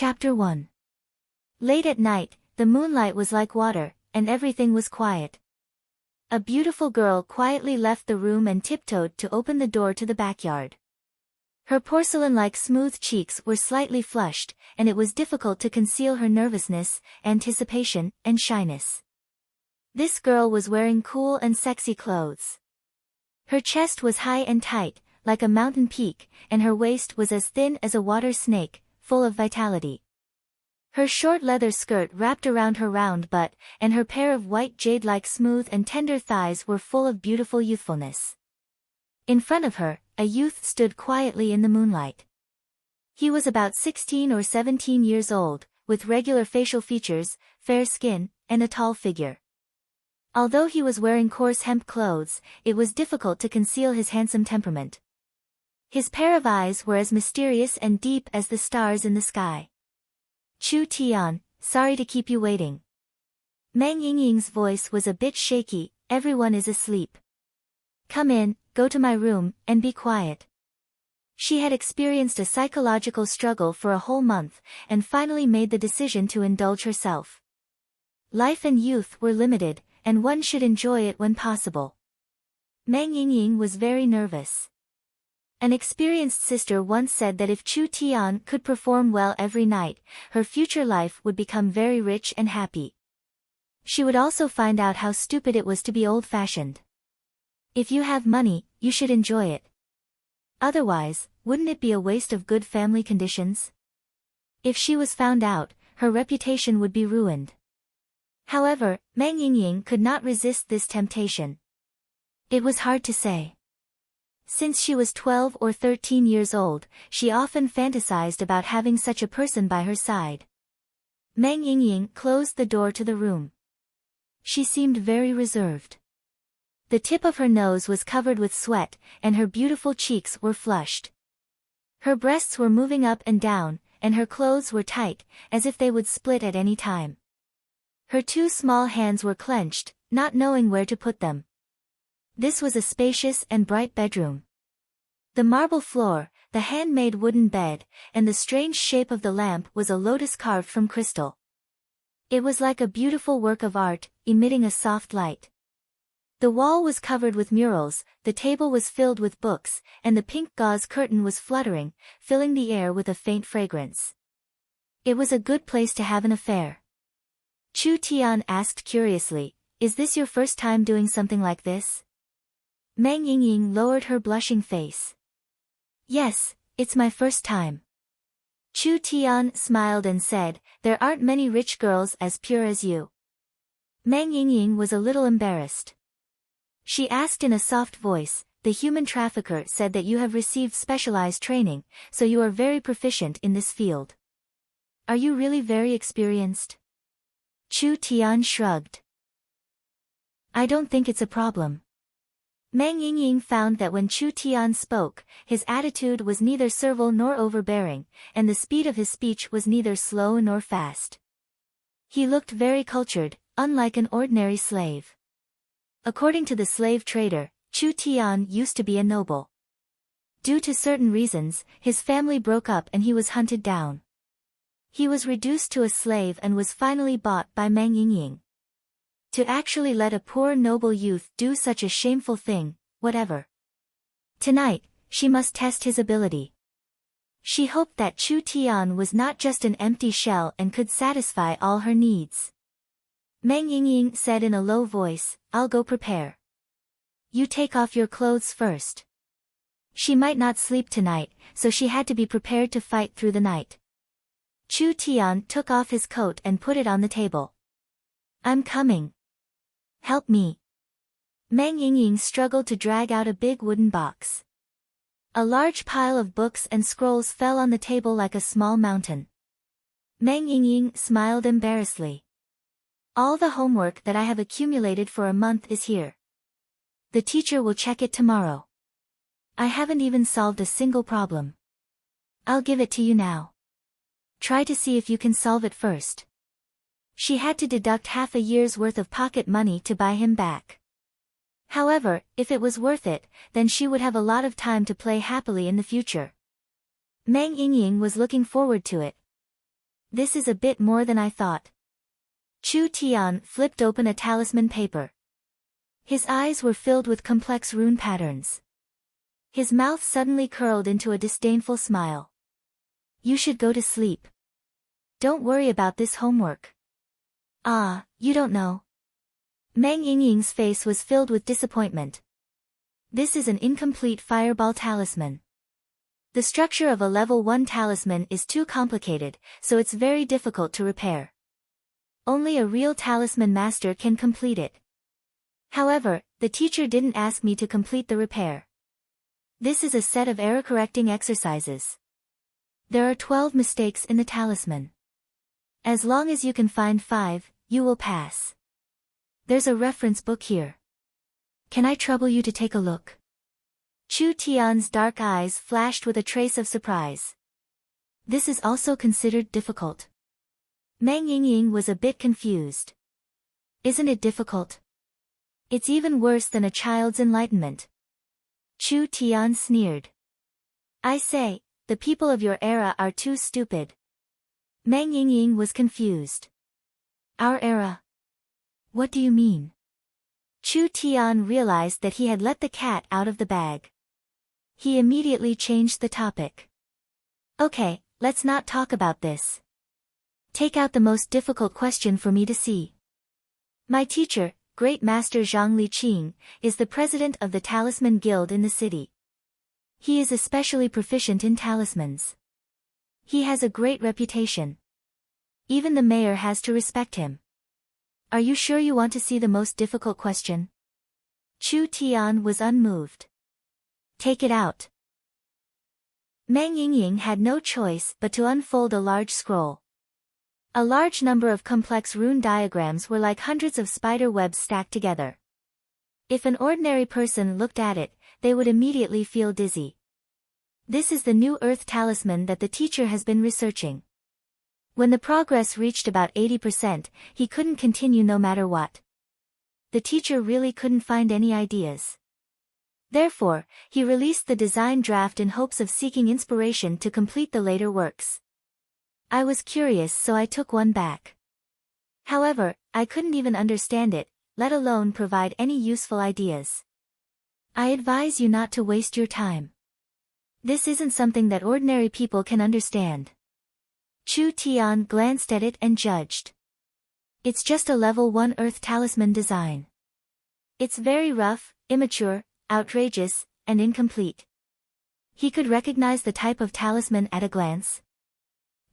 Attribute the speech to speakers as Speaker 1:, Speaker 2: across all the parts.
Speaker 1: Chapter 1. Late at night, the moonlight was like water, and everything was quiet. A beautiful girl quietly left the room and tiptoed to open the door to the backyard. Her porcelain-like smooth cheeks were slightly flushed, and it was difficult to conceal her nervousness, anticipation, and shyness. This girl was wearing cool and sexy clothes. Her chest was high and tight, like a mountain peak, and her waist was as thin as a water snake, full of vitality. Her short leather skirt wrapped around her round butt, and her pair of white jade-like smooth and tender thighs were full of beautiful youthfulness. In front of her, a youth stood quietly in the moonlight. He was about 16 or 17 years old, with regular facial features, fair skin, and a tall figure. Although he was wearing coarse hemp clothes, it was difficult to conceal his handsome temperament. His pair of eyes were as mysterious and deep as the stars in the sky. "Chu Tian, sorry to keep you waiting." Meng Yingying's voice was a bit shaky. "Everyone is asleep. Come in, go to my room, and be quiet." She had experienced a psychological struggle for a whole month, and finally made the decision to indulge herself. Life and youth were limited, and one should enjoy it when possible. Meng Yingying was very nervous. An experienced sister once said that if Chu Tian could perform well every night, her future life would become very rich and happy. She would also find out how stupid it was to be old-fashioned. If you have money, you should enjoy it. Otherwise, wouldn't it be a waste of good family conditions? If she was found out, her reputation would be ruined. However, Meng Yingying could not resist this temptation. It was hard to say. Since she was 12 or 13 years old, she often fantasized about having such a person by her side. Meng Yingying closed the door to the room. She seemed very reserved. The tip of her nose was covered with sweat, and her beautiful cheeks were flushed. Her breasts were moving up and down, and her clothes were tight, as if they would split at any time. Her two small hands were clenched, not knowing where to put them. This was a spacious and bright bedroom. The marble floor, the handmade wooden bed, and the strange shape of the lamp was a lotus carved from crystal. It was like a beautiful work of art, emitting a soft light. The wall was covered with murals, the table was filled with books, and the pink gauze curtain was fluttering, filling the air with a faint fragrance. It was a good place to have an affair. Chu Tian asked curiously, "Is this your first time doing something like this?" Meng Yingying lowered her blushing face. "Yes, it's my first time." Chu Tian smiled and said, "There aren't many rich girls as pure as you." Meng Yingying was a little embarrassed. She asked in a soft voice, "The human trafficker said that you have received specialized training, so you are very proficient in this field. Are you really very experienced?" Chu Tian shrugged. "I don't think it's a problem." Meng Yingying found that when Chu Tian spoke, his attitude was neither servile nor overbearing, and the speed of his speech was neither slow nor fast. He looked very cultured, unlike an ordinary slave. According to the slave trader, Chu Tian used to be a noble. Due to certain reasons, his family broke up and he was hunted down. He was reduced to a slave and was finally bought by Meng Yingying. To actually let a poor noble youth do such a shameful thing, whatever. Tonight, she must test his ability. She hoped that Chu Tian was not just an empty shell and could satisfy all her needs. Meng Yingying said in a low voice, "I'll go prepare. You take off your clothes first." She might not sleep tonight, so she had to be prepared to fight through the night. Chu Tian took off his coat and put it on the table. "I'm coming. Help me." Meng Yingying struggled to drag out a big wooden box. A large pile of books and scrolls fell on the table like a small mountain. Meng Yingying smiled embarrassedly. "All the homework that I have accumulated for a month is here. The teacher will check it tomorrow. I haven't even solved a single problem. I'll give it to you now. Try to see if you can solve it first." She had to deduct half a year's worth of pocket money to buy him back. However, if it was worth it, then she would have a lot of time to play happily in the future. Meng Yingying was looking forward to it. This is a bit more than I thought. Chu Tian flipped open a talisman paper. His eyes were filled with complex rune patterns. His mouth suddenly curled into a disdainful smile. You should go to sleep. Don't worry about this homework. Ah, you don't know. Meng Yingying's face was filled with disappointment. This is an incomplete fireball talisman. The structure of a level 1 talisman is too complicated, so it's very difficult to repair. Only a real talisman master can complete it. However, the teacher didn't ask me to complete the repair. This is a set of error-correcting exercises. There are 12 mistakes in the talisman. As long as you can find 5, you will pass. There's a reference book here. Can I trouble you to take a look? Chu Tian's dark eyes flashed with a trace of surprise. This is also considered difficult. Meng Yingying was a bit confused. Isn't it difficult? It's even worse than a child's enlightenment. Chu Tian sneered. I say, the people of your era are too stupid. Meng Yingying was confused. Our era? What do you mean? Chu Tian realized that he had let the cat out of the bag. He immediately changed the topic. Okay, let's not talk about this. Take out the most difficult question for me to see. My teacher, Great Master Zhang Liqing, is the president of the Talisman Guild in the city. He is especially proficient in talismans. He has a great reputation. Even the mayor has to respect him. Are you sure you want to see the most difficult question? Chu Tian was unmoved. Take it out. Meng Yingying had no choice but to unfold a large scroll. A large number of complex rune diagrams were like hundreds of spider webs stacked together. If an ordinary person looked at it, they would immediately feel dizzy. This is the new earth talisman that the teacher has been researching. When the progress reached about 80%, he couldn't continue no matter what. The teacher really couldn't find any ideas. Therefore, he released the design draft in hopes of seeking inspiration to complete the later works. I was curious, so I took one back. However, I couldn't even understand it, let alone provide any useful ideas. I advise you not to waste your time. This isn't something that ordinary people can understand. Chu Tian glanced at it and judged. It's just a level 1 earth talisman design. It's very rough, immature, outrageous, and incomplete. He could recognize the type of talisman at a glance.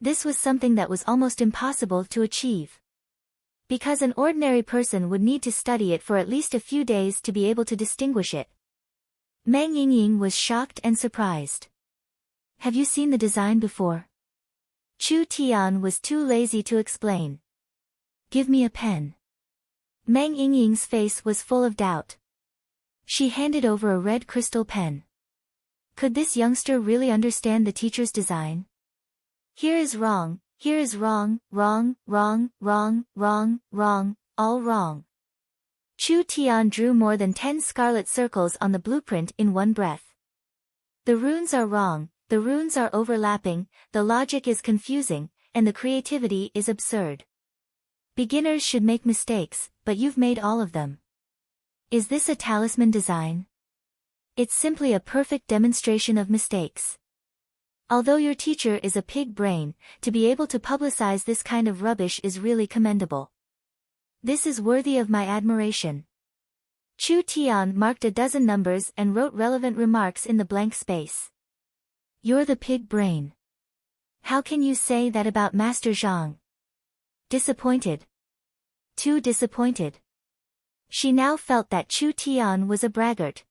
Speaker 1: This was something that was almost impossible to achieve. Because an ordinary person would need to study it for at least a few days to be able to distinguish it. Meng Yingying was shocked and surprised. Have you seen the design before? Chu Tian was too lazy to explain. Give me a pen. Meng Yingying's face was full of doubt. She handed over a red crystal pen. Could this youngster really understand the teacher's design? Here is wrong, here is wrong, wrong, wrong, wrong, wrong, wrong, all wrong. Chu Tian drew more than 10 scarlet circles on the blueprint in one breath. The runes are wrong, the runes are overlapping, the logic is confusing, and the creativity is absurd. Beginners should make mistakes, but you've made all of them. Is this a talisman design? It's simply a perfect demonstration of mistakes. Although your teacher is a pig brain, to be able to publicize this kind of rubbish is really commendable. This is worthy of my admiration. Chu Tian marked a dozen numbers and wrote relevant remarks in the blank space. You're the pig brain. How can you say that about Master Zhang? Disappointed. Too disappointed. She now felt that Chu Tian was a braggart.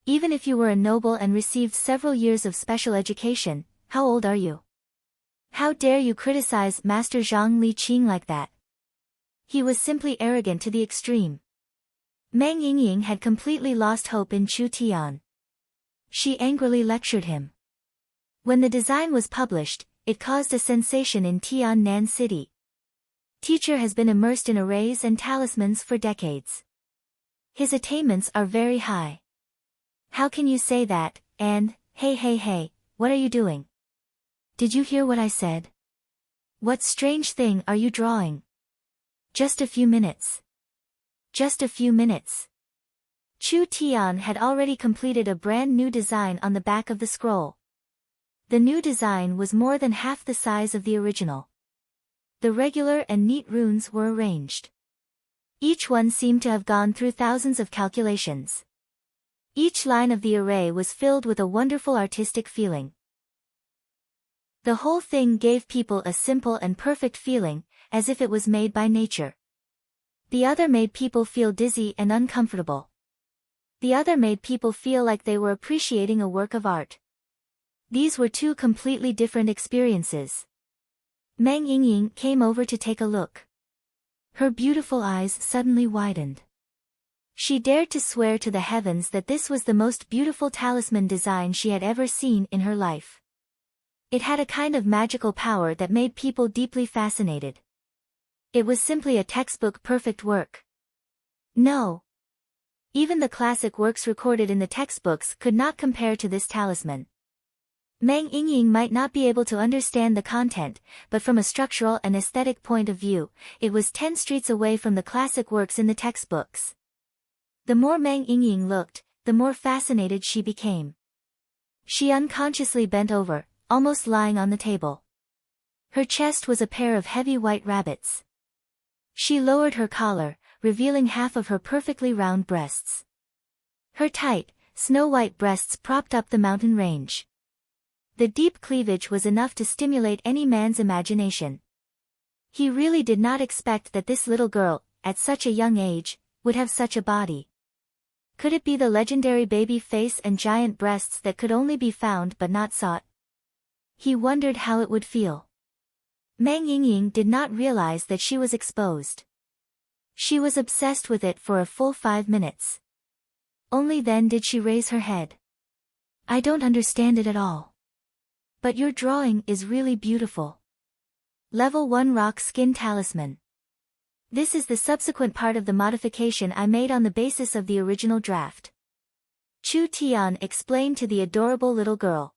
Speaker 1: Even if you were a noble and received several years of special education, how old are you? How dare you criticize Master Zhang Liqing like that? He was simply arrogant to the extreme. Meng Yingying had completely lost hope in Chu Tian. She angrily lectured him. When the design was published, it caused a sensation in Tiannan City. Teacher has been immersed in arrays and talismans for decades. His attainments are very high. How can you say that, and, hey, what are you doing? Did you hear what I said? What strange thing are you drawing? Just a few minutes. Just a few minutes. Chu Tian had already completed a brand new design on the back of the scroll. The new design was more than half the size of the original. The regular and neat runes were arranged. Each one seemed to have gone through thousands of calculations. Each line of the array was filled with a wonderful artistic feeling. The whole thing gave people a simple and perfect feeling, as if it was made by nature. The other made people feel dizzy and uncomfortable. The other made people feel like they were appreciating a work of art. These were two completely different experiences. Meng Yingying came over to take a look. Her beautiful eyes suddenly widened. She dared to swear to the heavens that this was the most beautiful talisman design she had ever seen in her life. It had a kind of magical power that made people deeply fascinated. It was simply a textbook perfect work. No. Even the classic works recorded in the textbooks could not compare to this talisman. Meng Yingying might not be able to understand the content, but from a structural and aesthetic point of view, it was 10 streets away from the classic works in the textbooks. The more Meng Yingying looked, the more fascinated she became. She unconsciously bent over, almost lying on the table. Her chest was a pair of heavy white rabbits. She lowered her collar, revealing half of her perfectly round breasts. Her tight, snow-white breasts propped up the mountain range. The deep cleavage was enough to stimulate any man's imagination. He really did not expect that this little girl, at such a young age, would have such a body. Could it be the legendary baby face and giant breasts that could only be found but not sought? He wondered how it would feel. Meng Yingying did not realize that she was exposed. She was obsessed with it for a full 5 minutes. Only then did she raise her head. I don't understand it at all. But your drawing is really beautiful. Level 1 Rock Skin Talisman. This is the subsequent part of the modification I made on the basis of the original draft. Chu Tian explained to the adorable little girl.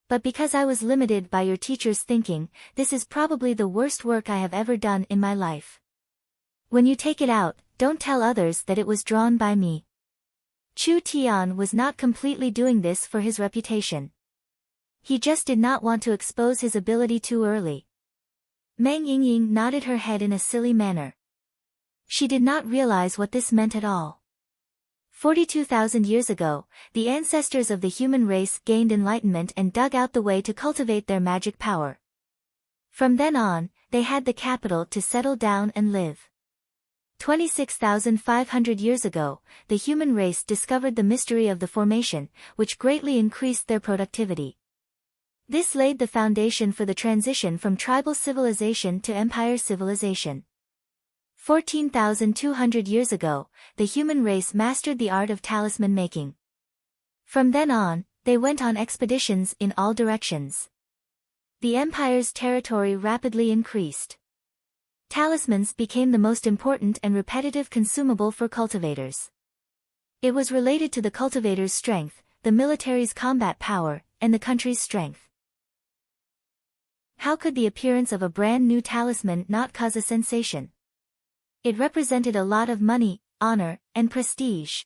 Speaker 1: But because I was limited by your teacher's thinking, this is probably the worst work I have ever done in my life. When you take it out, don't tell others that it was drawn by me. Chu Tian was not completely doing this for his reputation. He just did not want to expose his ability too early. Meng Yingying nodded her head in a silly manner. She did not realize what this meant at all. 42,000 years ago, the ancestors of the human race gained enlightenment and dug out the way to cultivate their magic power. From then on, they had the capital to settle down and live. 26,500 years ago, the human race discovered the mystery of the formation, which greatly increased their productivity. This laid the foundation for the transition from tribal civilization to empire civilization. 14,200 years ago, the human race mastered the art of talisman making. From then on, they went on expeditions in all directions. The empire's territory rapidly increased. Talismans became the most important and repetitive consumable for cultivators. It was related to the cultivator's strength, the military's combat power, and the country's strength. How could the appearance of a brand new talisman not cause a sensation? It represented a lot of money, honor, and prestige.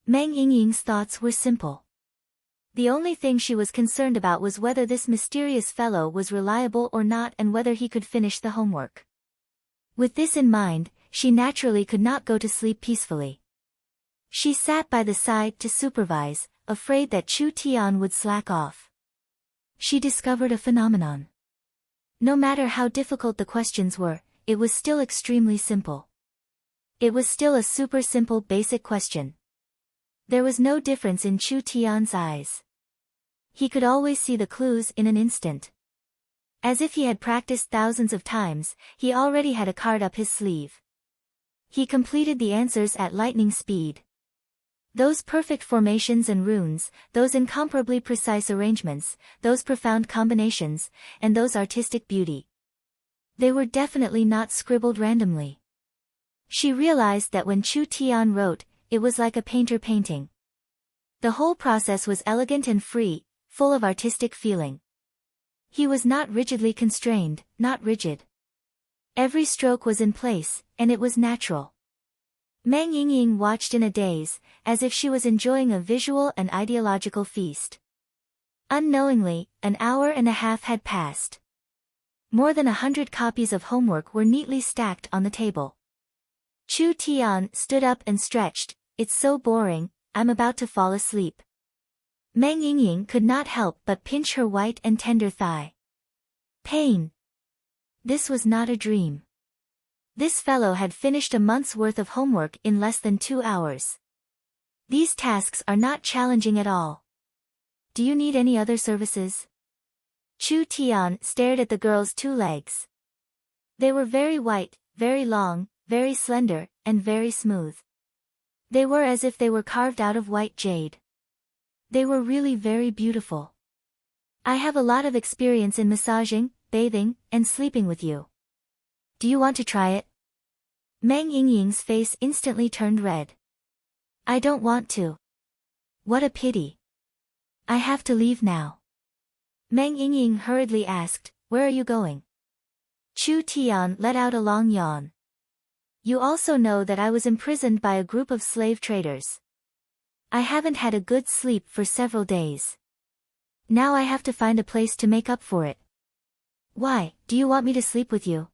Speaker 1: Meng Yingying's thoughts were simple. The only thing she was concerned about was whether this mysterious fellow was reliable or not and whether he could finish the homework. With this in mind, she naturally could not go to sleep peacefully. She sat by the side to supervise, afraid that Chu Tian would slack off. She discovered a phenomenon. No matter how difficult the questions were, it was still extremely simple. It was still a super simple basic question. There was no difference in Chu Tian's eyes. He could always see the clues in an instant. As if he had practiced thousands of times, he already had a card up his sleeve. He completed the answers at lightning speed. Those perfect formations and runes, those incomparably precise arrangements, those profound combinations, and those artistic beauty. They were definitely not scribbled randomly. She realized that when Chu Tian wrote, it was like a painter painting. The whole process was elegant and free, full of artistic feeling. He was not rigidly constrained, not rigid. Every stroke was in place, and it was natural. Meng Yingying watched in a daze, as if she was enjoying a visual and ideological feast. Unknowingly, an hour and a half had passed. More than 100 copies of homework were neatly stacked on the table. Chu Tian stood up and stretched. "It's so boring, I'm about to fall asleep." Meng Yingying could not help but pinch her white and tender thigh. Pain. This was not a dream. This fellow had finished a month's worth of homework in less than 2 hours. These tasks are not challenging at all. Do you need any other services? Chu Tian stared at the girl's 2 legs. They were very white, very long, very slender, and very smooth. They were as if they were carved out of white jade. They were really very beautiful. I have a lot of experience in massaging, bathing, and sleeping with you. Do you want to try it? Meng Yingying's face instantly turned red. I don't want to. What a pity. I have to leave now. Meng Yingying hurriedly asked, "Where are you going?" Chu Tian let out a long yawn. You also know that I was imprisoned by a group of slave traders. I haven't had a good sleep for several days. Now I have to find a place to make up for it. Why, do you want me to sleep with you?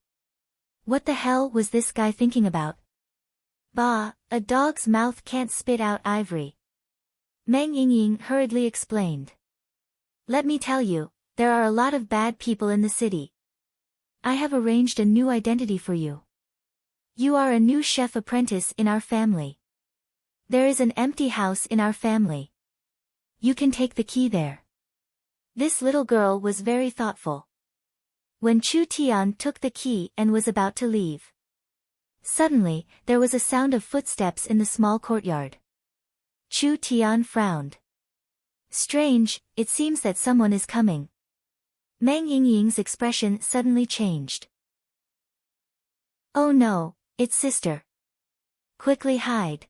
Speaker 1: What the hell was this guy thinking about? Bah, a dog's mouth can't spit out ivory. Meng Yingying hurriedly explained. Let me tell you, there are a lot of bad people in the city. I have arranged a new identity for you. You are a new chef apprentice in our family. There is an empty house in our family. You can take the key there. This little girl was very thoughtful. When Chu Tian took the key and was about to leave, suddenly, there was a sound of footsteps in the small courtyard. Chu Tian frowned. Strange, it seems that someone is coming. Meng Yingying's expression suddenly changed. Oh no, it's sister. Quickly hide.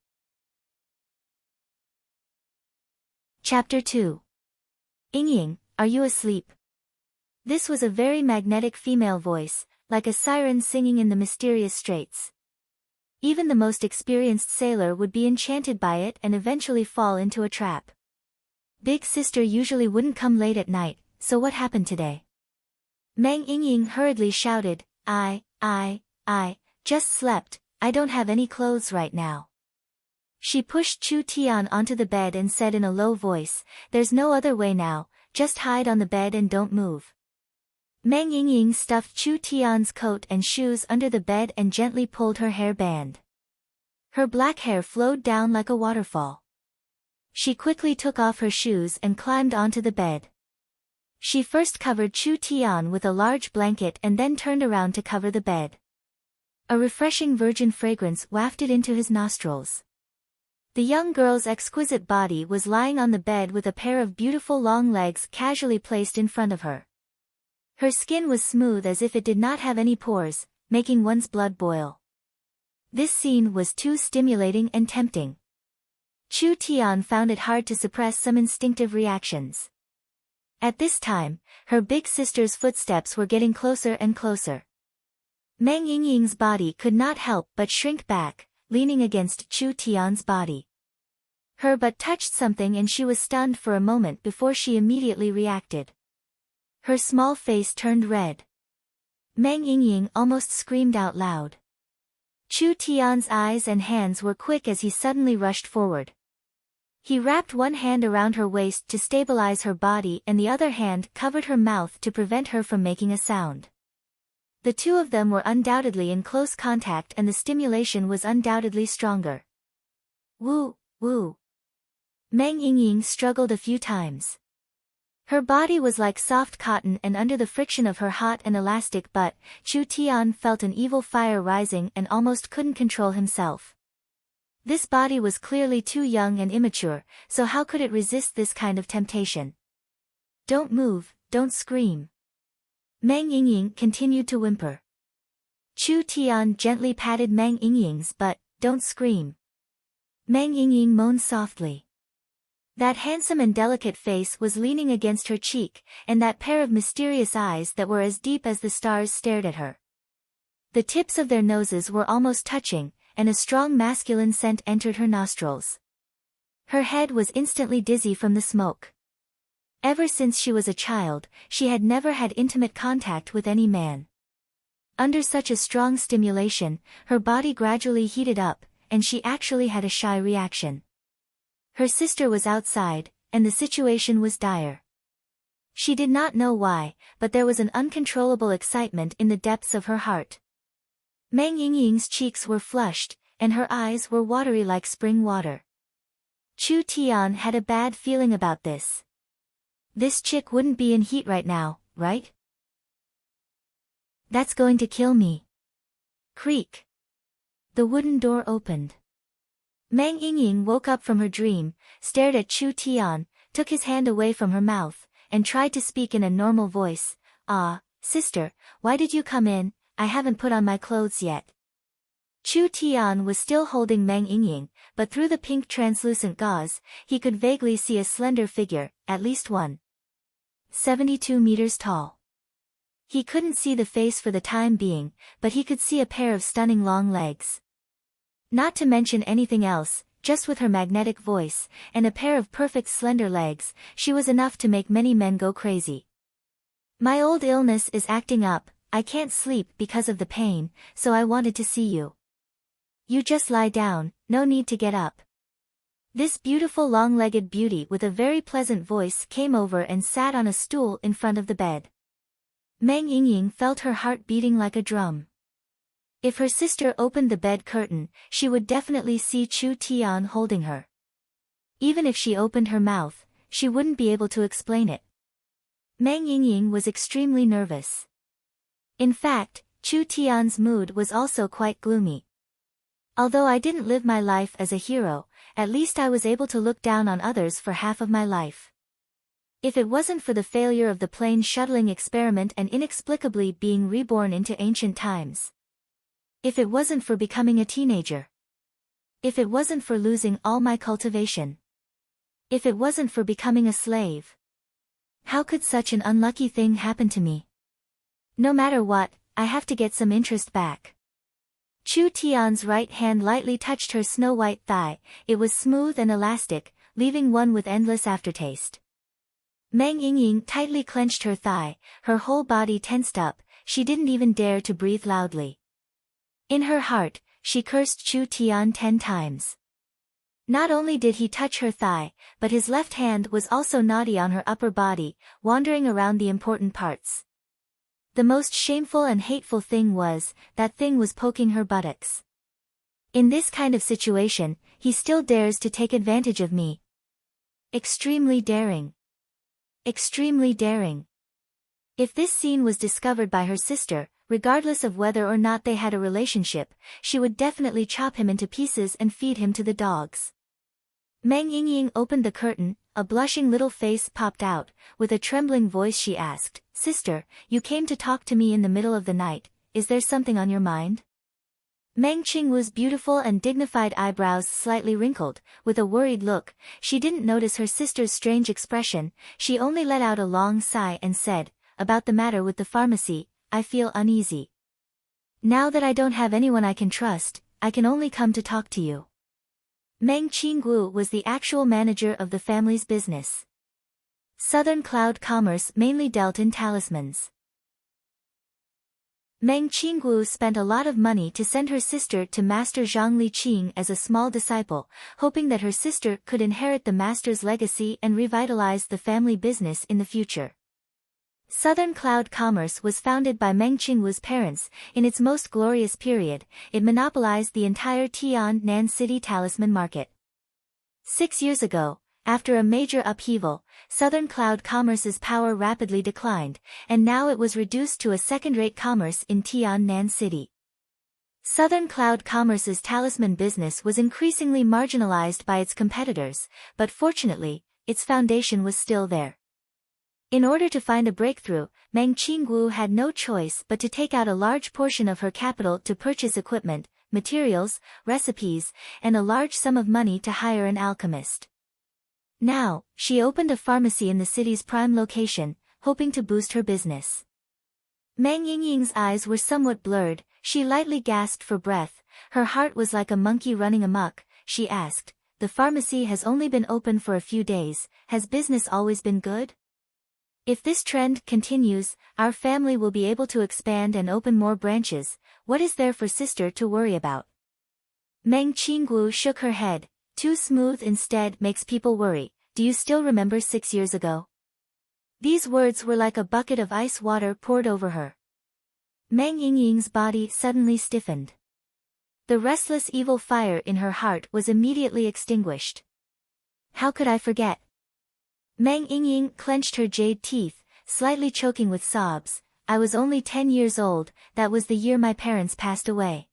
Speaker 1: Chapter 2. Yingying, are you asleep? This was a very magnetic female voice, like a siren singing in the mysterious straits. Even the most experienced sailor would be enchanted by it and eventually fall into a trap. Big sister usually wouldn't come late at night, so what happened today? Meng Yingying hurriedly shouted, I just slept, I don't have any clothes right now. She pushed Chu Tian onto the bed and said in a low voice, there's no other way now, just hide on the bed and don't move. Meng Yingying stuffed Chu Tian's coat and shoes under the bed and gently pulled her hair band. Her black hair flowed down like a waterfall. She quickly took off her shoes and climbed onto the bed. She first covered Chu Tian with a large blanket and then turned around to cover the bed. A refreshing virgin fragrance wafted into his nostrils. The young girl's exquisite body was lying on the bed with a pair of beautiful long legs casually placed in front of her. Her skin was smooth as if it did not have any pores, making one's blood boil. This scene was too stimulating and tempting. Chu Tian found it hard to suppress some instinctive reactions. At this time, her big sister's footsteps were getting closer and closer. Meng Yingying's body could not help but shrink back, leaning against Chu Tian's body. Her butt touched something and she was stunned for a moment before she immediately reacted. Her small face turned red. Meng Yingying almost screamed out loud. Chu Tian's eyes and hands were quick as he suddenly rushed forward. He wrapped one hand around her waist to stabilize her body and the other hand covered her mouth to prevent her from making a sound. The two of them were undoubtedly in close contact and the stimulation was undoubtedly stronger. Woo, woo. Meng Yingying struggled a few times. Her body was like soft cotton and under the friction of her hot and elastic butt, Chu Tian felt an evil fire rising and almost couldn't control himself. This body was clearly too young and immature, so how could it resist this kind of temptation? Don't move, don't scream. Meng Yingying continued to whimper. Chu Tian gently patted Meng Yingying's butt, don't scream. Meng Yingying moaned softly. That handsome and delicate face was leaning against her cheek, and that pair of mysterious eyes that were as deep as the stars stared at her. The tips of their noses were almost touching, and a strong masculine scent entered her nostrils. Her head was instantly dizzy from the smoke. Ever since she was a child, she had never had intimate contact with any man. Under such a strong stimulation, her body gradually heated up, and she actually had a shy reaction. Her sister was outside, and the situation was dire. She did not know why, but there was an uncontrollable excitement in the depths of her heart. Meng Yingying's cheeks were flushed, and her eyes were watery like spring water. Chu Tian had a bad feeling about this. This chick wouldn't be in heat right now, right? That's going to kill me. Creak. The wooden door opened. Meng Yingying woke up from her dream, stared at Chu Tian, took his hand away from her mouth, and tried to speak in a normal voice. "Ah, sister, why did you come in? I haven't put on my clothes yet." Chu Tian was still holding Meng Yingying, but through the pink translucent gauze, he could vaguely see a slender figure, at least 1.72 meters tall. He couldn't see the face for the time being, but he could see a pair of stunning long legs. Not to mention anything else, just with her magnetic voice, and a pair of perfect slender legs, she was enough to make many men go crazy. "My old illness is acting up, I can't sleep because of the pain, so I wanted to see you. You just lie down, no need to get up." This beautiful long-legged beauty with a very pleasant voice came over and sat on a stool in front of the bed. Meng Yingying felt her heart beating like a drum. If her sister opened the bed curtain, she would definitely see Chu Tian holding her. Even if she opened her mouth, she wouldn't be able to explain it. Meng Yingying was extremely nervous. In fact, Chu Tian's mood was also quite gloomy. "Although I didn't live my life as a hero, at least I was able to look down on others for half of my life. If it wasn't for the failure of the plane shuttling experiment and inexplicably being reborn into ancient times. If it wasn't for becoming a teenager. If it wasn't for losing all my cultivation. If it wasn't for becoming a slave. How could such an unlucky thing happen to me? No matter what, I have to get some interest back." Chu Tian's right hand lightly touched her snow-white thigh. It was smooth and elastic, leaving one with endless aftertaste. Meng Yingying tightly clenched her thigh, her whole body tensed up, she didn't even dare to breathe loudly. In her heart, she cursed Chu Tian 10 times. Not only did he touch her thigh, but his left hand was also naughty on her upper body, wandering around the important parts. The most shameful and hateful thing was, that thing was poking her buttocks. In this kind of situation, he still dares to take advantage of me. Extremely daring. Extremely daring. If this scene was discovered by her sister, regardless of whether or not they had a relationship, she would definitely chop him into pieces and feed him to the dogs. Meng Yingying opened the curtain, a blushing little face popped out, with a trembling voice she asked, "Sister, you came to talk to me in the middle of the night, is there something on your mind?" Meng Qingwu's beautiful and dignified eyebrows slightly wrinkled, with a worried look. She didn't notice her sister's strange expression, she only let out a long sigh and said, "About the matter with the pharmacy, I feel uneasy. Now that I don't have anyone I can trust, I can only come to talk to you." Meng Qingwu was the actual manager of the family's business. Southern Cloud Commerce mainly dealt in talismans. Meng Qingwu spent a lot of money to send her sister to Master Zhang Liqing as a small disciple, hoping that her sister could inherit the master's legacy and revitalize the family business in the future. Southern Cloud Commerce was founded by Meng Qingwu's parents. In its most glorious period, it monopolized the entire Tiannan City talisman market. 6 years ago, after a major upheaval, Southern Cloud Commerce's power rapidly declined, and now it was reduced to a second-rate commerce in Tiannan City. Southern Cloud Commerce's talisman business was increasingly marginalized by its competitors, but fortunately, its foundation was still there. In order to find a breakthrough, Meng Qingwu had no choice but to take out a large portion of her capital to purchase equipment, materials, recipes, and a large sum of money to hire an alchemist. Now, she opened a pharmacy in the city's prime location, hoping to boost her business. Meng Yingying's eyes were somewhat blurred, she lightly gasped for breath, her heart was like a monkey running amok. She asked, "The pharmacy has only been open for a few days, has business always been good? If this trend continues, our family will be able to expand and open more branches. What is there for sister to worry about?" Meng Qinggu shook her head. "Too smooth instead makes people worry. Do you still remember 6 years ago?" These words were like a bucket of ice water poured over her. Meng Yingying's body suddenly stiffened. The restless evil fire in her heart was immediately extinguished. How could I forget? Meng Yingying clenched her jade teeth, slightly choking with sobs. "I was only 10 years old, that was the year my parents passed away."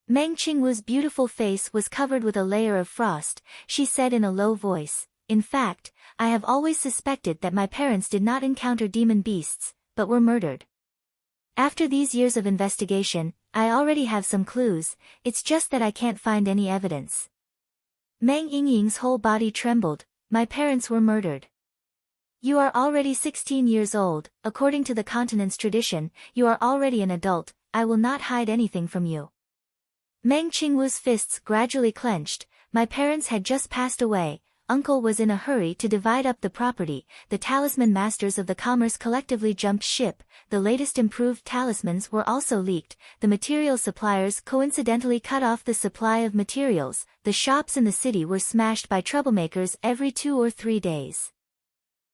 Speaker 1: Meng Qingwu's beautiful face was covered with a layer of frost. She said in a low voice, "In fact, I have always suspected that my parents did not encounter demon beasts, but were murdered. After these years of investigation, I already have some clues, it's just that I can't find any evidence." Meng Yingying's whole body trembled. "My parents were murdered. You are already 16 years old, according to the continent's tradition, you are already an adult, I will not hide anything from you." Meng Qingwu's fists gradually clenched. "My parents had just passed away, uncle was in a hurry to divide up the property, the talisman masters of the commerce collectively jumped ship, the latest improved talismans were also leaked, the material suppliers coincidentally cut off the supply of materials, the shops in the city were smashed by troublemakers every 2 or 3 days.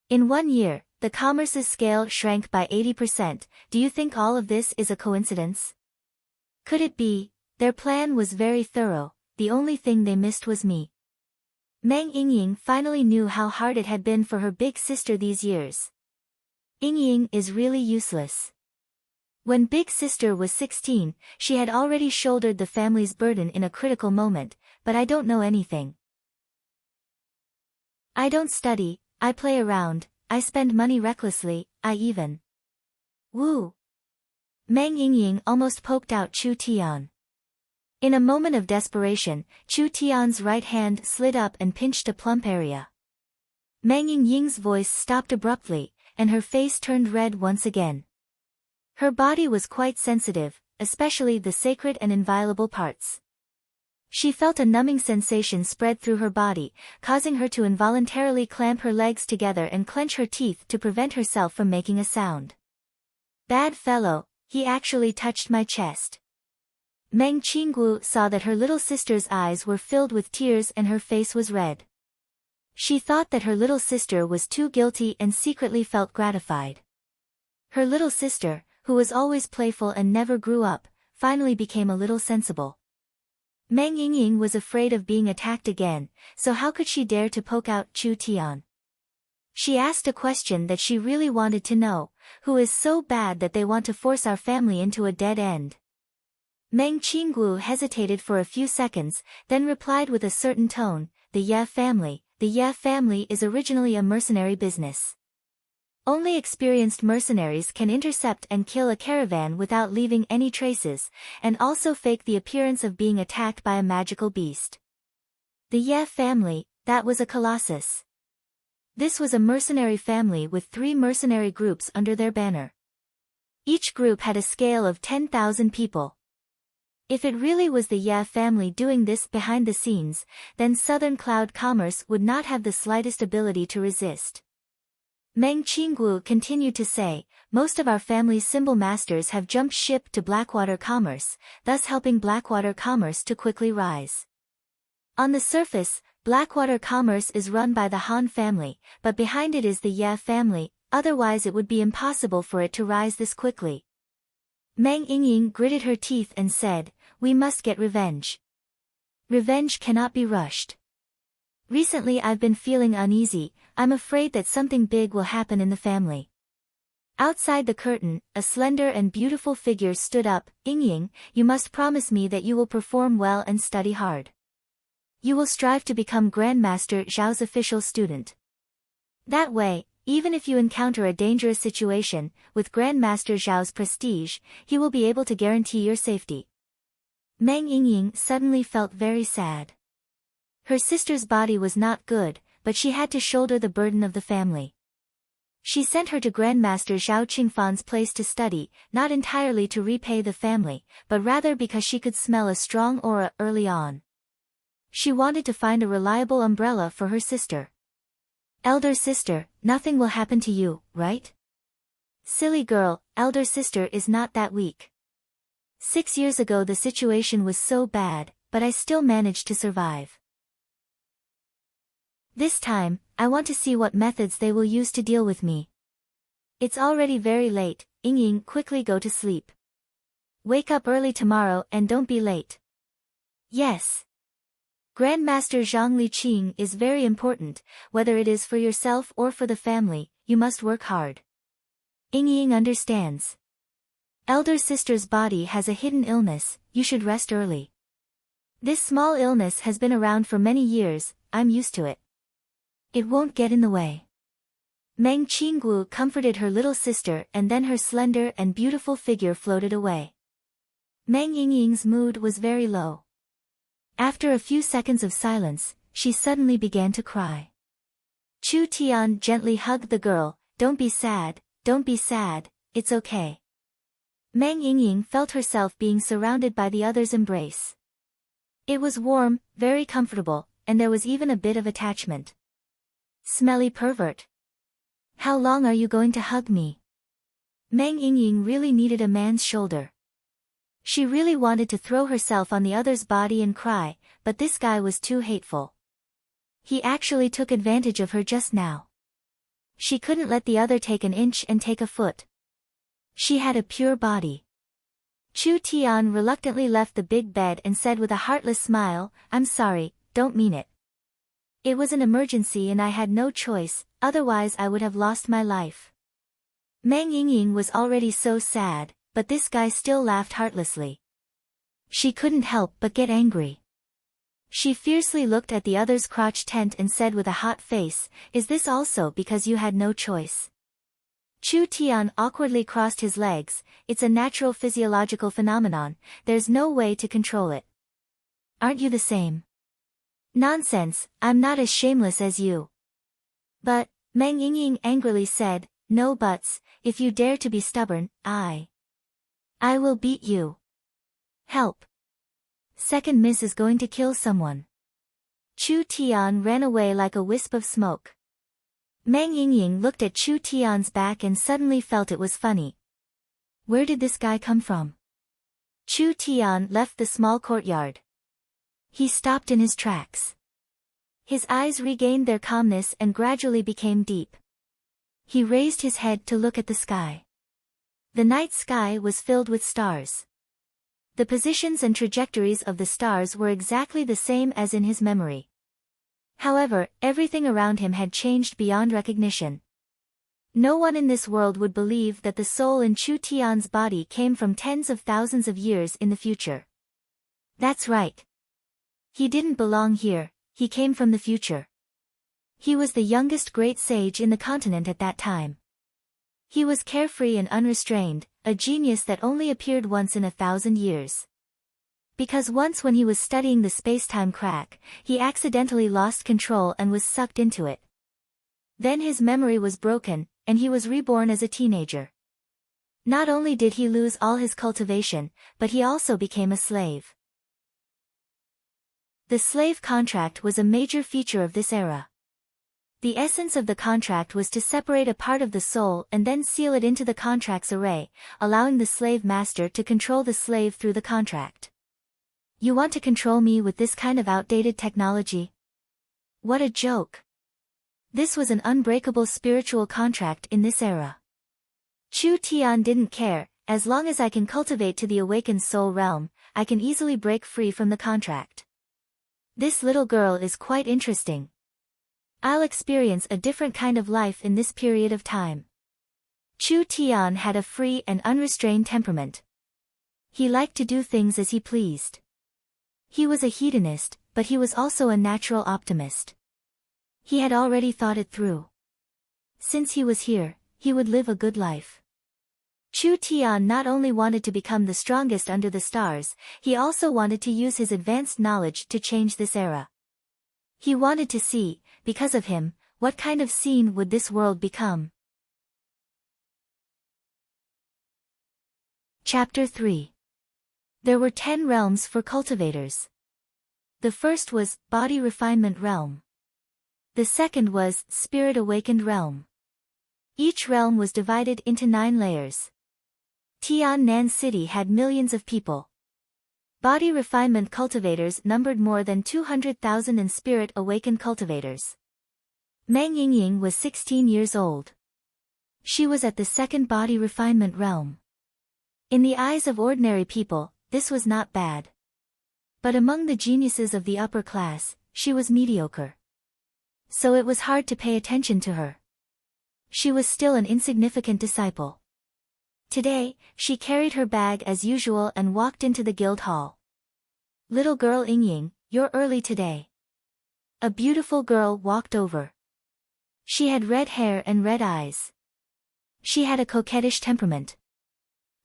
Speaker 1: In 1 year, the commerce's scale shrank by 80%, do you think all of this is a coincidence? Could it be? Their plan was very thorough, the only thing they missed was me." Meng Yingying finally knew how hard it had been for her big sister these years. Yingying is really useless. When big sister was 16, she had already shouldered the family's burden in a critical moment, but I don't know anything. I don't study, I play around, I spend money recklessly, I even. Woo! Meng Yingying almost poked out Chu Tian. In a moment of desperation, Chu Tian's right hand slid up and pinched a plump area. Meng Yingying's voice stopped abruptly, and her face turned red once again. Her body was quite sensitive, especially the sacred and inviolable parts. She felt a numbing sensation spread through her body, causing her to involuntarily clamp her legs together and clench her teeth to prevent herself from making a sound. Bad fellow, he actually touched my chest. Meng Qinggu saw that her little sister's eyes were filled with tears and her face was red. She thought that her little sister was too guilty and secretly felt gratified. Her little sister, who was always playful and never grew up, finally became a little sensible. Meng Yingying was afraid of being attacked again, so how could she dare to poke out Chu Tian? She asked a question that she really wanted to know, who is so bad that they want to force our family into a dead end? Meng Qinggu hesitated for a few seconds, then replied with a certain tone, "The Ye family. The Ye family is originally a mercenary business. Only experienced mercenaries can intercept and kill a caravan without leaving any traces, and also fake the appearance of being attacked by a magical beast. The Ye family, that was a colossus. This was a mercenary family with 3 mercenary groups under their banner. Each group had a scale of 10,000 people. If it really was the Ye family doing this behind the scenes, then Southern Cloud Commerce would not have the slightest ability to resist." Meng Qinggu continued to say, "Most of our family's symbol masters have jumped ship to Blackwater Commerce, thus helping Blackwater Commerce to quickly rise. On the surface, Blackwater Commerce is run by the Han family, but behind it is the Ye family, otherwise it would be impossible for it to rise this quickly." Meng Yingying gritted her teeth and said, "We must get revenge. Revenge cannot be rushed. Recently I've been feeling uneasy, I'm afraid that something big will happen in the family." Outside the curtain, a slender and beautiful figure stood up. "Yingying, you must promise me that you will perform well and study hard. You will strive to become Grandmaster Zhao's official student. That way, even if you encounter a dangerous situation, with Grandmaster Zhao's prestige, he will be able to guarantee your safety." Meng Yingying suddenly felt very sad. Her sister's body was not good, but she had to shoulder the burden of the family. She sent her to Grandmaster Zhao Qingfan's place to study, not entirely to repay the family, but rather because she could smell a strong aura early on. She wanted to find a reliable umbrella for her sister. Elder sister, nothing will happen to you, right? Silly girl, elder sister is not that weak. 6 years ago the situation was so bad, but I still managed to survive. This time, I want to see what methods they will use to deal with me. It's already very late, Ying, quickly go to sleep. Wake up early tomorrow and don't be late. Yes. Grandmaster Zhang Liqing is very important, whether it is for yourself or for the family, you must work hard. Ying understands. Elder sister's body has a hidden illness, you should rest early. This small illness has been around for many years, I'm used to it. It won't get in the way. Meng Qinggu comforted her little sister and then her slender and beautiful figure floated away. Meng Yingying's mood was very low. After a few seconds of silence, she suddenly began to cry. Chu Tian gently hugged the girl, don't be sad, it's okay. Meng Yingying felt herself being surrounded by the others' embrace. It was warm, very comfortable, and there was even a bit of attachment. Smelly pervert. How long are you going to hug me? Meng Yingying really needed a man's shoulder. She really wanted to throw herself on the other's body and cry, but this guy was too hateful. He actually took advantage of her just now. She couldn't let the other take an inch and take a foot. She had a pure body. Chu Tian reluctantly left the big bed and said with a heartless smile, I'm sorry, don't mean it. It was an emergency and I had no choice, otherwise I would have lost my life. Meng Yingying was already so sad, but this guy still laughed heartlessly. She couldn't help but get angry. She fiercely looked at the other's crotch tent and said with a hot face, is this also because you had no choice? Chu Tian awkwardly crossed his legs, it's a natural physiological phenomenon, there's no way to control it. Aren't you the same? Nonsense, I'm not as shameless as you. But, Meng Yingying angrily said, no buts, if you dare to be stubborn, I will beat you. Help. Second miss is going to kill someone. Chu Tian ran away like a wisp of smoke. Meng Yingying looked at Chu Tian's back and suddenly felt it was funny. Where did this guy come from? Chu Tian left the small courtyard. He stopped in his tracks. His eyes regained their calmness and gradually became deep. He raised his head to look at the sky. The night sky was filled with stars. The positions and trajectories of the stars were exactly the same as in his memory. However, everything around him had changed beyond recognition. No one in this world would believe that the soul in Chu Tian's body came from tens of thousands of years in the future. That's right. He didn't belong here, he came from the future. He was the youngest great sage in the continent at that time. He was carefree and unrestrained, a genius that only appeared once in 1,000 years. Because once when he was studying the space-time crack, he accidentally lost control and was sucked into it. Then his memory was broken, and he was reborn as a teenager. Not only did he lose all his cultivation, but he also became a slave. The slave contract was a major feature of this era. The essence of the contract was to separate a part of the soul and then seal it into the contract's array, allowing the slave master to control the slave through the contract. You want to control me with this kind of outdated technology? What a joke! This was an unbreakable spiritual contract in this era. Chu Tian didn't care, as long as I can cultivate to the awakened soul realm, I can easily break free from the contract. This little girl is quite interesting. I'll experience a different kind of life in this period of time. Chu Tian had a free and unrestrained temperament. He liked to do things as he pleased. He was a hedonist, but he was also a natural optimist. He had already thought it through. Since he was here, he would live a good life. Chu Tian not only wanted to become the strongest under the stars, he also wanted to use his advanced knowledge to change this era. He wanted to see, because of him, what kind of scene would this world become. Chapter 3. There were 10 realms for cultivators. The first was Body Refinement Realm. The second was Spirit Awakened Realm. Each realm was divided into 9 layers. Tian City had millions of people. Body Refinement cultivators numbered more than 200,000 and Spirit Awakened cultivators. Meng Yingying was 16 years old. She was at the second Body Refinement Realm. In the eyes of ordinary people, this was not bad. But among the geniuses of the upper class, she was mediocre. So it was hard to pay attention to her. She was still an insignificant disciple. Today, she carried her bag as usual and walked into the guild hall. "Little girl Yingying, you're early today." A beautiful girl walked over. She had red hair and red eyes. She had a coquettish temperament.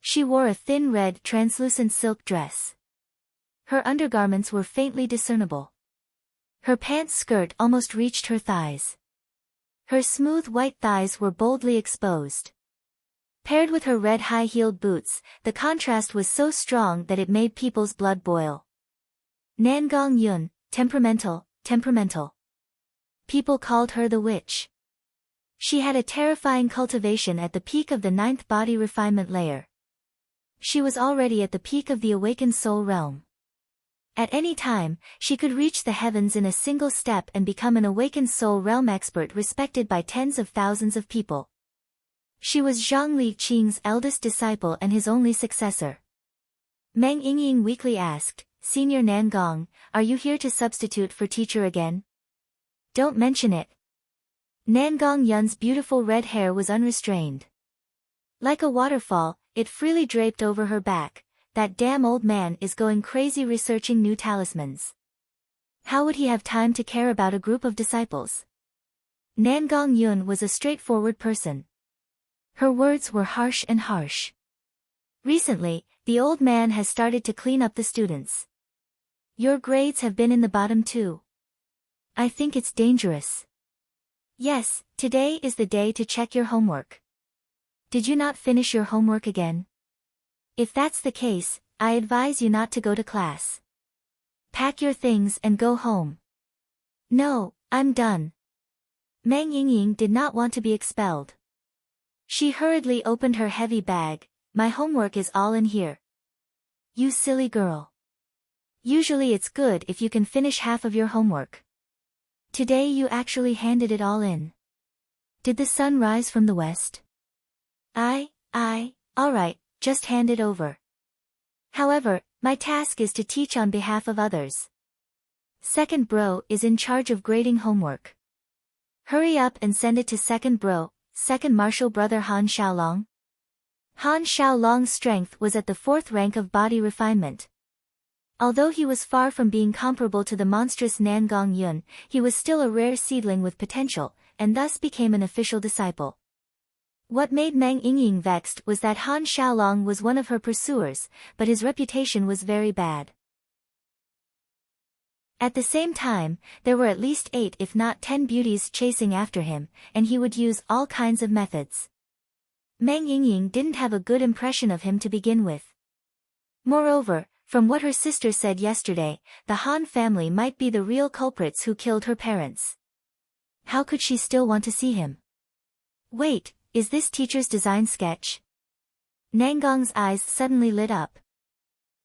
Speaker 1: She wore a thin red translucent silk dress. Her undergarments were faintly discernible. Her pants skirt almost reached her thighs. Her smooth white thighs were boldly exposed. Paired with her red high-heeled boots, the contrast was so strong that it made people's blood boil. Nangong Yun, temperamental. People called her the witch. She had a terrifying cultivation at the peak of the 9th body refinement layer. She was already at the peak of the awakened soul realm. At any time, she could reach the heavens in a single step and become an awakened soul realm expert respected by tens of thousands of people. She was Zhang Liqing's eldest disciple and his only successor. Meng Yingying weakly asked, "Senior Nangong, are you here to substitute for teacher again?" "Don't mention it." Nangong Yun's beautiful red hair was unrestrained. Like a waterfall, it freely draped over her back. That damn old man is going crazy researching new talismans. How would he have time to care about a group of disciples? Nangong Yun was a straightforward person. Her words were harsh. Recently, the old man has started to clean up the students. Your grades have been in the bottom too. I think it's dangerous. Yes, today is the day to check your homework. Did you not finish your homework again? If that's the case, I advise you not to go to class. Pack your things and go home. No, I'm done. Meng Yingying did not want to be expelled. She hurriedly opened her heavy bag. My homework is all in here. You silly girl. Usually it's good if you can finish half of your homework. Today you actually handed it all in. Did the sun rise from the west? Alright. Just hand it over. However, my task is to teach on behalf of others. Second bro is in charge of grading homework. Hurry up and send it to second bro, second martial brother Han Xiaolong. Han Xiaolong's strength was at the 4th rank of body refinement. Although he was far from being comparable to the monstrous Nangong Yun, he was still a rare seedling with potential, and thus became an official disciple. What made Meng Yingying vexed was that Han Xiaolong was one of her pursuers, but his reputation was very bad. At the same time, there were at least 8 if not 10 beauties chasing after him, and he would use all kinds of methods. Meng Yingying didn't have a good impression of him to begin with. Moreover, from what her sister said yesterday, the Han family might be the real culprits who killed her parents. How could she still want to see him? Wait. Is this teacher's design sketch? Nangong's eyes suddenly lit up.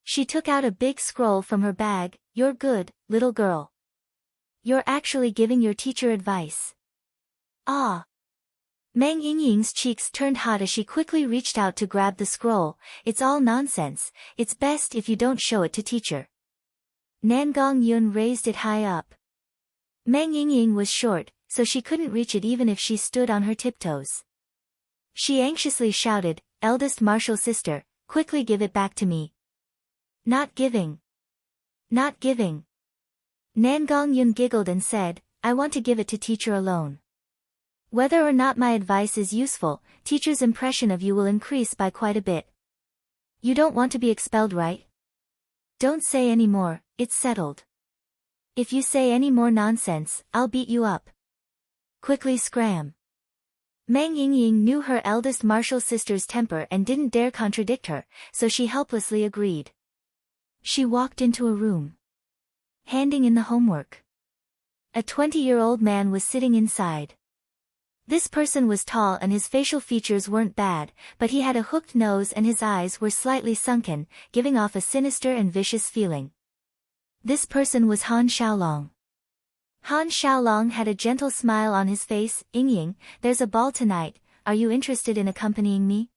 Speaker 1: She took out a big scroll from her bag. You're good, little girl. You're actually giving your teacher advice. Ah. Meng Yingying's cheeks turned hot as she quickly reached out to grab the scroll. It's all nonsense. It's best if you don't show it to teacher. Nangong Yun raised it high up. Meng Yingying was short, so she couldn't reach it even if she stood on her tiptoes. She anxiously shouted, "Eldest martial sister, quickly give it back to me." Not giving. Nangong Yun giggled and said, "I want to give it to teacher alone. Whether or not my advice is useful, teacher's impression of you will increase by quite a bit. You don't want to be expelled, right? Don't say any more, it's settled." If you say any more nonsense, I'll beat you up. Quickly scram. Meng Yingying knew her eldest martial sister's temper and didn't dare contradict her, so she helplessly agreed. She walked into a room, handing in the homework. A 20-year-old man was sitting inside. This person was tall and his facial features weren't bad, but he had a hooked nose and his eyes were slightly sunken, giving off a sinister and vicious feeling. This person was Han Xiaolong. Han Xiaolong had a gentle smile on his face. Yingying, there's a ball tonight, are you interested in accompanying me?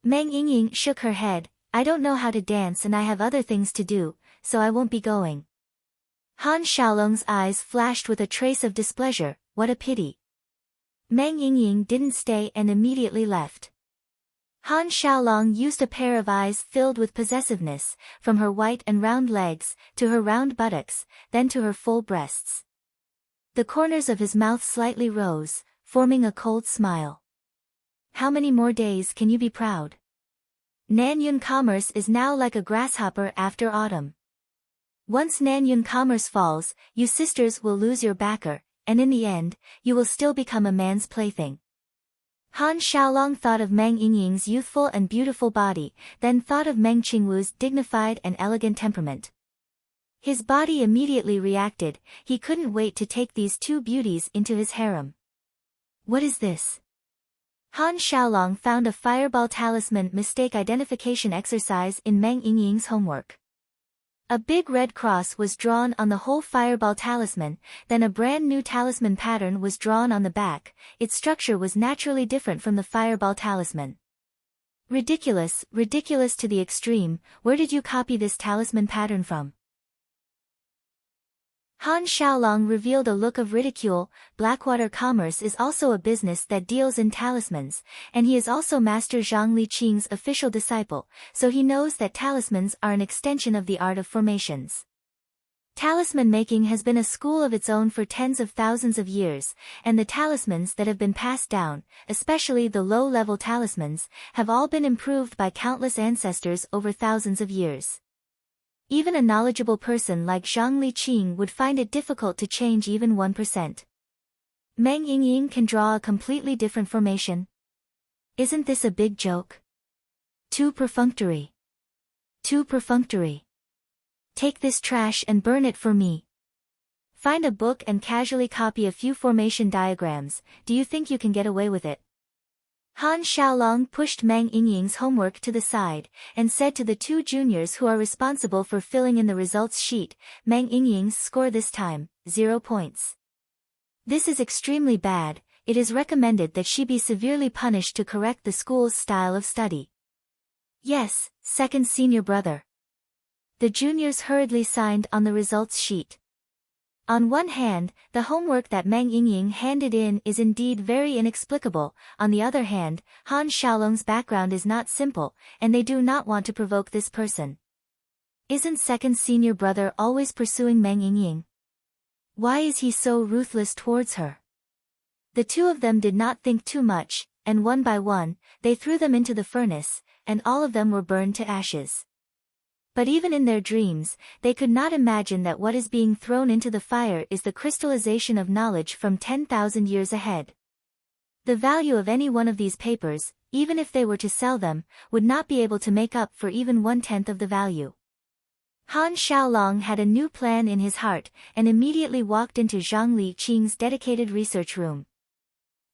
Speaker 1: Meng Yingying shook her head. I don't know how to dance and I have other things to do, so I won't be going. Han Xiaolong's eyes flashed with a trace of displeasure. What a pity. Meng Yingying didn't stay and immediately left. Han Xiaolong used a pair of eyes filled with possessiveness, from her white and round legs, to her round buttocks, then to her full breasts. The corners of his mouth slightly rose, forming a cold smile. How many more days can you be proud? Nanyun commerce is now like a grasshopper after autumn. Once Nanyun commerce falls, you sisters will lose your backer, and in the end, you will still become a man's plaything. Han Xiaolong thought of Meng Yingying's youthful and beautiful body, then thought of Meng Qingwu's dignified and elegant temperament. His body immediately reacted. He couldn't wait to take these two beauties into his harem. What is this? Han Xiaolong found a fireball talisman mistake identification exercise in Meng Yingying's homework. A big red cross was drawn on the whole fireball talisman, then a brand new talisman pattern was drawn on the back. Its structure was naturally different from the fireball talisman. Ridiculous, ridiculous to the extreme. Where did you copy this talisman pattern from? Han Xiaolong revealed a look of ridicule. Blackwater Commerce is also a business that deals in talismans, and he is also Master Zhang Liqing's official disciple, so he knows that talismans are an extension of the art of formations. Talisman making has been a school of its own for tens of thousands of years, and the talismans that have been passed down, especially the low-level talismans, have all been improved by countless ancestors over thousands of years. Even a knowledgeable person like Zhang Liqing would find it difficult to change even 1%. Meng Yingying can draw a completely different formation. Isn't this a big joke? Too perfunctory. Too perfunctory. Take this trash and burn it for me. Find a book and casually copy a few formation diagrams. Do you think you can get away with it? Han Xiaolong pushed Meng Yingying's homework to the side, and said to the two juniors who are responsible for filling in the results sheet, Meng Yingying's score this time, 0 points. This is extremely bad. It is recommended that she be severely punished to correct the school's style of study. Yes, second senior brother. The juniors hurriedly signed on the results sheet. On one hand, the homework that Meng Yingying handed in is indeed very inexplicable. On the other hand, Han Xiaolong's background is not simple, and they do not want to provoke this person. Isn't second senior brother always pursuing Meng Yingying? Why is he so ruthless towards her? The two of them did not think too much, and one by one, they threw them into the furnace, and all of them were burned to ashes. But even in their dreams, they could not imagine that what is being thrown into the fire is the crystallization of knowledge from 10,000 years ahead. The value of any one of these papers, even if they were to sell them, would not be able to make up for even 1/10 of the value. Han Xiaolong had a new plan in his heart, and immediately walked into Zhang Liqing's dedicated research room.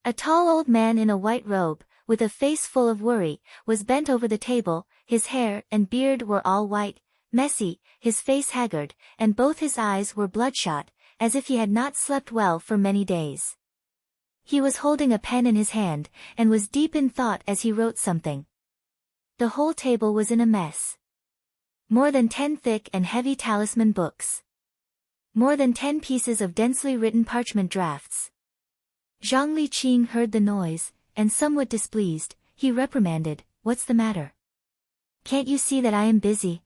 Speaker 1: A tall old man in a white robe, with a face full of worry, was bent over the table. His hair and beard were all white, messy, his face haggard, and both his eyes were bloodshot, as if he had not slept well for many days. He was holding a pen in his hand, and was deep in thought as he wrote something. The whole table was in a mess. More than 10 thick and heavy talisman books. More than 10 pieces of densely written parchment drafts. Zhang Liqing heard the noise, and somewhat displeased, he reprimanded, "What's the matter? Can't you see that I am busy?"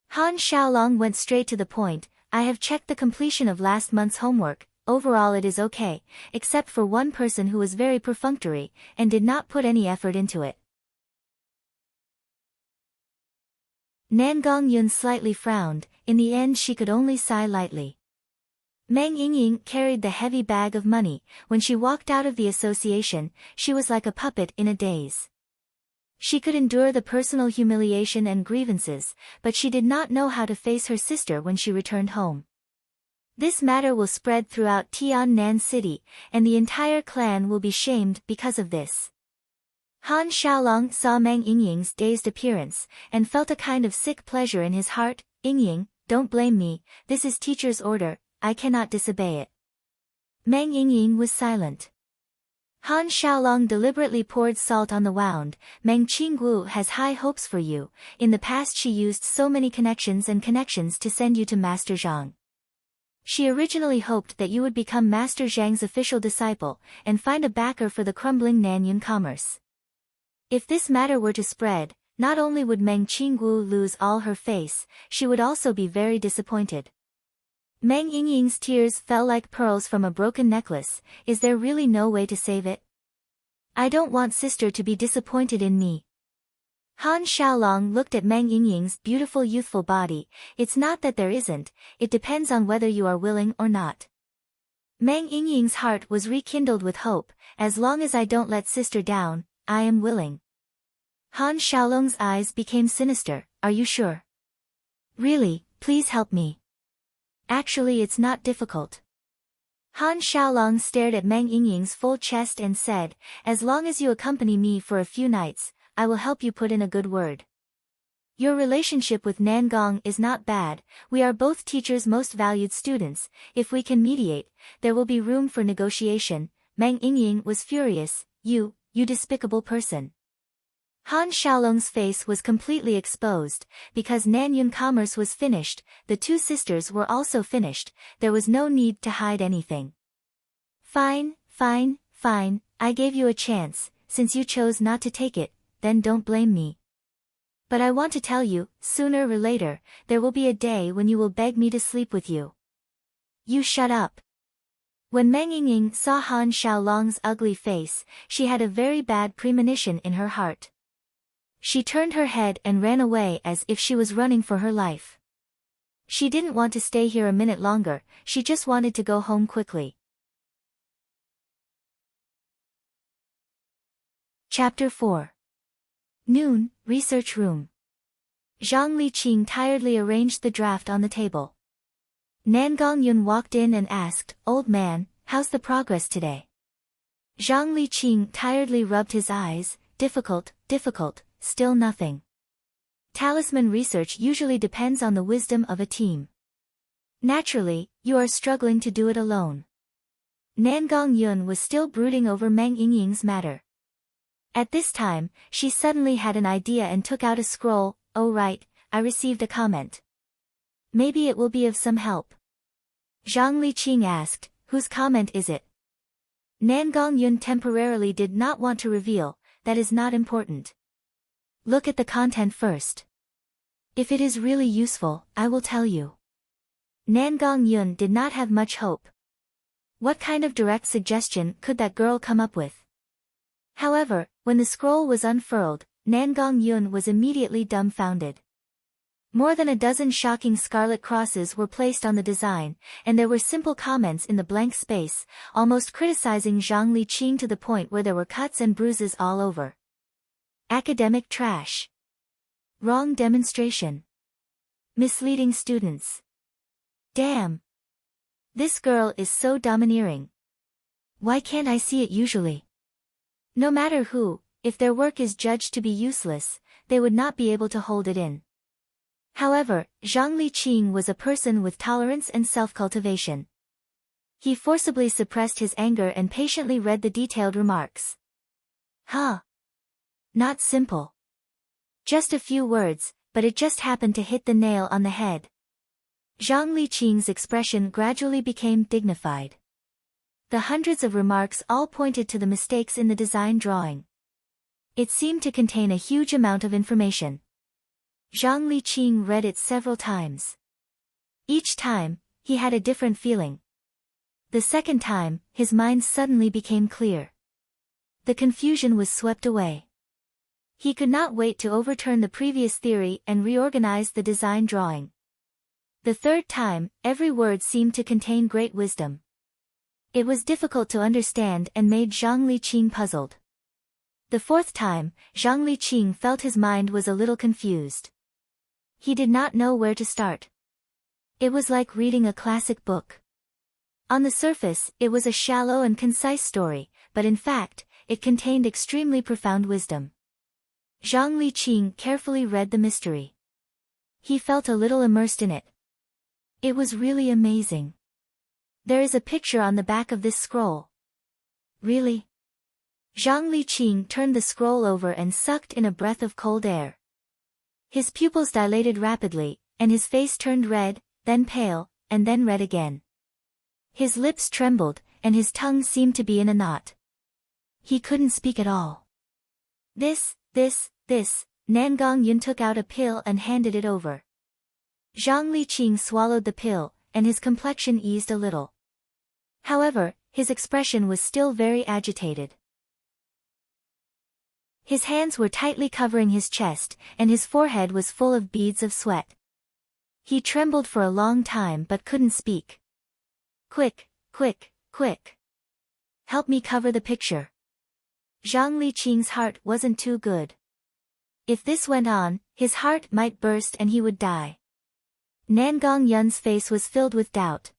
Speaker 1: Han Xiaolong went straight to the point. "I have checked the completion of last month's homework. Overall it is okay, except for one person who was very perfunctory, and did not put any effort into it." Nan Gongyun slightly frowned. In the end she could only sigh lightly. Meng Yingying carried the heavy bag of money. When she walked out of the association, she was like a puppet in a daze. She could endure the personal humiliation and grievances, but she did not know how to face her sister when she returned home. This matter will spread throughout Tiannan City, and the entire clan will be shamed because of this. Han Xiaolong saw Meng Yingying's dazed appearance, and felt a kind of sick pleasure in his heart. Yingying, don't blame me, this is teacher's order, I cannot disobey it. Meng Yingying was silent. Han Xiaolong deliberately poured salt on the wound. Meng Qinggu has high hopes for you. In the past she used so many connections to send you to Master Zhang. She originally hoped that you would become Master Zhang's official disciple, and find a backer for the crumbling Nanyun commerce. If this matter were to spread, not only would Meng Qinggu lose all her face, she would also be very disappointed. Meng Yingying's tears fell like pearls from a broken necklace. Is there really no way to save it? I don't want sister to be disappointed in me. Han Xiaolong looked at Meng Yingying's beautiful youthful body. It's not that there isn't, it depends on whether you are willing or not. Meng Yingying's heart was rekindled with hope. As long as I don't let sister down, I am willing. Han Xiaolong's eyes became sinister. Are you sure? Really, please help me. Actually, it's not difficult. Han Xiaolong stared at Meng Yingying's full chest and said, as long as you accompany me for a few nights, I will help you put in a good word. Your relationship with Nangong is not bad, we are both teachers' most valued students, if we can mediate, there will be room for negotiation. Meng Yingying was furious. You despicable person. Han Xiaolong's face was completely exposed. Because Nanyun commerce was finished, the two sisters were also finished, there was no need to hide anything. Fine, I gave you a chance, since you chose not to take it, then don't blame me. But I want to tell you, sooner or later, there will be a day when you will beg me to sleep with you. You shut up. When Meng Yingying saw Han Xiaolong's ugly face, she had a very bad premonition in her heart. She turned her head and ran away as if she was running for her life. She didn't want to stay here a minute longer, she just wanted to go home quickly. Chapter 4. Noon, Research Room. Zhang Liqing tiredly arranged the draft on the table. Nangong Yun walked in and asked, Old man, how's the progress today? Zhang Liqing tiredly rubbed his eyes. Difficult, still nothing. Talisman research usually depends on the wisdom of a team. Naturally, you are struggling to do it alone. Nangong Yun was still brooding over Meng Yingying's matter. At this time, she suddenly had an idea and took out a scroll. Oh right, I received a comment. Maybe it will be of some help. Zhang Liqing asked, whose comment is it? Nangong Yun temporarily did not want to reveal, that is not important. Look at the content first. If it is really useful, I will tell you. Nangong Yun did not have much hope. What kind of direct suggestion could that girl come up with? However, when the scroll was unfurled, Nangong Yun was immediately dumbfounded. More than a dozen shocking scarlet crosses were placed on the design, and there were simple comments in the blank space, almost criticizing Zhang Liqing to the point where there were cuts and bruises all over. Academic trash. Wrong demonstration. Misleading students. Damn. This girl is so domineering. Why can't I see it usually? No matter who, if their work is judged to be useless, they would not be able to hold it in. However, Zhang Liqing was a person with tolerance and self-cultivation. He forcibly suppressed his anger and patiently read the detailed remarks. Not simple. Just a few words, but it just happened to hit the nail on the head. Zhang Liqing's expression gradually became dignified. The hundreds of remarks all pointed to the mistakes in the design drawing. It seemed to contain a huge amount of information. Zhang Liqing read it several times. Each time, he had a different feeling. The second time, his mind suddenly became clear. The confusion was swept away. He could not wait to overturn the previous theory and reorganize the design drawing. The third time, every word seemed to contain great wisdom. It was difficult to understand and made Zhang Liqing puzzled. The fourth time, Zhang Liqing felt his mind was a little confused. He did not know where to start. It was like reading a classic book. On the surface, it was a shallow and concise story, but in fact, it contained extremely profound wisdom. Zhang Liqing carefully read the mystery. He felt a little immersed in it. It was really amazing. There is a picture on the back of this scroll. Really? Zhang Liqing turned the scroll over and sucked in a breath of cold air. His pupils dilated rapidly, and his face turned red, then pale, and then red again. His lips trembled, and his tongue seemed to be in a knot. He couldn't speak at all. This, Nangong Yun took out a pill and handed it over. Zhang Liqing swallowed the pill, and his complexion eased a little. However, his expression was still very agitated. His hands were tightly covering his chest, and his forehead was full of beads of sweat. He trembled for a long time but couldn't speak. Quick! Help me cover the picture. Zhang Liqing's heart wasn't too good. If this went on, his heart might burst and he would die. Nangong Yun's face was filled with doubt.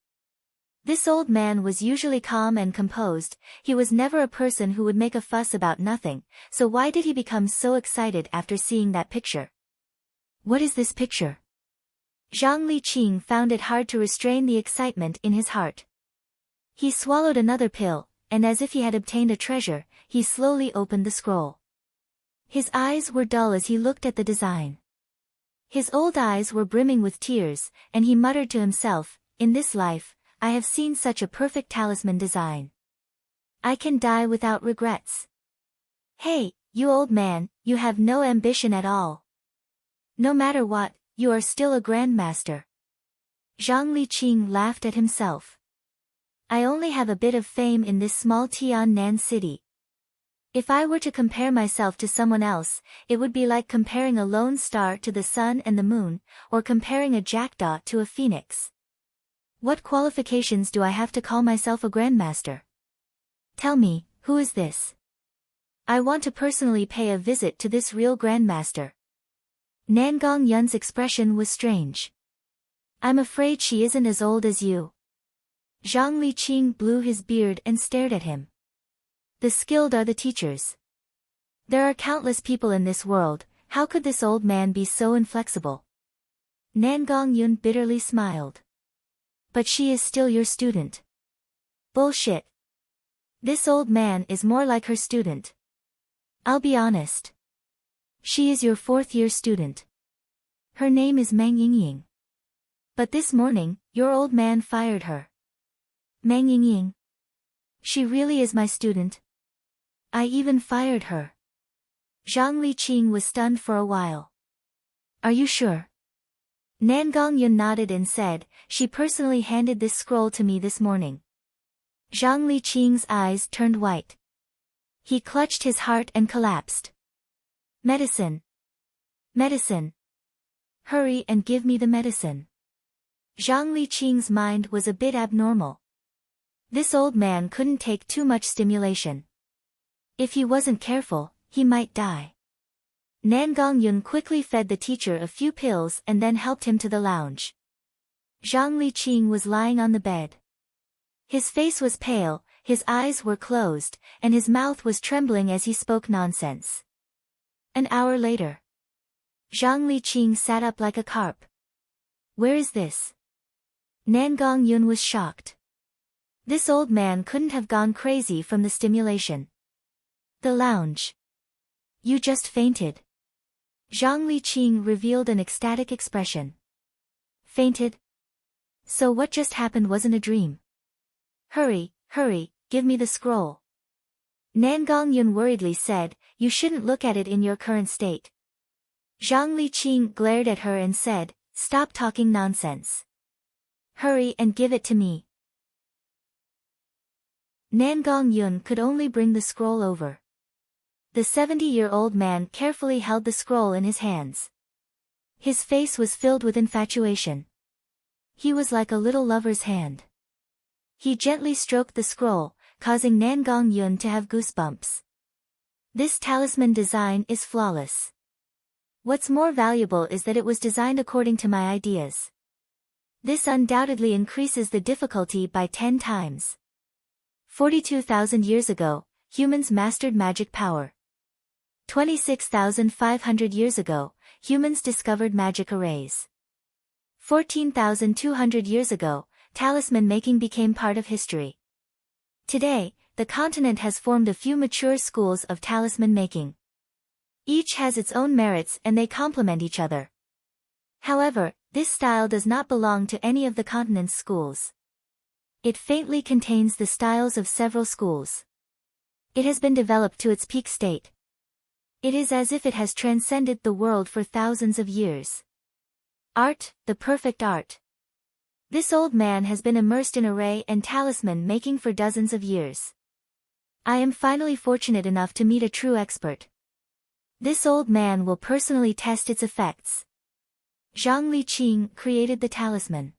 Speaker 1: This old man was usually calm and composed, he was never a person who would make a fuss about nothing, so why did he become so excited after seeing that picture? What is this picture? Zhang Liqing found it hard to restrain the excitement in his heart. He swallowed another pill, and as if he had obtained a treasure, he slowly opened the scroll. His eyes were dull as he looked at the design. His old eyes were brimming with tears, and he muttered to himself, "In this life, I have seen such a perfect talisman design. I can die without regrets." Hey, you old man, you have no ambition at all. No matter what, you are still a grandmaster. Zhang Liqing laughed at himself. I only have a bit of fame in this small Tiannan city. If I were to compare myself to someone else, it would be like comparing a lone star to the sun and the moon, or comparing a jackdaw to a phoenix. What qualifications do I have to call myself a grandmaster? Tell me, who is this? I want to personally pay a visit to this real grandmaster. Nangong Yun's expression was strange. I'm afraid she isn't as old as you. Zhang Liqing blew his beard and stared at him. The skilled are the teachers. There are countless people in this world, how could this old man be so inflexible? Nangong Yun bitterly smiled. But she is still your student. Bullshit. This old man is more like her student. I'll be honest. She is your fourth-year student. Her name is Mang Yingying. But this morning, your old man fired her. Mang Yingying. She really is my student. I even fired her. Zhang Liqing was stunned for a while. Are you sure? Nangong Yun nodded and said, she personally handed this scroll to me this morning. Zhang Liqing's eyes turned white. He clutched his heart and collapsed. Medicine. Medicine. Hurry and give me the medicine. Zhang Liqing's mind was a bit abnormal. This old man couldn't take too much stimulation. If he wasn't careful, he might die. Nangong Yun quickly fed the teacher a few pills and then helped him to the lounge. Zhang Liqing was lying on the bed. His face was pale, his eyes were closed, and his mouth was trembling as he spoke nonsense. An hour later. Zhang Liqing sat up like a carp. Where is this? Nangong Yun was shocked. This old man couldn't have gone crazy from the stimulation. The lounge. You just fainted. Zhang Liqing revealed an ecstatic expression. Fainted? So what just happened wasn't a dream. Hurry, give me the scroll. Nangong Yun worriedly said, you shouldn't look at it in your current state. Zhang Liqing glared at her and said, stop talking nonsense. Hurry and give it to me. Nangong Yun could only bring the scroll over. The 70-year-old man carefully held the scroll in his hands. His face was filled with infatuation. He was like a little lover's hand. He gently stroked the scroll, causing Nan Gong-yun to have goosebumps. This talisman design is flawless. What's more valuable is that it was designed according to my ideas. This undoubtedly increases the difficulty by 10 times. 42,000 years ago, humans mastered magic power. 26,500 years ago, humans discovered magic arrays. 14,200 years ago, talisman making became part of history. Today, the continent has formed a few mature schools of talisman making. Each has its own merits and they complement each other. However, this style does not belong to any of the continent's schools. It faintly contains the styles of several schools. It has been developed to its peak state. It is as if it has transcended the world for thousands of years. Art, the perfect art. This old man has been immersed in array and talisman making for dozens of years. I am finally fortunate enough to meet a true expert. This old man will personally test its effects. Zhang Liqing created the talisman.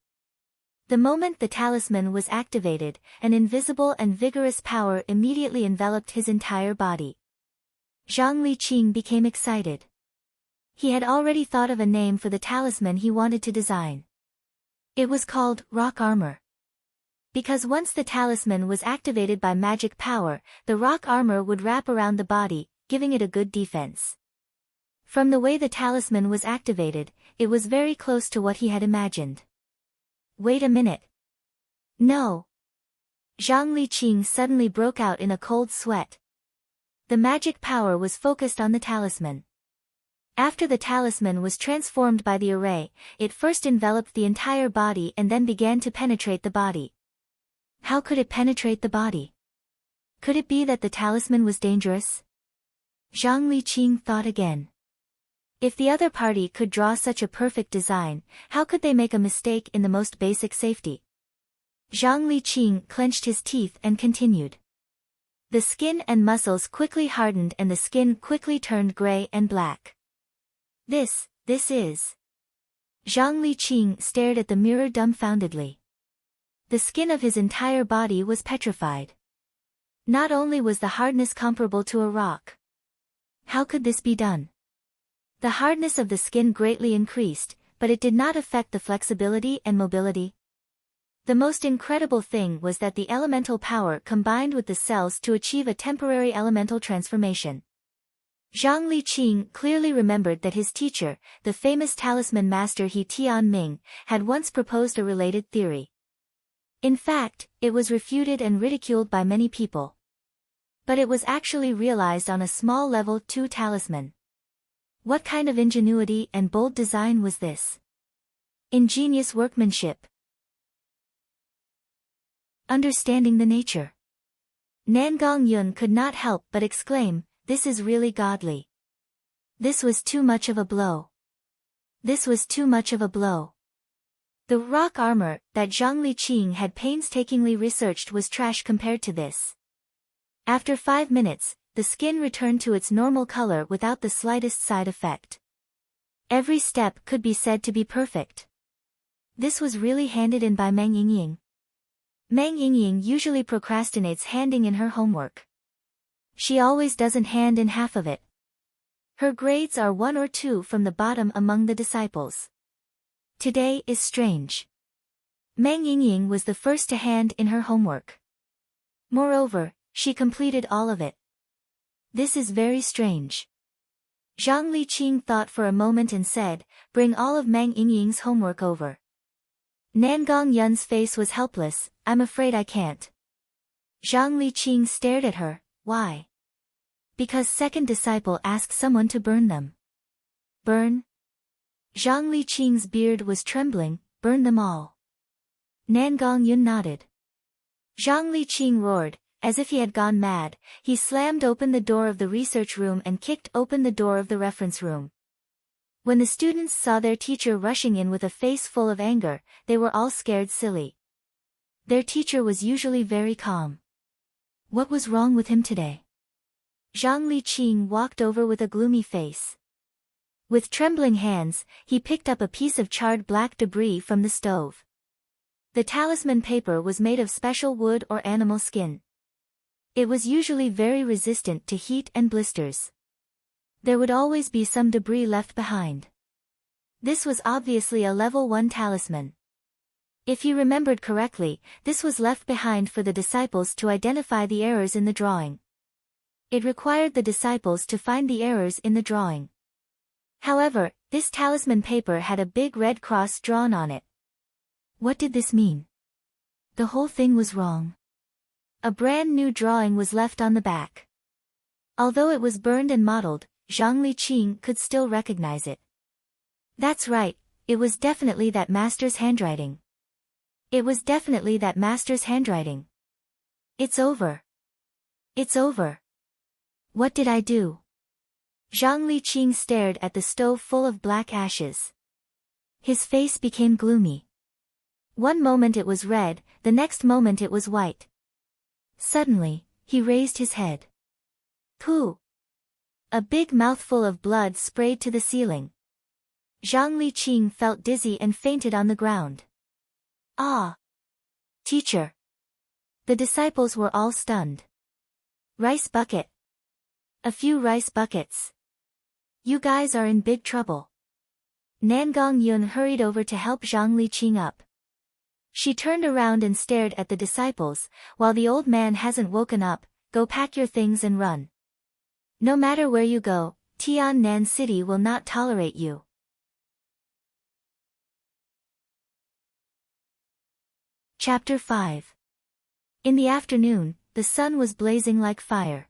Speaker 1: The moment the talisman was activated, an invisible and vigorous power immediately enveloped his entire body. Zhang Liqing became excited. He had already thought of a name for the talisman he wanted to design. It was called Rock Armor. Because once the talisman was activated by magic power, the rock armor would wrap around the body, giving it a good defense. From the way the talisman was activated, it was very close to what he had imagined. Wait a minute. No. Zhang Liqing suddenly broke out in a cold sweat. The magic power was focused on the talisman. After the talisman was transformed by the array, it first enveloped the entire body and then began to penetrate the body. How could it penetrate the body? Could it be that the talisman was dangerous? Zhang Liqing thought again. If the other party could draw such a perfect design, how could they make a mistake in the most basic safety? Zhang Liqing clenched his teeth and continued. The skin and muscles quickly hardened and the skin quickly turned gray and black. This is... Zhang Liqing stared at the mirror dumbfoundedly. The skin of his entire body was petrified. Not only was the hardness comparable to a rock. How could this be done? The hardness of the skin greatly increased, but it did not affect the flexibility and mobility. The most incredible thing was that the elemental power combined with the cells to achieve a temporary elemental transformation. Zhang Liqing clearly remembered that his teacher, the famous talisman master He Tianming, had once proposed a related theory. In fact, it was refuted and ridiculed by many people. But it was actually realized on a small level 2 talisman. What kind of ingenuity and bold design was this? Ingenious workmanship. Understanding the nature. Nan Gong-yun could not help but exclaim, "This is really godly. This was too much of a blow. This was too much of a blow." The rock armor that Zhang Liqing had painstakingly researched was trash compared to this. After 5 minutes, the skin returned to its normal color without the slightest side effect. Every step could be said to be perfect. This was really handed in by Meng Yingying. Meng Yingying usually procrastinates handing in her homework. She always doesn't hand in half of it. Her grades are 1 or 2 from the bottom among the disciples. Today is strange. Meng Yingying was the first to hand in her homework. Moreover, she completed all of it. This is very strange. Zhang Liqing thought for a moment and said, "Bring all of Meng Yingying's homework over." Nan Gong-yun's face was helpless. "I'm afraid I can't." Zhang Liqing stared at her. "Why?" "Because second disciple asked someone to burn them." "Burn?" Zhang Liqing's beard was trembling. "Burn them all." Nan Gong-yun nodded. Zhang Liqing roared, as if he had gone mad. He slammed open the door of the research room and kicked open the door of the reference room. When the students saw their teacher rushing in with a face full of anger, they were all scared silly. Their teacher was usually very calm. What was wrong with him today? Zhang Liqing walked over with a gloomy face. With trembling hands, he picked up a piece of charred black debris from the stove. The talisman paper was made of special wood or animal skin. It was usually very resistant to heat and blisters. There would always be some debris left behind. This was obviously a level 1 talisman. If he remembered correctly, this was left behind for the disciples to identify the errors in the drawing. It required the disciples to find the errors in the drawing. However, this talisman paper had a big red cross drawn on it. What did this mean? The whole thing was wrong. A brand new drawing was left on the back. Although it was burned and mottled, Zhang Liqing could still recognize it. That's right, it was definitely that master's handwriting. It was definitely that master's handwriting. It's over. It's over. What did I do? Zhang Liqing stared at the stove full of black ashes. His face became gloomy. One moment it was red, the next moment it was white. Suddenly, he raised his head. Pooh! A big mouthful of blood sprayed to the ceiling. Zhang Liqing felt dizzy and fainted on the ground. Ah! Teacher! The disciples were all stunned. Rice bucket. A few rice buckets. You guys are in big trouble. Nangong Yun hurried over to help Zhang Liqing up. She turned around and stared at the disciples. While the old man hasn't woken up, go pack your things and run. No matter where you go, Tiannan City will not tolerate you. Chapter 5. In the afternoon, the sun was blazing like fire.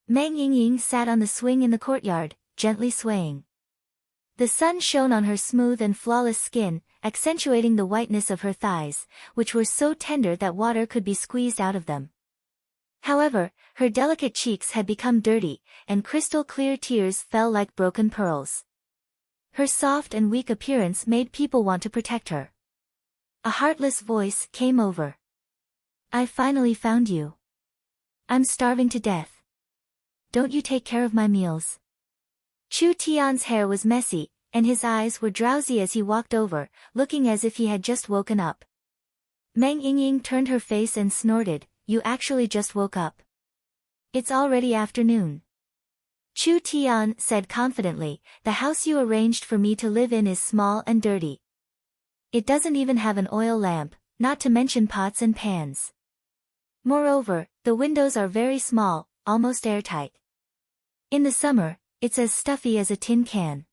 Speaker 1: Meng Yingying sat on the swing in the courtyard, gently swaying. The sun shone on her smooth and flawless skin, accentuating the whiteness of her thighs, which were so tender that water could be squeezed out of them. However, her delicate cheeks had become dirty, and crystal-clear tears fell like broken pearls. Her soft and weak appearance made people want to protect her. A heartless voice came over. I finally found you. I'm starving to death. Don't you take care of my meals? Chu Tian's hair was messy, and his eyes were drowsy as he walked over, looking as if he had just woken up. Meng Yingying turned her face and snorted, You actually just woke up. It's already afternoon. Chu Tian said confidently, The house you arranged for me to live in is small and dirty. It doesn't even have an oil lamp, not to mention pots and pans. Moreover, the windows are very small, almost airtight. In the summer, it's as stuffy as a tin can.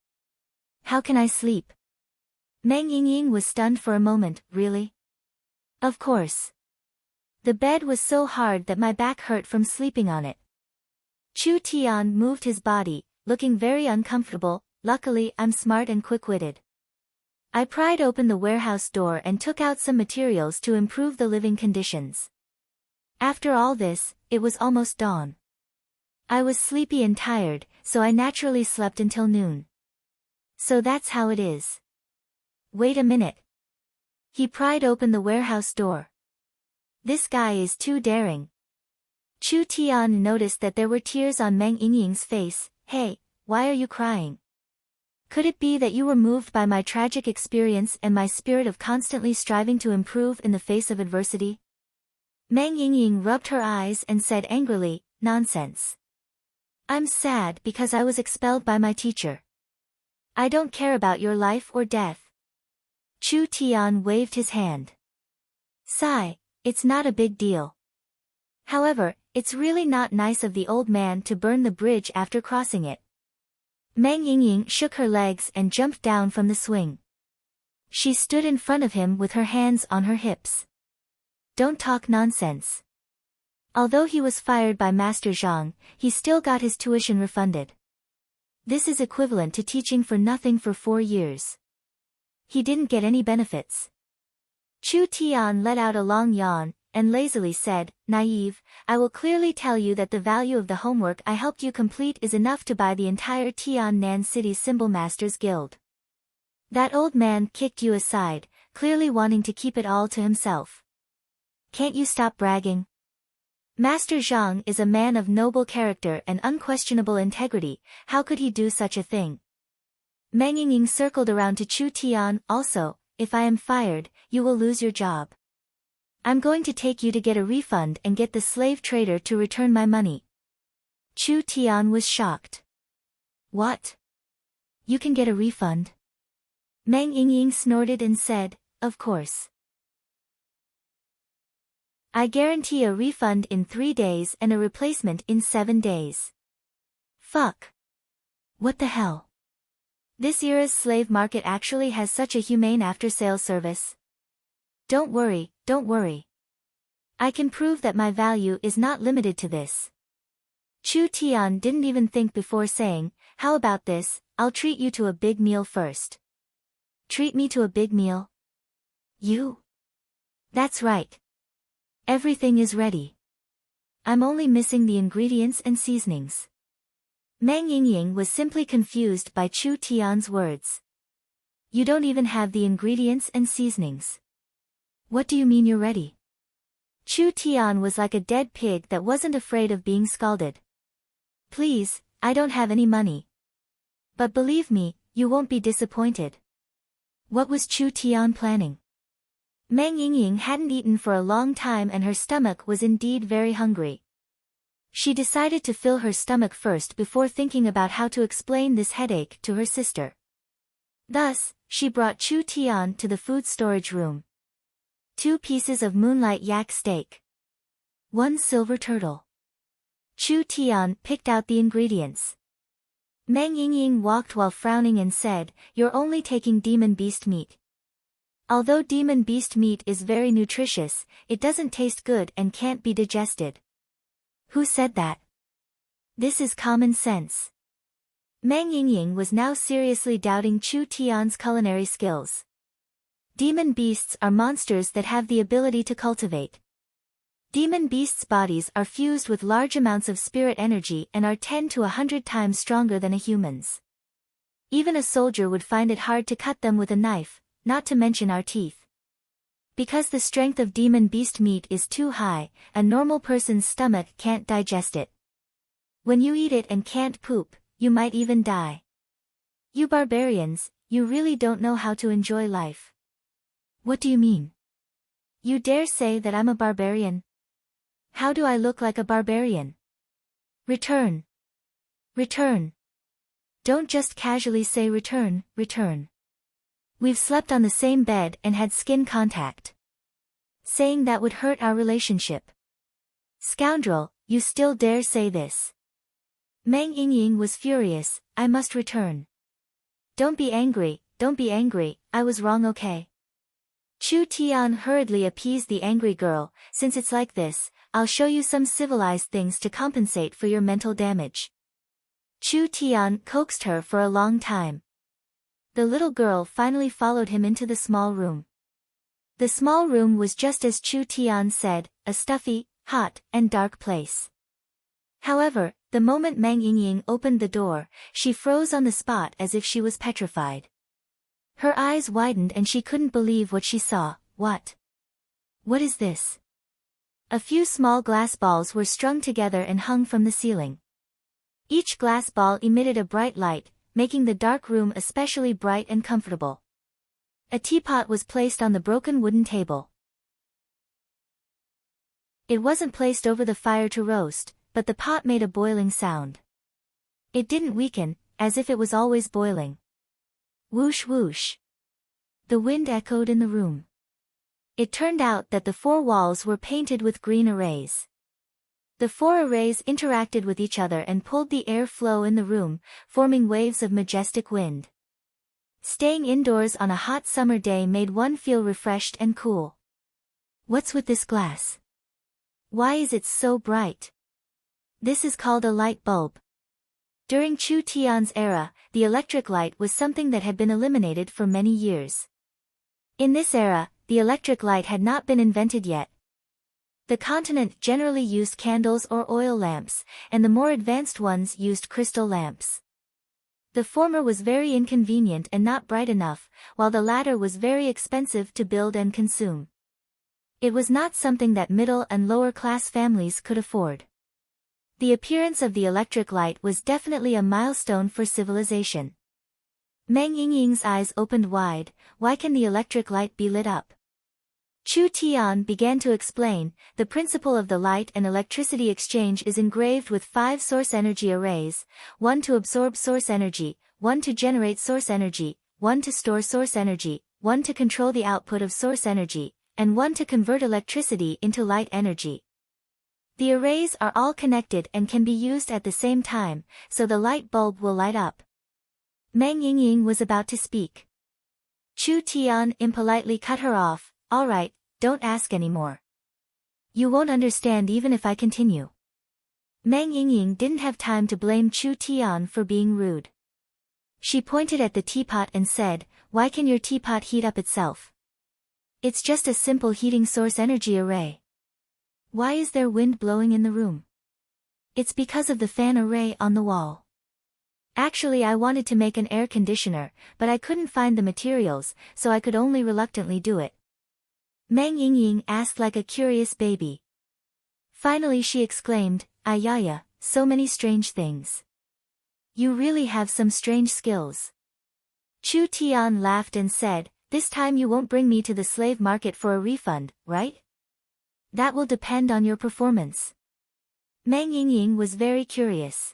Speaker 1: How can I sleep? Meng Yingying was stunned for a moment. Really? Of course. The bed was so hard that my back hurt from sleeping on it. Chu Tian moved his body, looking very uncomfortable. Luckily I'm smart and quick-witted. I pried open the warehouse door and took out some materials to improve the living conditions. After all this, it was almost dawn. I was sleepy and tired, so I naturally slept until noon. So that's how it is. Wait a minute. He pried open the warehouse door. This guy is too daring. Chu Tian noticed that there were tears on Meng Yingying's face. Hey, why are you crying? Could it be that you were moved by my tragic experience and my spirit of constantly striving to improve in the face of adversity? Meng Yingying rubbed her eyes and said angrily, Nonsense. I'm sad because I was expelled by my teacher. I don't care about your life or death. Chu Tian waved his hand. Sigh, it's not a big deal. However, it's really not nice of the old man to burn the bridge after crossing it. Meng Yingying shook her legs and jumped down from the swing. She stood in front of him with her hands on her hips. Don't talk nonsense. Although he was fired by Master Zhang, he still got his tuition refunded. This is equivalent to teaching for nothing for 4 years. He didn't get any benefits. Chu Tian let out a long yawn, and lazily said, Naive, I will clearly tell you that the value of the homework I helped you complete is enough to buy the entire Tiannan City Symbol Masters Guild. That old man kicked you aside, clearly wanting to keep it all to himself. Can't you stop bragging? Master Zhang is a man of noble character and unquestionable integrity, how could he do such a thing? Meng Yingying circled around to Chu Tian, also, if I am fired, you will lose your job. I'm going to take you to get a refund and get the slave trader to return my money. Chu Tian was shocked. What? You can get a refund? Meng Yingying snorted and said, of course. I guarantee a refund in 3 days and a replacement in 7 days. Fuck. What the hell? This era's slave market actually has such a humane after-sales service. Don't worry, don't worry. I can prove that my value is not limited to this. Chu Tian didn't even think before saying, how about this, I'll treat you to a big meal first. Treat me to a big meal? You? That's right. Everything is ready. I'm only missing the ingredients and seasonings. Meng Yingying was simply confused by Chu Tian's words. You don't even have the ingredients and seasonings. What do you mean you're ready? Chu Tian was like a dead pig that wasn't afraid of being scalded. Please, I don't have any money. But believe me, you won't be disappointed. What was Chu Tian planning? Meng Yingying hadn't eaten for a long time and her stomach was indeed very hungry. She decided to fill her stomach first before thinking about how to explain this headache to her sister. Thus, she brought Chu Tian to the food storage room. 2 pieces of moonlight yak steak. 1 silver turtle. Chu Tian picked out the ingredients. Meng Yingying walked while frowning and said, you're only taking demon beast meat. Although demon beast meat is very nutritious, it doesn't taste good and can't be digested. Who said that? This is common sense. Meng Yingying was now seriously doubting Chu Tian's culinary skills. Demon beasts are monsters that have the ability to cultivate. Demon beasts' bodies are fused with large amounts of spirit energy and are 10 to 100 times stronger than a human's. Even a soldier would find it hard to cut them with a knife, not to mention our teeth. Because the strength of demon beast meat is too high, a normal person's stomach can't digest it. When you eat it and can't poop, you might even die. You barbarians, you really don't know how to enjoy life. What do you mean? You dare say that I'm a barbarian? How do I look like a barbarian? Return. Return. Don't just casually say return, return. We've slept on the same bed and had skin contact. Saying that would hurt our relationship. Scoundrel, you still dare say this. Meng Yingying was furious, I must return. Don't be angry, I was wrong, okay? Chu Tian hurriedly appeased the angry girl, since it's like this, I'll show you some civilized things to compensate for your mental damage. Chu Tian coaxed her for a long time. The little girl finally followed him into the small room. The small room was just as Chu Tian said, a stuffy, hot, and dark place. However, the moment Meng Yingying opened the door, she froze on the spot as if she was petrified. Her eyes widened and she couldn't believe what she saw. What? What is this? A few small glass balls were strung together and hung from the ceiling. Each glass ball emitted a bright light, making the dark room especially bright and comfortable. A teapot was placed on the broken wooden table. It wasn't placed over the fire to roast, but the pot made a boiling sound. It didn't weaken, as if it was always boiling. Whoosh whoosh. The wind echoed in the room. It turned out that the 4 walls were painted with green arrays. The 4 arrays interacted with each other and pulled the air flow in the room, forming waves of majestic wind. Staying indoors on a hot summer day made one feel refreshed and cool. What's with this glass? Why is it so bright? This is called a light bulb. During Chu Tian's era, the electric light was something that had been eliminated for many years. In this era, the electric light had not been invented yet. The continent generally used candles or oil lamps, and the more advanced ones used crystal lamps. The former was very inconvenient and not bright enough, while the latter was very expensive to build and consume. It was not something that middle and lower class families could afford. The appearance of the electric light was definitely a milestone for civilization. Meng Yingying's eyes opened wide. Why can the electric light be lit up? Chu Tian began to explain, the principle of the light and electricity exchange is engraved with 5 source energy arrays, 1 to absorb source energy, 1 to generate source energy, 1 to store source energy, 1 to control the output of source energy, and 1 to convert electricity into light energy. The arrays are all connected and can be used at the same time, so the light bulb will light up. Meng Yingying was about to speak. Chu Tian impolitely cut her off. All right, don't ask anymore. You won't understand even if I continue. Meng Yingying didn't have time to blame Chu Tian for being rude. She pointed at the teapot and said, why can your teapot heat up itself? It's just a simple heating source energy array. Why is there wind blowing in the room? It's because of the fan array on the wall. Actually, I wanted to make an air conditioner, but I couldn't find the materials, so I could only reluctantly do it. Meng Yingying asked like a curious baby. Finally she exclaimed, Ayaya, so many strange things. You really have some strange skills. Chu Tian laughed and said, this time you won't bring me to the slave market for a refund, right? That will depend on your performance. Meng Yingying was very curious.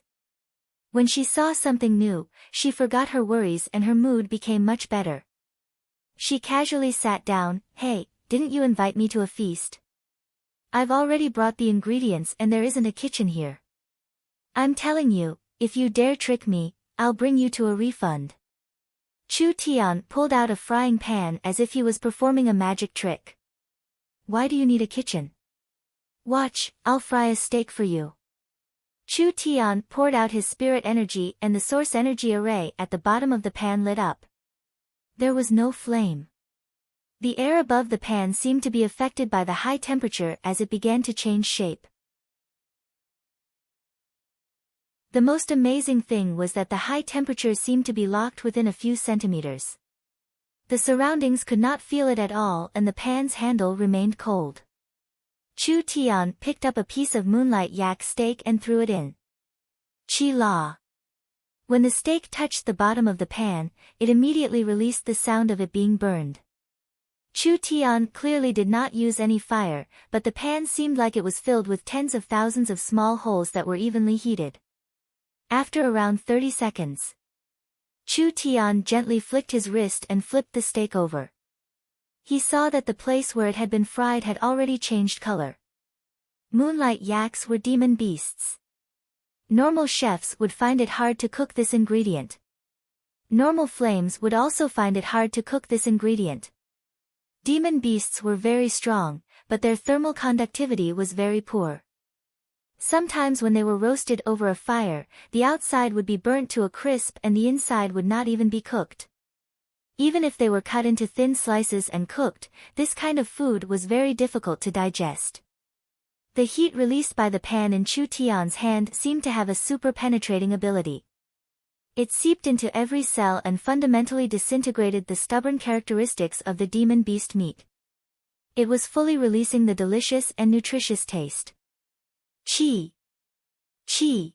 Speaker 1: When she saw something new, she forgot her worries and her mood became much better. She casually sat down. Hey, didn't you invite me to a feast? I've already brought the ingredients and there isn't a kitchen here. I'm telling you, if you dare trick me, I'll bring you to a refund. Chu Tian pulled out a frying pan as if he was performing a magic trick. Why do you need a kitchen? Watch, I'll fry a steak for you. Chu Tian poured out his spirit energy and the source energy array at the bottom of the pan lit up. There was no flame. The air above the pan seemed to be affected by the high temperature as it began to change shape. The most amazing thing was that the high temperature seemed to be locked within a few centimeters. The surroundings could not feel it at all and the pan's handle remained cold. Chu Tian picked up a piece of moonlight yak steak and threw it in. Chi la. When the steak touched the bottom of the pan, it immediately released the sound of it being burned. Chu Tian clearly did not use any fire, but the pan seemed like it was filled with tens of thousands of small holes that were evenly heated. After around 30 seconds, Chu Tian gently flicked his wrist and flipped the steak over. He saw that the place where it had been fried had already changed color. Moonlight yaks were demon beasts. Normal chefs would find it hard to cook this ingredient. Normal flames would also find it hard to cook this ingredient. Demon beasts were very strong, but their thermal conductivity was very poor. Sometimes when they were roasted over a fire, the outside would be burnt to a crisp and the inside would not even be cooked. Even if they were cut into thin slices and cooked, this kind of food was very difficult to digest. The heat released by the pan in Chu Tian's hand seemed to have a super penetrating ability. It seeped into every cell and fundamentally disintegrated the stubborn characteristics of the demon beast meat. It was fully releasing the delicious and nutritious taste. Chi! Chi!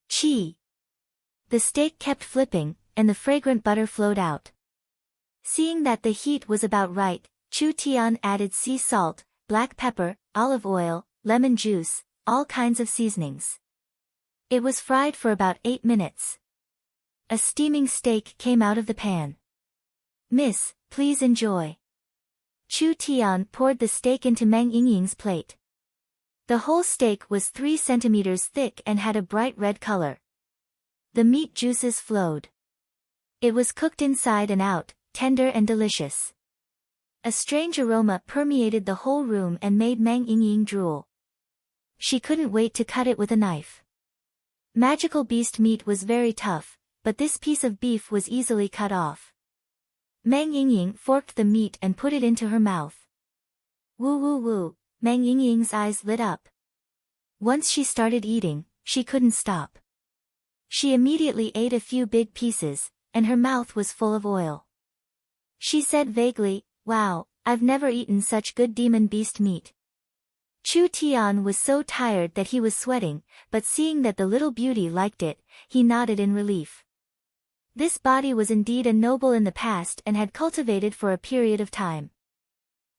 Speaker 1: Chi! The steak kept flipping, and the fragrant butter flowed out. Seeing that the heat was about right, Chu Tian added sea salt, black pepper, olive oil, lemon juice, all kinds of seasonings. It was fried for about 8 minutes. A steaming steak came out of the pan. Miss, please enjoy. Chu Tian poured the steak into Meng Yingying's plate. The whole steak was 3 centimeters thick and had a bright red color. The meat juices flowed. It was cooked inside and out, tender and delicious. A strange aroma permeated the whole room and made Meng Yingying drool. She couldn't wait to cut it with a knife. Magical beast meat was very tough, but this piece of beef was easily cut off. Meng Yingying forked the meat and put it into her mouth. Woo woo woo, Meng Yingying's eyes lit up. Once she started eating, she couldn't stop. She immediately ate a few big pieces, and her mouth was full of oil. She said vaguely, wow, I've never eaten such good demon beast meat. Chu Tian was so tired that he was sweating, but seeing that the little beauty liked it, he nodded in relief. This body was indeed a noble in the past and had cultivated for a period of time.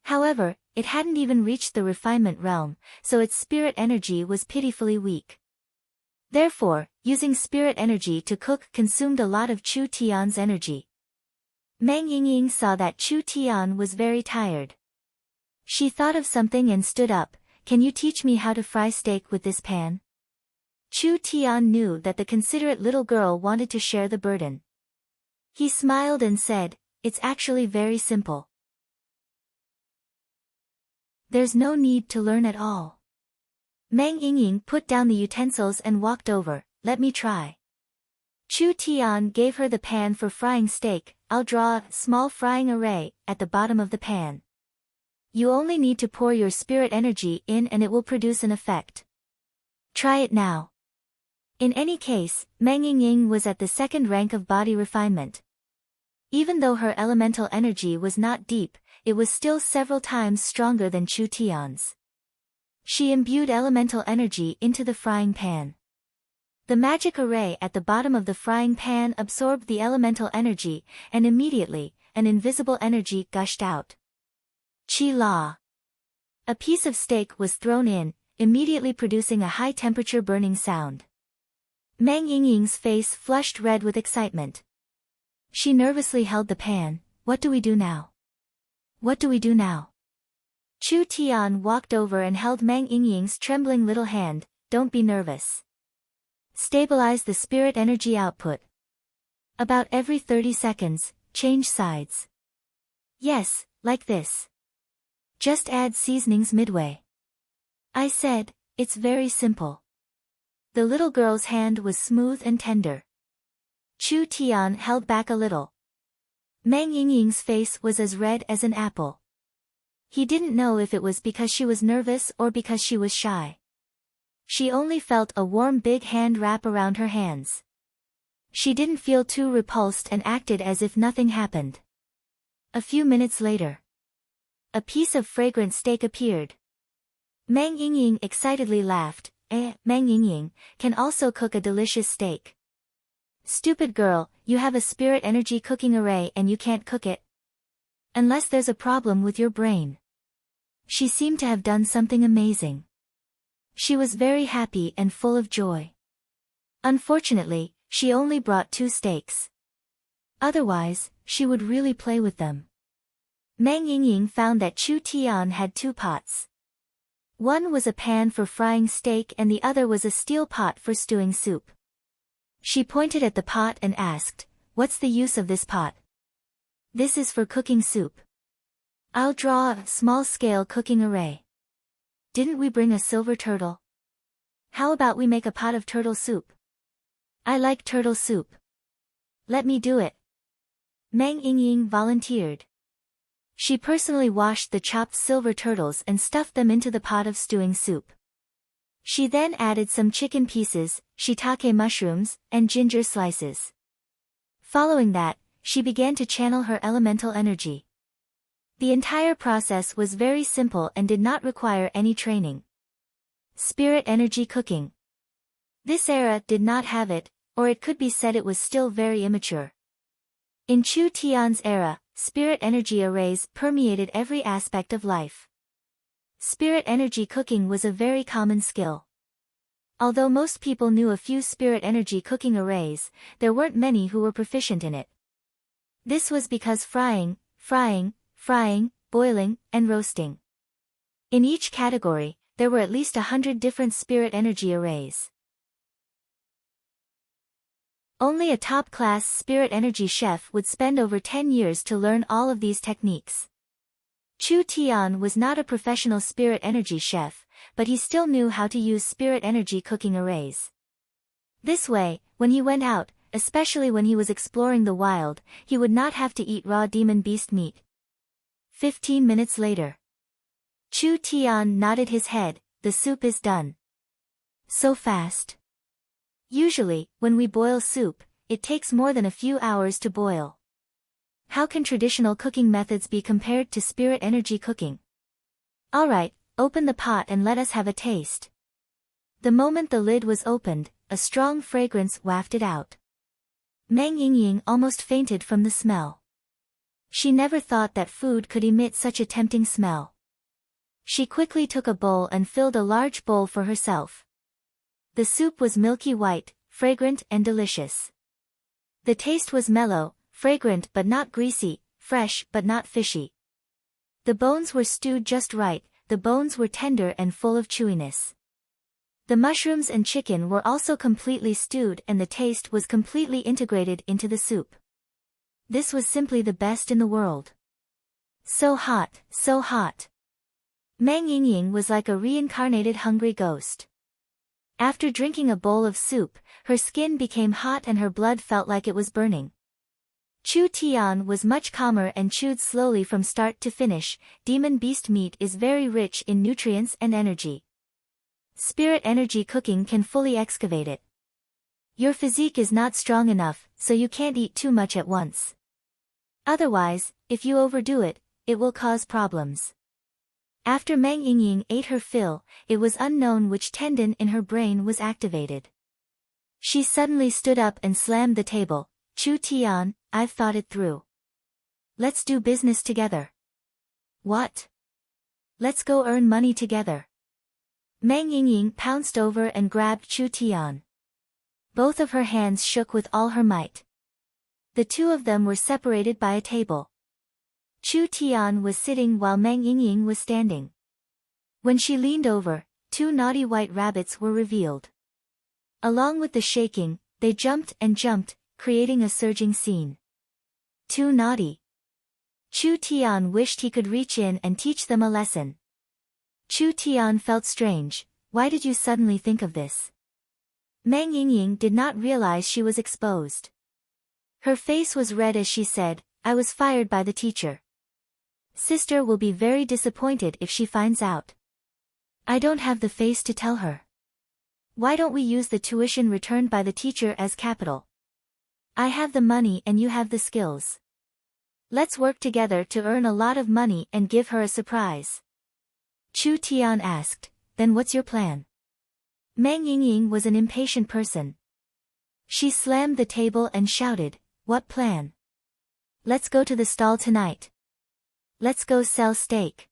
Speaker 1: However, it hadn't even reached the refinement realm, so its spirit energy was pitifully weak. Therefore, using spirit energy to cook consumed a lot of Chu Tian's energy. Meng Yingying saw that Chu Tian was very tired. She thought of something and stood up. Can you teach me how to fry steak with this pan? Chu Tian knew that the considerate little girl wanted to share the burden. He smiled and said, it's actually very simple. There's no need to learn at all. Meng Yingying put down the utensils and walked over. Let me try. Chu Tian gave her the pan for frying steak. I'll draw a small frying array at the bottom of the pan. You only need to pour your spirit energy in and it will produce an effect. Try it now. In any case, Meng Yingying was at the second rank of body refinement. Even though her elemental energy was not deep, it was still several times stronger than Chu Tian's. She imbued elemental energy into the frying pan. The magic array at the bottom of the frying pan absorbed the elemental energy, and immediately, an invisible energy gushed out. Chi La. A piece of steak was thrown in, immediately producing a high-temperature burning sound. Meng Yingying's face flushed red with excitement. She nervously held the pan. What do we do now? What do we do now? Chu Tian walked over and held Meng Yingying's trembling little hand. Don't be nervous. Stabilize the spirit energy output. About every 30 seconds, change sides. Yes, like this. Just add seasonings midway. I said, it's very simple. The little girl's hand was smooth and tender. Chu Tian held back a little. Meng Yingying's face was as red as an apple. He didn't know if it was because she was nervous or because she was shy. She only felt a warm big hand wrap around her hands. She didn't feel too repulsed and acted as if nothing happened. A few minutes later, a piece of fragrant steak appeared. Meng Yingying excitedly laughed. Meng Yingying can also cook a delicious steak. Stupid girl, you have a spirit energy cooking array and you can't cook it. Unless there's a problem with your brain. She seemed to have done something amazing. She was very happy and full of joy. Unfortunately, she only brought 2 steaks. Otherwise, she would really play with them. Meng Yingying found that Chu Tian had 2 pots. One was a pan for frying steak and the other was a steel pot for stewing soup. She pointed at the pot and asked, what's the use of this pot? This is for cooking soup. I'll draw a small-scale cooking array. Didn't we bring a silver turtle? How about we make a pot of turtle soup? I like turtle soup. Let me do it. Meng Yingying volunteered. She personally washed the chopped silver turtles and stuffed them into the pot of stewing soup. She then added some chicken pieces, shiitake mushrooms, and ginger slices. Following that, she began to channel her elemental energy. The entire process was very simple and did not require any training. Spirit energy cooking. This era did not have it, or it could be said it was still very immature. In Chu Tian's era, spirit energy arrays permeated every aspect of life. Spirit energy cooking was a very common skill. Although most people knew a few spirit energy cooking arrays, there weren't many who were proficient in it. This was because frying, boiling, and roasting. In each category, there were at least 100 different spirit energy arrays. Only a top-class spirit energy chef would spend over 10 years to learn all of these techniques. Chu Tian was not a professional spirit energy chef, but he still knew how to use spirit energy cooking arrays. This way, when he went out, especially when he was exploring the wild, he would not have to eat raw demon beast meat. 15 minutes later. Chu Tian nodded his head. The soup is done. So fast. Usually, when we boil soup, it takes more than a few hours to boil. How can traditional cooking methods be compared to spirit energy cooking? Alright, open the pot and let us have a taste. The moment the lid was opened, a strong fragrance wafted out. Meng Yingying almost fainted from the smell. She never thought that food could emit such a tempting smell. She quickly took a bowl and filled a large bowl for herself. The soup was milky white, fragrant and delicious. The taste was mellow, fragrant but not greasy, fresh but not fishy. The bones were stewed just right, the bones were tender and full of chewiness. The mushrooms and chicken were also completely stewed and the taste was completely integrated into the soup. This was simply the best in the world. So hot, so hot. Meng Yingying was like a reincarnated hungry ghost. After drinking a bowl of soup, her skin became hot and her blood felt like it was burning. Chu Tian was much calmer and chewed slowly from start to finish. Demon beast meat is very rich in nutrients and energy. Spirit energy cooking can fully excavate it. Your physique is not strong enough, so you can't eat too much at once. Otherwise, if you overdo it, it will cause problems. After Meng Yingying ate her fill, it was unknown which tendon in her brain was activated. She suddenly stood up and slammed the table. Chu Tian, I've thought it through. Let's do business together. What? Let's go earn money together. Meng Yingying pounced over and grabbed Chu Tian. Both of her hands shook with all her might. The two of them were separated by a table. Chu Tian was sitting while Meng Yingying was standing. When she leaned over, two naughty white rabbits were revealed. Along with the shaking, they jumped and jumped, creating a surging scene. Too naughty. Chu Tian wished he could reach in and teach them a lesson. Chu Tian felt strange. Why did you suddenly think of this? Meng Yingying did not realize she was exposed. Her face was red as she said, I was fired by the teacher. Sister will be very disappointed if she finds out. I don't have the face to tell her. Why don't we use the tuition returned by the teacher as capital? I have the money and you have the skills. Let's work together to earn a lot of money and give her a surprise. Chu Tian asked, then what's your plan? Meng Yingying was an impatient person. She slammed the table and shouted, what plan? Let's go to the stall tonight. Let's go sell steak.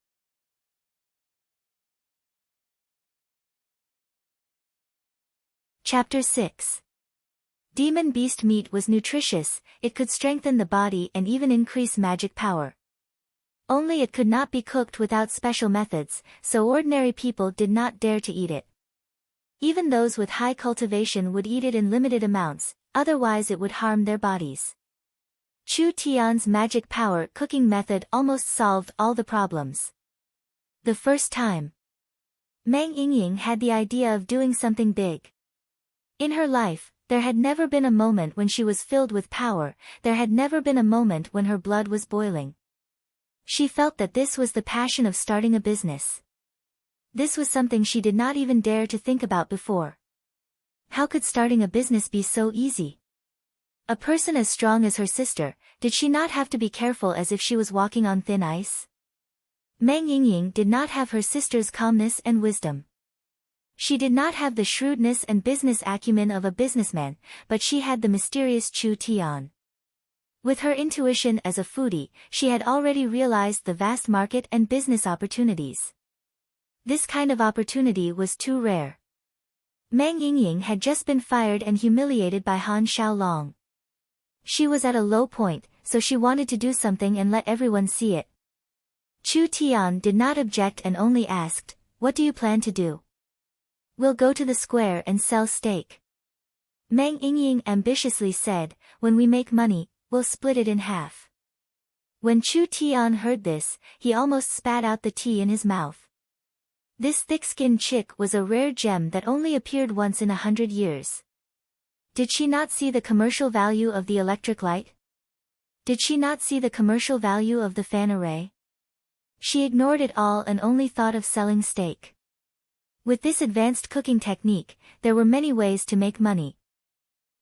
Speaker 1: Chapter 6. Demon beast meat was nutritious, it could strengthen the body and even increase magic power. Only it could not be cooked without special methods, so ordinary people did not dare to eat it. Even those with high cultivation would eat it in limited amounts, otherwise it would harm their bodies. Chu Tian's magic power cooking method almost solved all the problems. The first time, Meng Yingying had the idea of doing something big. In her life, there had never been a moment when she was filled with power, there had never been a moment when her blood was boiling. She felt that this was the passion of starting a business. This was something she did not even dare to think about before. How could starting a business be so easy? A person as strong as her sister, did she not have to be careful as if she was walking on thin ice? Meng Yingying did not have her sister's calmness and wisdom. She did not have the shrewdness and business acumen of a businessman, but she had the mysterious Chu Tian. With her intuition as a foodie, she had already realized the vast market and business opportunities. This kind of opportunity was too rare. Meng Yingying had just been fired and humiliated by Han Xiaolong. She was at a low point, so she wanted to do something and let everyone see it. Chu Tian did not object and only asked, what do you plan to do? We'll go to the square and sell steak. Meng Yingying ambitiously said, when we make money, we'll split it in half. When Chu Tian heard this, he almost spat out the tea in his mouth. This thick-skinned chick was a rare gem that only appeared once in 100 years. Did she not see the commercial value of the electric light? Did she not see the commercial value of the fan array? She ignored it all and only thought of selling steak. With this advanced cooking technique, there were many ways to make money.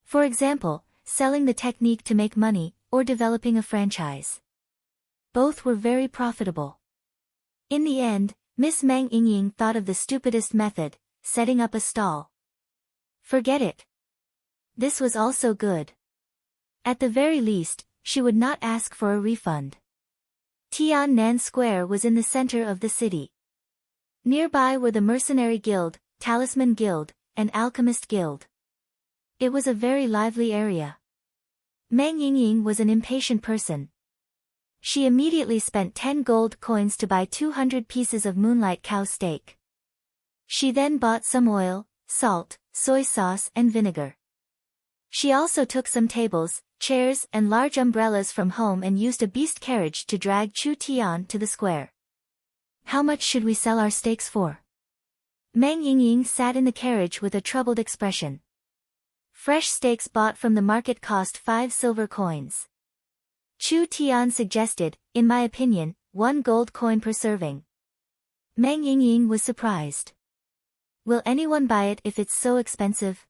Speaker 1: For example, selling the technique to make money, or developing a franchise. Both were very profitable. In the end, Miss Meng Yingying thought of the stupidest method, setting up a stall. Forget it. This was also good. At the very least, she would not ask for a refund. Tiannan Square was in the center of the city. Nearby were the Mercenary Guild, Talisman Guild, and Alchemist Guild. It was a very lively area. Meng Yingying was an impatient person. She immediately spent 10 gold coins to buy 200 pieces of moonlight cow steak. She then bought some oil, salt, soy sauce and vinegar. She also took some tables, chairs and large umbrellas from home and used a beast carriage to drag Chu Tian to the square. How much should we sell our steaks for? Meng Yingying sat in the carriage with a troubled expression. Fresh steaks bought from the market cost 5 silver coins. Chu Tian suggested, in my opinion, 1 gold coin per serving. Meng Yingying was surprised. Will anyone buy it if it's so expensive?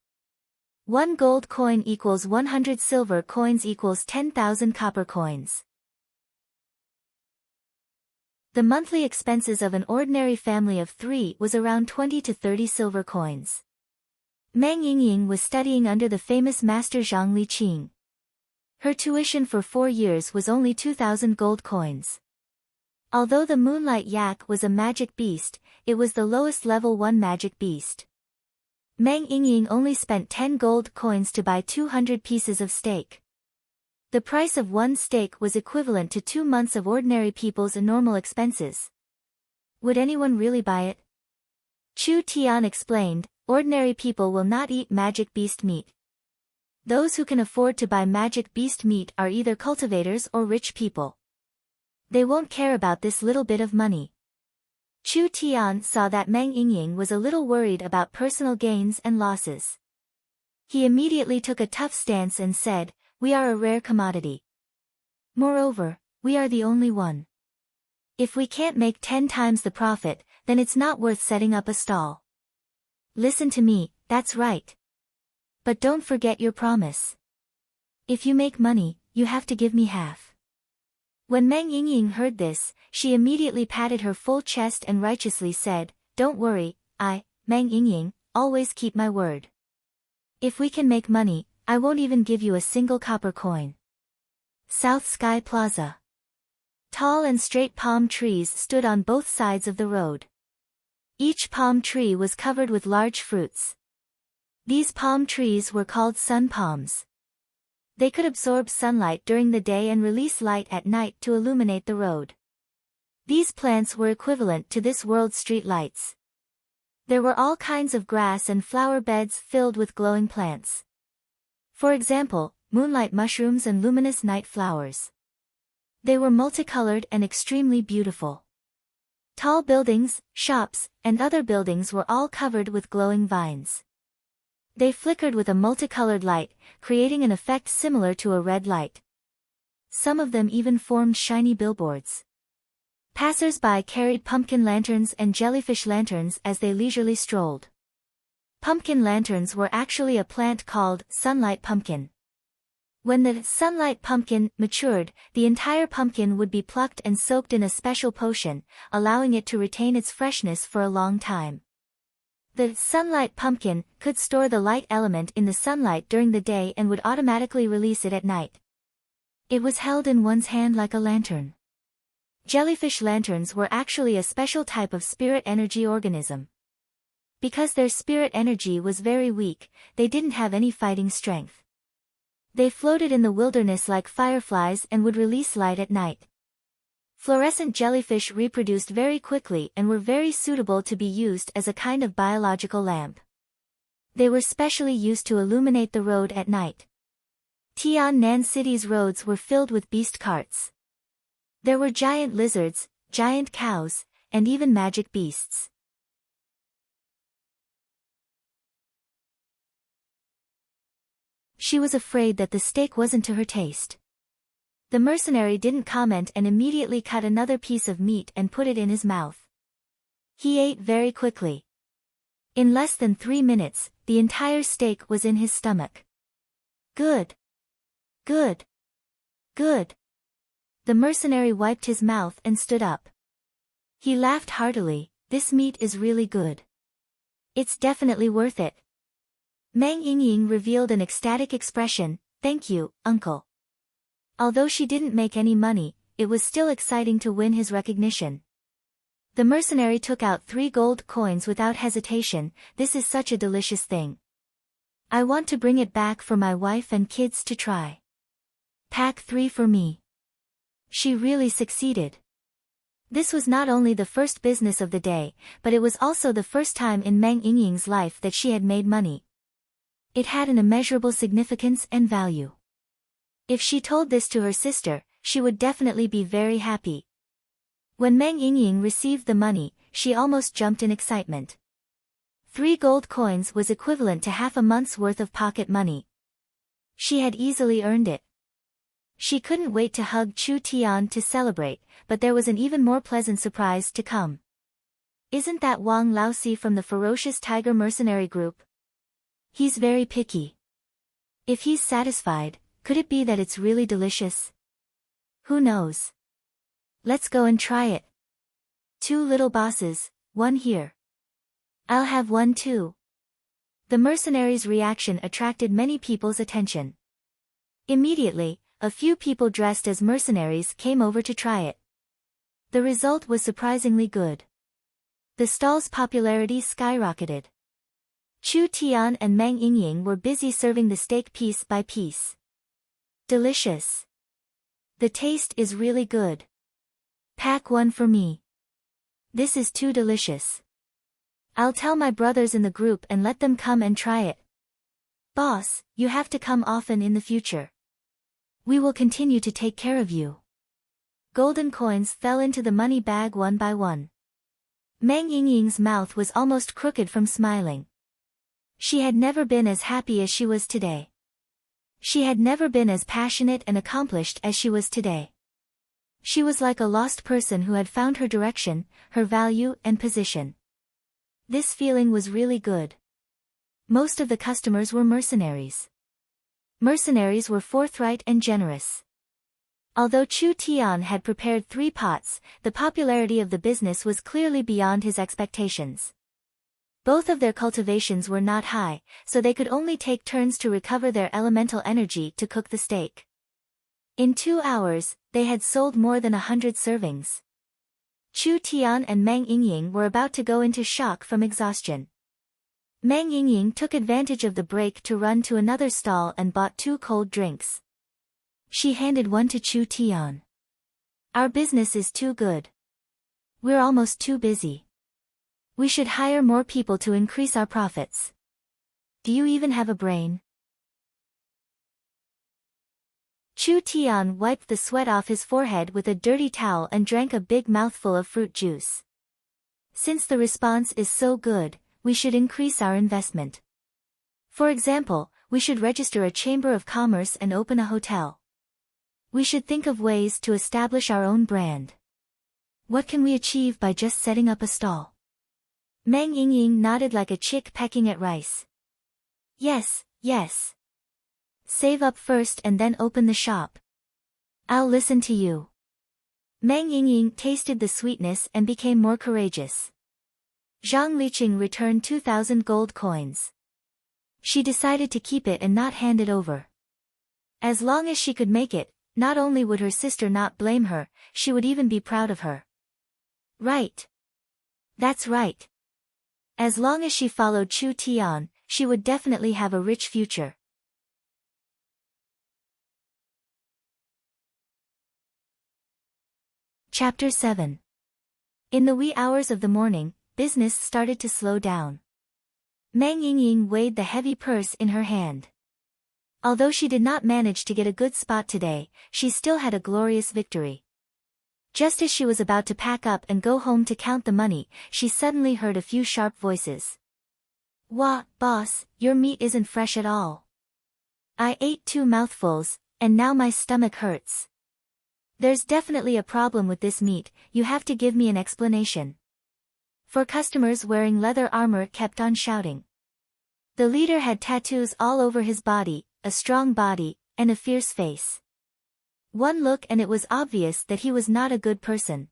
Speaker 1: 1 gold coin equals 100 silver coins equals 10,000 copper coins. The monthly expenses of an ordinary family of 3 was around 20 to 30 silver coins. Meng Yingying was studying under the famous master Zhang Liqing. Her tuition for 4 years was only 2,000 gold coins. Although the Moonlight Yak was a magic beast, it was the lowest level 1 magic beast. Meng Yingying only spent 10 gold coins to buy 200 pieces of steak. The price of 1 steak was equivalent to 2 months of ordinary people's normal expenses. Would anyone really buy it? Chu Tian explained, ordinary people will not eat magic beast meat. Those who can afford to buy magic beast meat are either cultivators or rich people. They won't care about this little bit of money. Chu Tian saw that Meng Yingying was a little worried about personal gains and losses. He immediately took a tough stance and said, "We are a rare commodity. Moreover, we are the only one. If we can't make 10 times the profit, then it's not worth setting up a stall." Listen to me, that's right. But don't forget your promise. If you make money, you have to give me half. When Meng Yingying heard this, she immediately patted her full chest and righteously said, "Don't worry, I, Meng Yingying, always keep my word. If we can make money, I won't even give you a single copper coin." South Sky Plaza. Tall and straight palm trees stood on both sides of the road. Each palm tree was covered with large fruits. These palm trees were called sun palms. They could absorb sunlight during the day and release light at night to illuminate the road. These plants were equivalent to this world's street lights. There were all kinds of grass and flower beds filled with glowing plants. For example, moonlight mushrooms and luminous night flowers. They were multicolored and extremely beautiful. Tall buildings, shops, and other buildings were all covered with glowing vines. They flickered with a multicolored light, creating an effect similar to a red light. Some of them even formed shiny billboards. Passers-by carried pumpkin lanterns and jellyfish lanterns as they leisurely strolled. Pumpkin lanterns were actually a plant called sunlight pumpkin. When the sunlight pumpkin matured, the entire pumpkin would be plucked and soaked in a special potion, allowing it to retain its freshness for a long time. The sunlight pumpkin could store the light element in the sunlight during the day and would automatically release it at night. It was held in one's hand like a lantern. Jellyfish lanterns were actually a special type of spirit energy organism. Because their spirit energy was very weak, they didn't have any fighting strength. They floated in the wilderness like fireflies and would release light at night. Fluorescent jellyfish reproduced very quickly and were very suitable to be used as a kind of biological lamp. They were specially used to illuminate the road at night. Tiannan City's roads were filled with beast carts. There were giant lizards, giant cows, and even magic beasts. She was afraid that the steak wasn't to her taste. The mercenary didn't comment and immediately cut another piece of meat and put it in his mouth. He ate very quickly. In less than 3 minutes, the entire steak was in his stomach. Good. Good. Good. The mercenary wiped his mouth and stood up. He laughed heartily. "This meat is really good. It's definitely worth it." Meng Yingying revealed an ecstatic expression. Thank you, uncle. Although she didn't make any money, it was still exciting to win his recognition. The mercenary took out 3 gold coins without hesitation. This is such a delicious thing. I want to bring it back for my wife and kids to try. Pack 3 for me. She really succeeded. This was not only the first business of the day, but it was also the first time in Meng Yingying's life that she had made money. It had an immeasurable significance and value. If she told this to her sister, she would definitely be very happy. When Meng Yingying received the money, she almost jumped in excitement. 3 gold coins was equivalent to half a month's worth of pocket money. She had easily earned it. She couldn't wait to hug Chu Tian to celebrate, but there was an even more pleasant surprise to come. Isn't that Wang Laosi from the ferocious tiger mercenary group? He's very picky. If he's satisfied, could it be that it's really delicious? Who knows? Let's go and try it. 2 little bosses, 1 here. I'll have 1 too. The mercenary's reaction attracted many people's attention. Immediately, a few people dressed as mercenaries came over to try it. The result was surprisingly good. The stall's popularity skyrocketed. Chu Tian and Meng Yingying were busy serving the steak piece by piece. Delicious. The taste is really good. Pack 1 for me. This is too delicious. I'll tell my brothers in the group and let them come and try it. Boss, you have to come often in the future. We will continue to take care of you. Golden coins fell into the money bag one by one. Meng Yingying's mouth was almost crooked from smiling. She had never been as happy as she was today. She had never been as passionate and accomplished as she was today. She was like a lost person who had found her direction, her value and position. This feeling was really good. Most of the customers were mercenaries. Mercenaries were forthright and generous. Although Chu Tian had prepared 3 pots, the popularity of the business was clearly beyond his expectations. Both of their cultivations were not high, so they could only take turns to recover their elemental energy to cook the steak. In 2 hours, they had sold more than 100 servings. Chu Tian and Meng Yingying were about to go into shock from exhaustion. Meng Yingying took advantage of the break to run to another stall and bought 2 cold drinks. She handed one to Chu Tian. Our business is too good. We're almost too busy. We should hire more people to increase our profits. Do you even have a brain? Chu Tian wiped the sweat off his forehead with a dirty towel and drank a big mouthful of fruit juice. Since the response is so good, we should increase our investment. For example, we should register a chamber of commerce and open a hotel. We should think of ways to establish our own brand. What can we achieve by just setting up a stall? Meng Yingying nodded like a chick pecking at rice. Yes, yes. Save up first and then open the shop. I'll listen to you. Meng Yingying tasted the sweetness and became more courageous. Zhang Liqing returned 2,000 gold coins. She decided to keep it and not hand it over. As long as she could make it, not only would her sister not blame her, she would even be proud of her. Right. That's right. As long as she followed Chu Tian, she would definitely have a rich future. Chapter 7. In the wee hours of the morning, business started to slow down. Meng Yingying weighed the heavy purse in her hand. Although she did not manage to get a good spot today, she still had a glorious victory. Just as she was about to pack up and go home to count the money, she suddenly heard a few sharp voices. Wah, boss, your meat isn't fresh at all. I ate 2 mouthfuls, and now my stomach hurts. There's definitely a problem with this meat, you have to give me an explanation. 4 customers wearing leather armor kept on shouting. The leader had tattoos all over his body, a strong body, and a fierce face. One look and it was obvious that he was not a good person.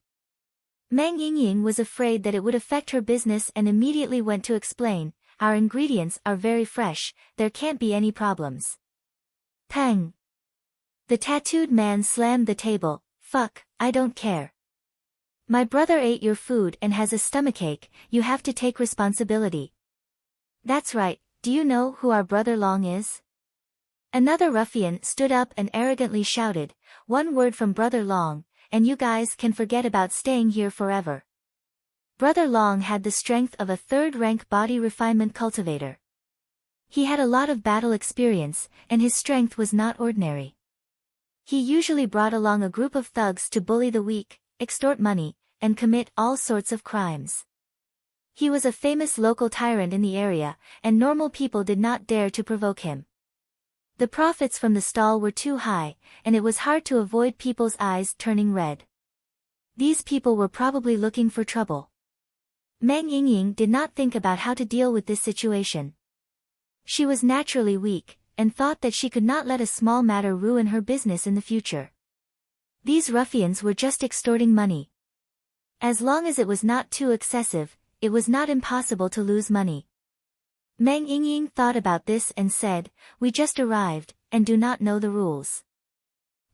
Speaker 1: Meng Yingying was afraid that it would affect her business and immediately went to explain, our ingredients are very fresh, there can't be any problems. Pang! The tattooed man slammed the table. Fuck, I don't care. My brother ate your food and has a stomachache, you have to take responsibility. That's right, do you know who our brother Long is? Another ruffian stood up and arrogantly shouted, one word from Brother Long, and you guys can forget about staying here forever. Brother Long had the strength of a third-rank body refinement cultivator. He had a lot of battle experience, and his strength was not ordinary. He usually brought along a group of thugs to bully the weak, extort money, and commit all sorts of crimes. He was a famous local tyrant in the area, and normal people did not dare to provoke him. The profits from the stall were too high, and it was hard to avoid people's eyes turning red. These people were probably looking for trouble. Meng Yingying did not think about how to deal with this situation. She was naturally weak, and thought that she could not let a small matter ruin her business in the future. These ruffians were just extorting money. As long as it was not too excessive, it was not impossible to lose money. Meng Yingying thought about this and said, we just arrived, and do not know the rules.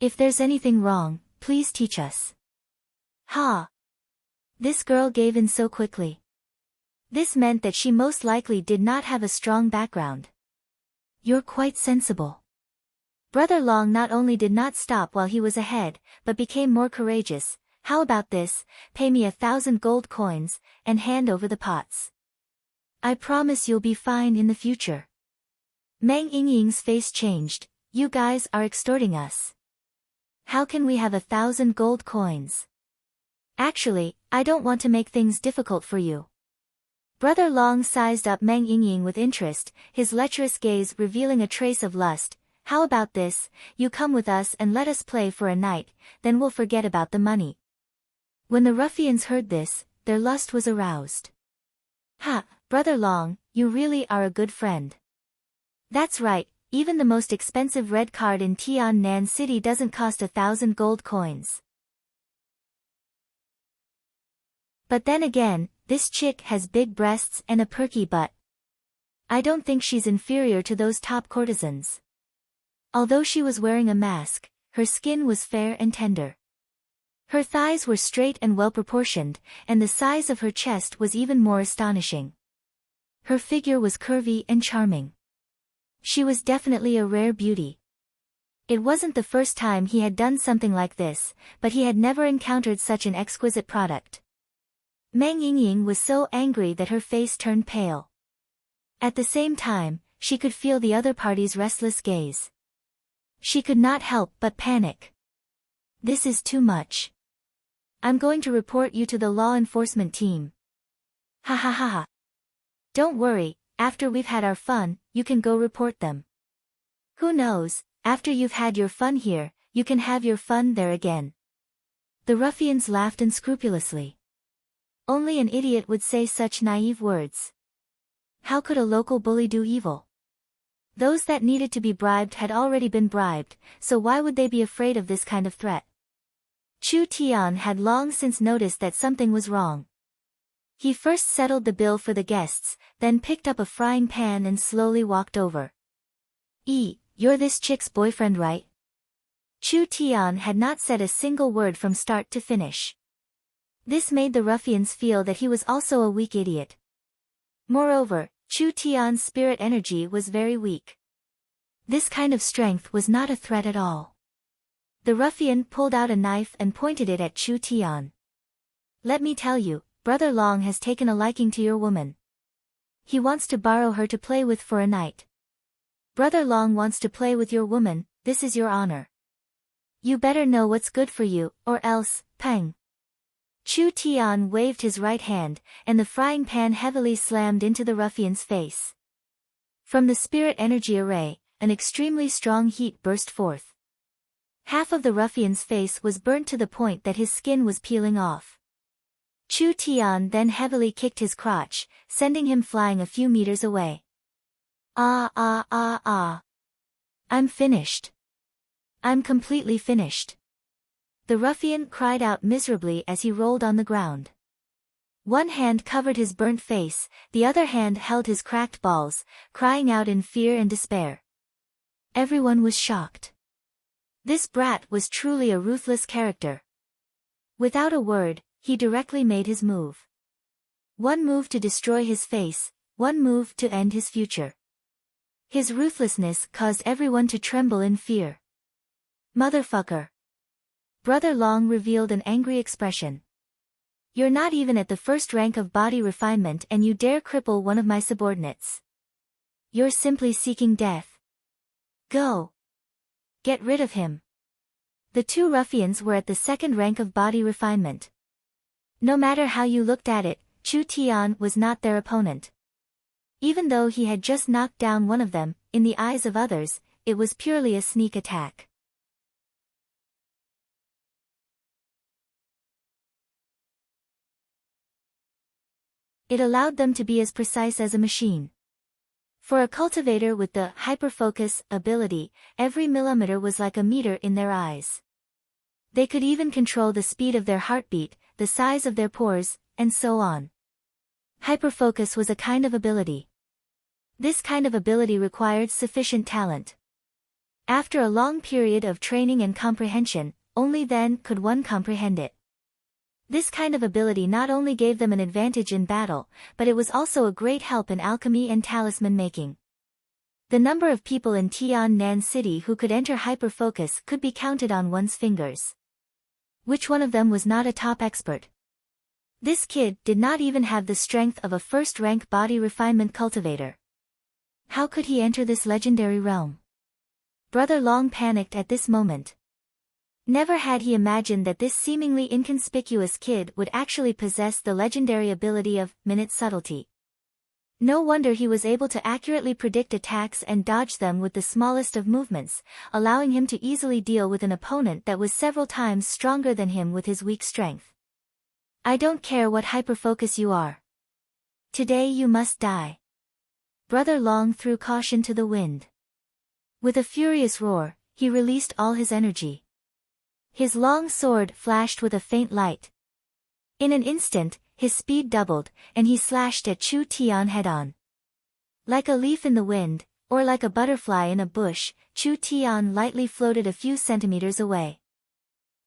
Speaker 1: If there's anything wrong, please teach us. Ha! This girl gave in so quickly. This meant that she most likely did not have a strong background. You're quite sensible. Brother Long not only did not stop while he was ahead, but became more courageous. How about this, pay me 1,000 gold coins, and hand over the pots. I promise you'll be fine in the future. Meng Yingying's face changed, you guys are extorting us. How can we have 1,000 gold coins? Actually, I don't want to make things difficult for you. Brother Long sized up Meng Yingying with interest, his lecherous gaze revealing a trace of lust. How about this, you come with us and let us play for a night, then we'll forget about the money. When the ruffians heard this, their lust was aroused. Ha, Brother Long, you really are a good friend. That's right, even the most expensive red card in Tiannan City doesn't cost 1,000 gold coins. But then again, this chick has big breasts and a perky butt. I don't think she's inferior to those top courtesans. Although she was wearing a mask, her skin was fair and tender. Her thighs were straight and well-proportioned, and the size of her chest was even more astonishing. Her figure was curvy and charming. She was definitely a rare beauty. It wasn't the first time he had done something like this, but he had never encountered such an exquisite product. Meng Yingying was so angry that her face turned pale. At the same time, she could feel the other party's restless gaze. She could not help but panic. This is too much. I'm going to report you to the law enforcement team. Ha ha ha ha. Don't worry, after we've had our fun, you can go report them. Who knows, after you've had your fun here, you can have your fun there again. The ruffians laughed unscrupulously. Only an idiot would say such naive words. How could a local bully do evil? Those that needed to be bribed had already been bribed, so why would they be afraid of this kind of threat? Chu Tian had long since noticed that something was wrong. He first settled the bill for the guests, then picked up a frying pan and slowly walked over. You're this chick's boyfriend, right? Chu Tian had not said a single word from start to finish. This made the ruffians feel that he was also a weak idiot. Moreover, Chu Tian's spirit energy was very weak. This kind of strength was not a threat at all. The ruffian pulled out a knife and pointed it at Chu Tian. Let me tell you, Brother Long has taken a liking to your woman. He wants to borrow her to play with for a night. Brother Long wants to play with your woman, this is your honor. You better know what's good for you, or else, pang. Chu Tian waved his right hand, and the frying pan heavily slammed into the ruffian's face. From the spirit energy array, an extremely strong heat burst forth. Half of the ruffian's face was burnt to the point that his skin was peeling off. Chu Tian then heavily kicked his crotch, sending him flying a few meters away. Ah. I'm finished. I'm completely finished. The ruffian cried out miserably as he rolled on the ground. One hand covered his burnt face, the other hand held his cracked balls, crying out in fear and despair. Everyone was shocked. This brat was truly a ruthless character. Without a word, he directly made his move. One move to destroy his face, one move to end his future. His ruthlessness caused everyone to tremble in fear. Motherfucker. Brother Long revealed an angry expression. You're not even at the first rank of body refinement and you dare cripple one of my subordinates. You're simply seeking death. Go. Get rid of him. The two ruffians were at the second rank of body refinement. No matter how you looked at it, Chu Tian was not their opponent. Even though he had just knocked down one of them, in the eyes of others, it was purely a sneak attack. It allowed them to be as precise as a machine. For a cultivator with the hyperfocus ability, every millimeter was like a meter in their eyes. They could even control the speed of their heartbeat, the size of their pores, and so on. Hyperfocus was a kind of ability. This kind of ability required sufficient talent. After a long period of training and comprehension, only then could one comprehend it. This kind of ability not only gave them an advantage in battle, but it was also a great help in alchemy and talisman making. The number of people in Tiannan City who could enter hyperfocus could be counted on one's fingers. Which one of them was not a top expert? This kid did not even have the strength of a first-rank body refinement cultivator. How could he enter this legendary realm? Brother Long panicked at this moment. Never had he imagined that this seemingly inconspicuous kid would actually possess the legendary ability of minute subtlety. No wonder he was able to accurately predict attacks and dodge them with the smallest of movements, allowing him to easily deal with an opponent that was several times stronger than him with his weak strength. I don't care what hyperfocus you are. Today you must die. Brother Long threw caution to the wind. With a furious roar, he released all his energy. His long sword flashed with a faint light. In an instant, his speed doubled, and he slashed at Chu Tian head-on. Like a leaf in the wind, or like a butterfly in a bush, Chu Tian lightly floated a few centimeters away.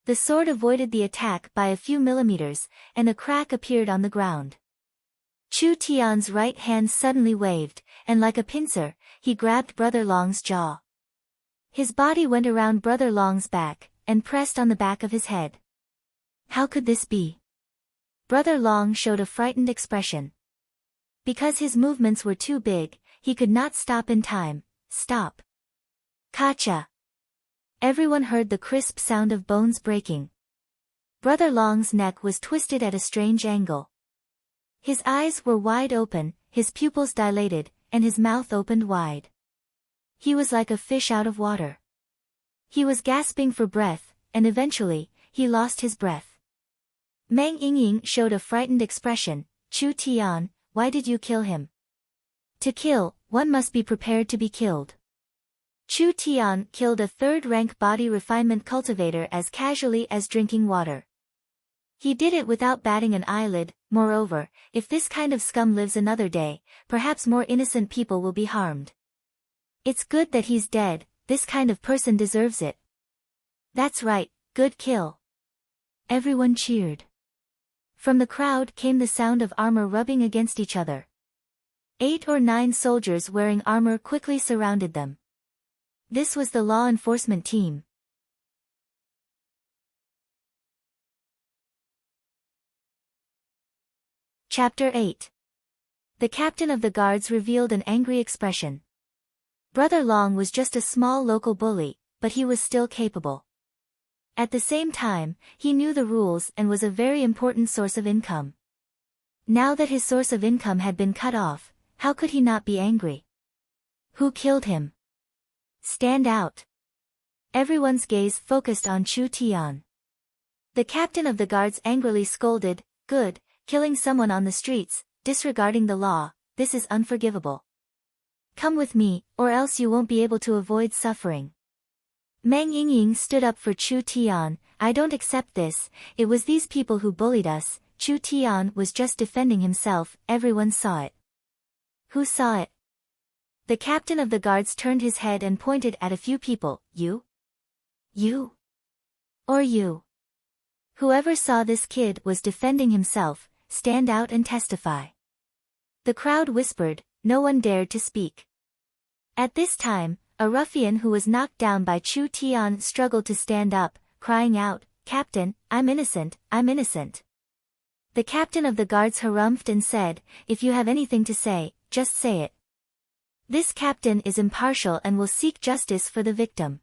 Speaker 1: The sword avoided the attack by a few millimeters, and a crack appeared on the ground. Chu Tian's right hand suddenly waved, and like a pincer, he grabbed Brother Long's jaw. His body went around Brother Long's back, and pressed on the back of his head. How could this be? Brother Long showed a frightened expression. Because his movements were too big, he could not stop in time. Stop. Kacha. Everyone heard the crisp sound of bones breaking. Brother Long's neck was twisted at a strange angle. His eyes were wide open, his pupils dilated, and his mouth opened wide. He was like a fish out of water. He was gasping for breath, and eventually, he lost his breath. Meng Yingying showed a frightened expression. Chu Tian, why did you kill him? To kill, one must be prepared to be killed. Chu Tian killed a third-rank body refinement cultivator as casually as drinking water. He did it without batting an eyelid. Moreover, if this kind of scum lives another day, perhaps more innocent people will be harmed. It's good that he's dead. This kind of person deserves it. That's right, good kill. Everyone cheered. From the crowd came the sound of armor rubbing against each other. 8 or 9 soldiers wearing armor quickly surrounded them. This was the law enforcement team. Chapter 8. The captain of the guards revealed an angry expression. Brother Long was just a small local bully, but he was still capable. At the same time, he knew the rules and was a very important source of income. Now that his source of income had been cut off, how could he not be angry? Who killed him? Stand out. Everyone's gaze focused on Chu Tian. The captain of the guards angrily scolded, "Good, killing someone on the streets, disregarding the law, this is unforgivable. Come with me, or else you won't be able to avoid suffering." Meng Yingying stood up for Chu Tian. "I don't accept this, it was these people who bullied us." Chu Tian was just defending himself, everyone saw it. Who saw it? The captain of the guards turned his head and pointed at a few people. You? You? Or you? Whoever saw this kid was defending himself, stand out and testify. The crowd whispered, no one dared to speak. At this time, a ruffian who was knocked down by Chu Tian struggled to stand up, crying out, Captain, I'm innocent, I'm innocent. The captain of the guards harumphed and said, if you have anything to say, just say it. This captain is impartial and will seek justice for the victim.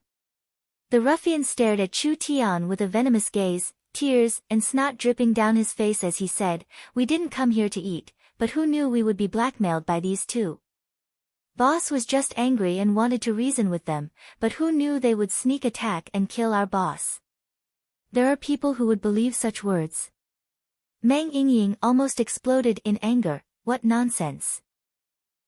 Speaker 1: The ruffian stared at Chu Tian with a venomous gaze, tears and snot dripping down his face as he said, we didn't come here to eat, but who knew we would be blackmailed by these two? Boss was just angry and wanted to reason with them, but who knew they would sneak attack and kill our boss? There are people who would believe such words. Meng Yingying almost exploded in anger, what nonsense.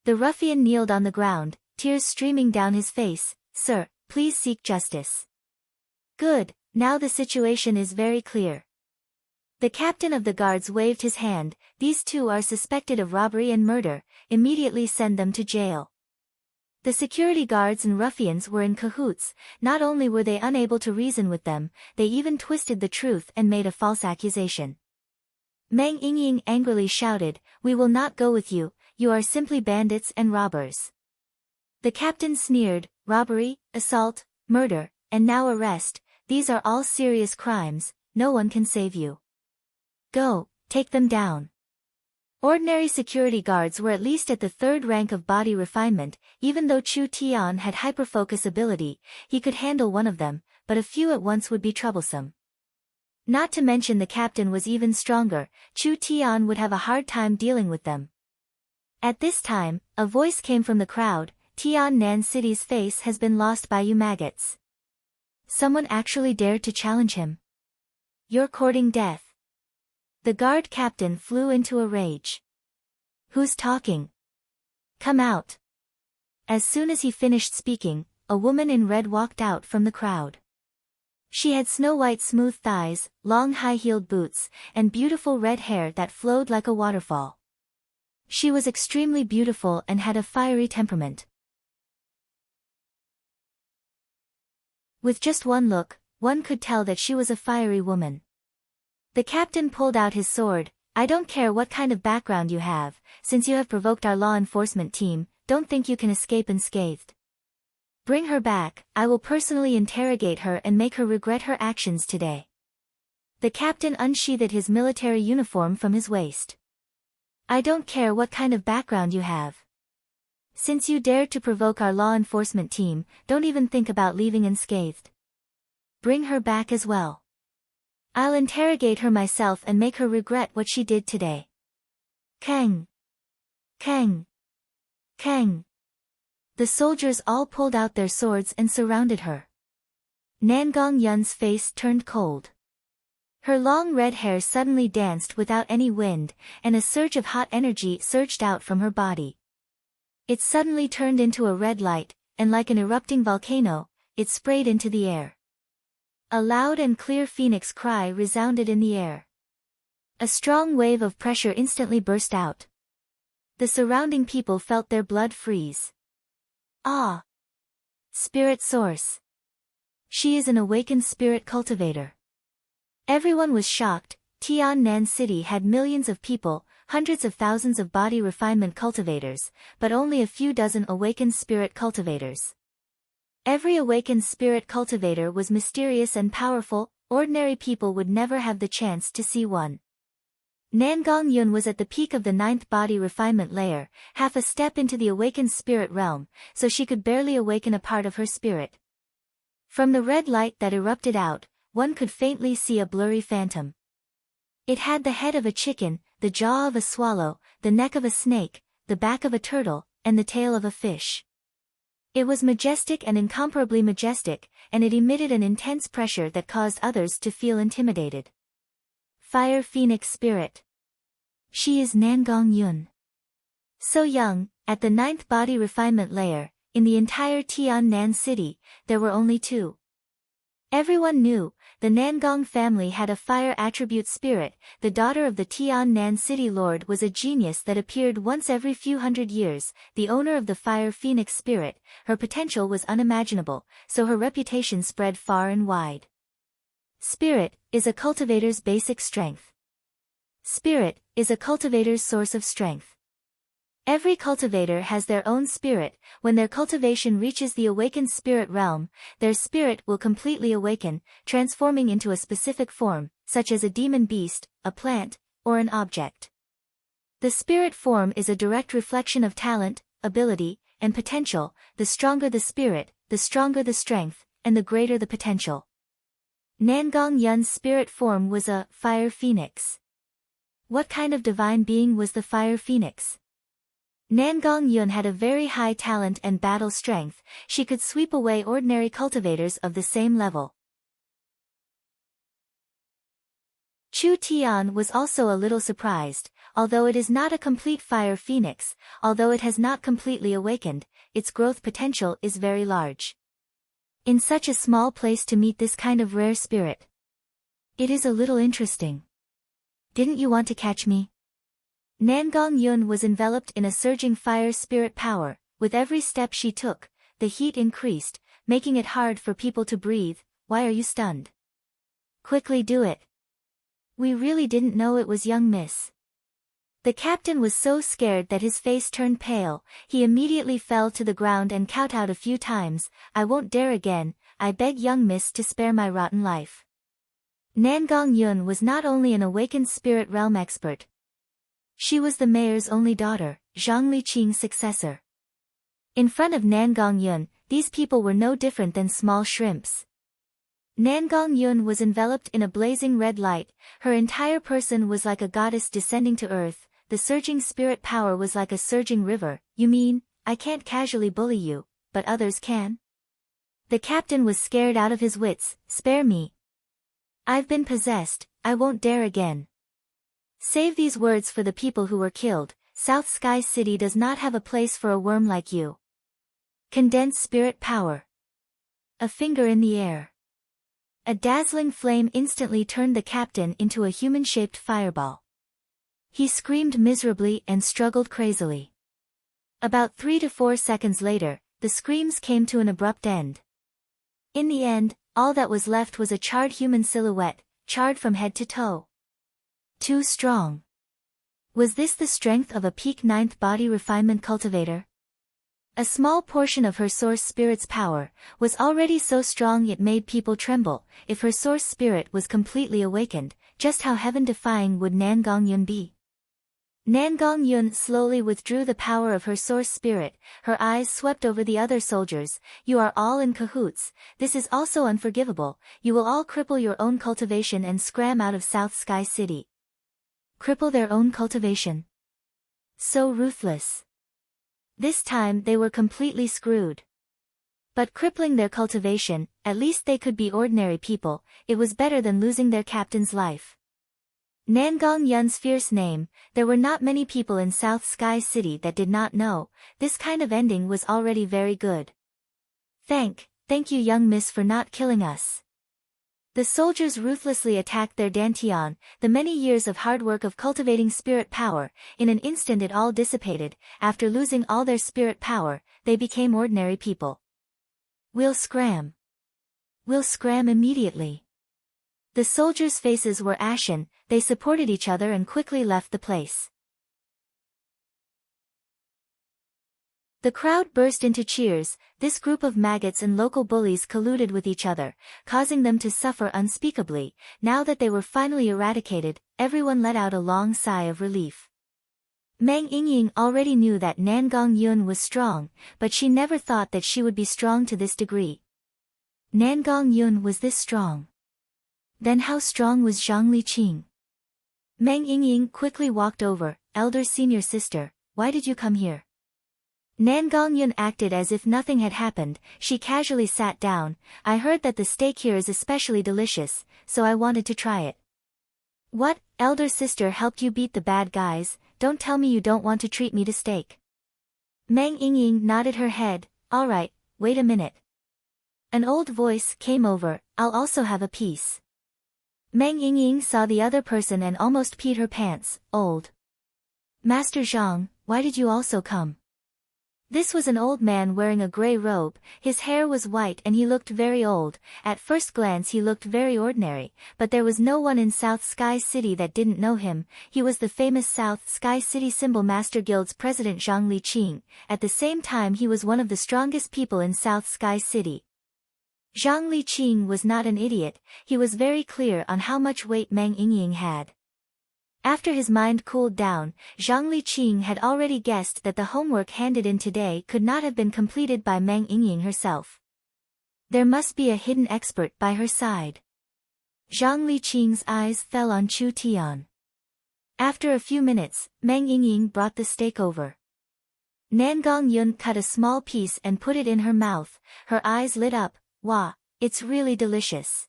Speaker 1: The ruffian kneeled on the ground, tears streaming down his face, sir, please seek justice. Good, now the situation is very clear. The captain of the guards waved his hand, these two are suspected of robbery and murder, immediately send them to jail. The security guards and ruffians were in cahoots, not only were they unable to reason with them, they even twisted the truth and made a false accusation. Meng Yingying angrily shouted, we will not go with you, you are simply bandits and robbers. The captain sneered, robbery, assault, murder, and now arrest, these are all serious crimes, no one can save you. Go, take them down. Ordinary security guards were at least at the third rank of body refinement, even though Chu Tian had hyperfocus ability, he could handle one of them, but a few at once would be troublesome. Not to mention the captain was even stronger, Chu Tian would have a hard time dealing with them. At this time, a voice came from the crowd, Tiannan City's face has been lost by you maggots. Someone actually dared to challenge him. You're courting death. The guard captain flew into a rage. Who's talking? Come out. As soon as he finished speaking, a woman in red walked out from the crowd. She had snow-white smooth thighs, long high-heeled boots, and beautiful red hair that flowed like a waterfall. She was extremely beautiful and had a fiery temperament. With just one look, one could tell that she was a fiery woman. The captain pulled out his sword, I don't care what kind of background you have, since you have provoked our law enforcement team, don't think you can escape unscathed. Bring her back, I will personally interrogate her and make her regret her actions today. The captain unsheathed his military uniform from his waist. I don't care what kind of background you have. Since you dared to provoke our law enforcement team, don't even think about leaving unscathed. Bring her back as well. I'll interrogate her myself and make her regret what she did today. Kang! Kang! Kang! The soldiers all pulled out their swords and surrounded her. Nangong Yun's face turned cold. Her long red hair suddenly danced without any wind, and a surge of hot energy surged out from her body. It suddenly turned into a red light, and like an erupting volcano, it sprayed into the air. A loud and clear phoenix cry resounded in the air. A strong wave of pressure instantly burst out. The surrounding people felt their blood freeze. Ah! Spirit source. She is an awakened spirit cultivator. Everyone was shocked. Tiannan City had millions of people, hundreds of thousands of body refinement cultivators, but only a few dozen awakened spirit cultivators. Every awakened spirit cultivator was mysterious and powerful, ordinary people would never have the chance to see one. Nangong Yun was at the peak of the 9th body refinement layer, half a step into the awakened spirit realm, so she could barely awaken a part of her spirit. From the red light that erupted out, one could faintly see a blurry phantom. It had the head of a chicken, the jaw of a swallow, the neck of a snake, the back of a turtle, and the tail of a fish. It was majestic and incomparably majestic, and it emitted an intense pressure that caused others to feel intimidated. Fire Phoenix Spirit. She is Nangong Yun. So young, at the 9th body refinement layer, in the entire Tiannan City, there were only two. Everyone knew, the Nangong family had a fire attribute spirit. The daughter of the Tian Nan city lord was a genius that appeared once every few hundred years, the owner of the fire phoenix spirit. Her potential was unimaginable, so her reputation spread far and wide. Spirit is a cultivator's basic strength. Spirit is a cultivator's source of strength. Every cultivator has their own spirit. When their cultivation reaches the awakened spirit realm, their spirit will completely awaken, transforming into a specific form, such as a demon beast, a plant, or an object. The spirit form is a direct reflection of talent, ability, and potential. The stronger the spirit, the stronger the strength, and the greater the potential. Nangong Yun's spirit form was a fire phoenix. What kind of divine being was the fire phoenix? Nangong Yun had a very high talent and battle strength. She could sweep away ordinary cultivators of the same level. Chu Tian was also a little surprised. Although it is not a complete fire phoenix, although it has not completely awakened, its growth potential is very large. In such a small place to meet this kind of rare spirit. It is a little interesting. Didn't you want to catch me? Nangong Yun was enveloped in a surging fire spirit power. With every step she took, the heat increased, making it hard for people to breathe. Why are you stunned? Quickly do it. We really didn't know it was young miss. The captain was so scared that his face turned pale. He immediately fell to the ground and kowtowed a few times. I won't dare again. I beg young miss to spare my rotten life. Nangong Yun was not only an awakened spirit realm expert. She was the mayor's only daughter, Zhang Liqing's successor. In front of Nangong Yun, these people were no different than small shrimps. Nangong Yun was enveloped in a blazing red light. Her entire person was like a goddess descending to earth. The surging spirit power was like a surging river. You mean, I can't casually bully you, but others can? The captain was scared out of his wits. Spare me. I've been possessed. I won't dare again. Save these words for the people who were killed. South Sky City does not have a place for a worm like you. Condensed spirit power. A finger in the air. A dazzling flame instantly turned the captain into a human-shaped fireball. He screamed miserably and struggled crazily. About 3 to 4 seconds later, the screams came to an abrupt end. In the end, all that was left was a charred human silhouette, charred from head to toe. Too strong. Was this the strength of a peak 9th body refinement cultivator? A small portion of her source spirit's power was already so strong it made people tremble. If her source spirit was completely awakened, just how heaven-defying would Nangong Yun be? Nangong Yun slowly withdrew the power of her source spirit. Her eyes swept over the other soldiers. You are all in cahoots. This is also unforgivable. You will all cripple your own cultivation and scram out of South Sky City. Cripple their own cultivation. So ruthless. This time they were completely screwed. But crippling their cultivation, at least they could be ordinary people. It was better than losing their captain's life. Nangong Yun's fierce name, there were not many people in South Sky City that did not know. This kind of ending was already very good. Thank you young miss for not killing us. The soldiers ruthlessly attacked their Dantian. The many years of hard work of cultivating spirit power, in an instant it all dissipated. After losing all their spirit power, they became ordinary people. We'll scram. We'll scram immediately. The soldiers' faces were ashen. They supported each other and quickly left the place. The crowd burst into cheers. This group of maggots and local bullies colluded with each other, causing them to suffer unspeakably. Now that they were finally eradicated, everyone let out a long sigh of relief. Meng Yingying already knew that Nangong Yun was strong, but she never thought that she would be strong to this degree. Nangong Yun was this strong. Then how strong was Zhang Liqing? Meng Yingying quickly walked over. Elder senior sister, why did you come here? Nangong Yun acted as if nothing had happened. She casually sat down. I heard that the steak here is especially delicious, so I wanted to try it. What? Elder sister helped you beat the bad guys? Don't tell me you don't want to treat me to steak. Meng Yingying nodded her head. All right, wait a minute. An old voice came over. I'll also have a piece. Meng Yingying saw the other person and almost peed her pants. Old Master Zhang, why did you also come? This was an old man wearing a gray robe, his hair was white and he looked very old. At first glance he looked very ordinary, but there was no one in South Sky City that didn't know him. He was the famous South Sky City Symbol Master Guild's president Zhang Liqing. At the same time he was one of the strongest people in South Sky City. Zhang Liqing was not an idiot, he was very clear on how much weight Meng Yingying had. After his mind cooled down, Zhang Liqing had already guessed that the homework handed in today could not have been completed by Meng Yingying herself. There must be a hidden expert by her side. Zhang Liqing's eyes fell on Chu Tian. After a few minutes, Meng Yingying brought the steak over. Nangong Yun cut a small piece and put it in her mouth, her eyes lit up. Wow, it's really delicious.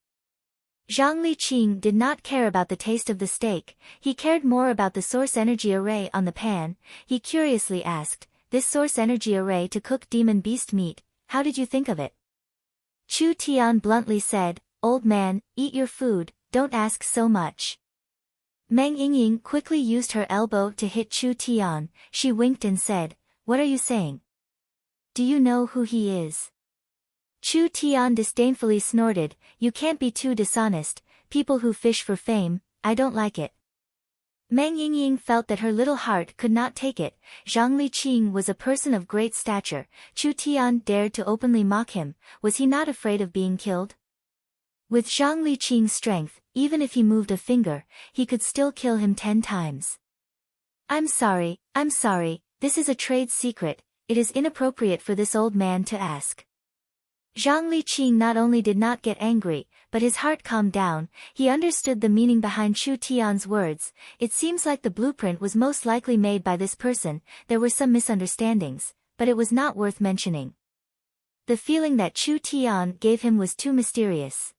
Speaker 1: Zhang Liqing did not care about the taste of the steak, he cared more about the source energy array on the pan. He curiously asked, this source energy array to cook demon beast meat, how did you think of it? Chu Tian bluntly said, old man, eat your food, don't ask so much. Meng Yingying quickly used her elbow to hit Chu Tian, she winked and said, what are you saying? Do you know who he is? Chu Tian disdainfully snorted, you can't be too dishonest, people who fish for fame, I don't like it. Meng Yingying felt that her little heart could not take it. Zhang Liqing was a person of great stature, Chu Tian dared to openly mock him, was he not afraid of being killed? With Zhang Liqing's strength, even if he moved a finger, he could still kill him 10 times. I'm sorry, this is a trade secret, it is inappropriate for this old man to ask. Zhang Liqing not only did not get angry, but his heart calmed down, he understood the meaning behind Chu Tian's words. It seems like the blueprint was most likely made by this person, there were some misunderstandings, but it was not worth mentioning. The feeling that Chu Tian gave him was too mysterious.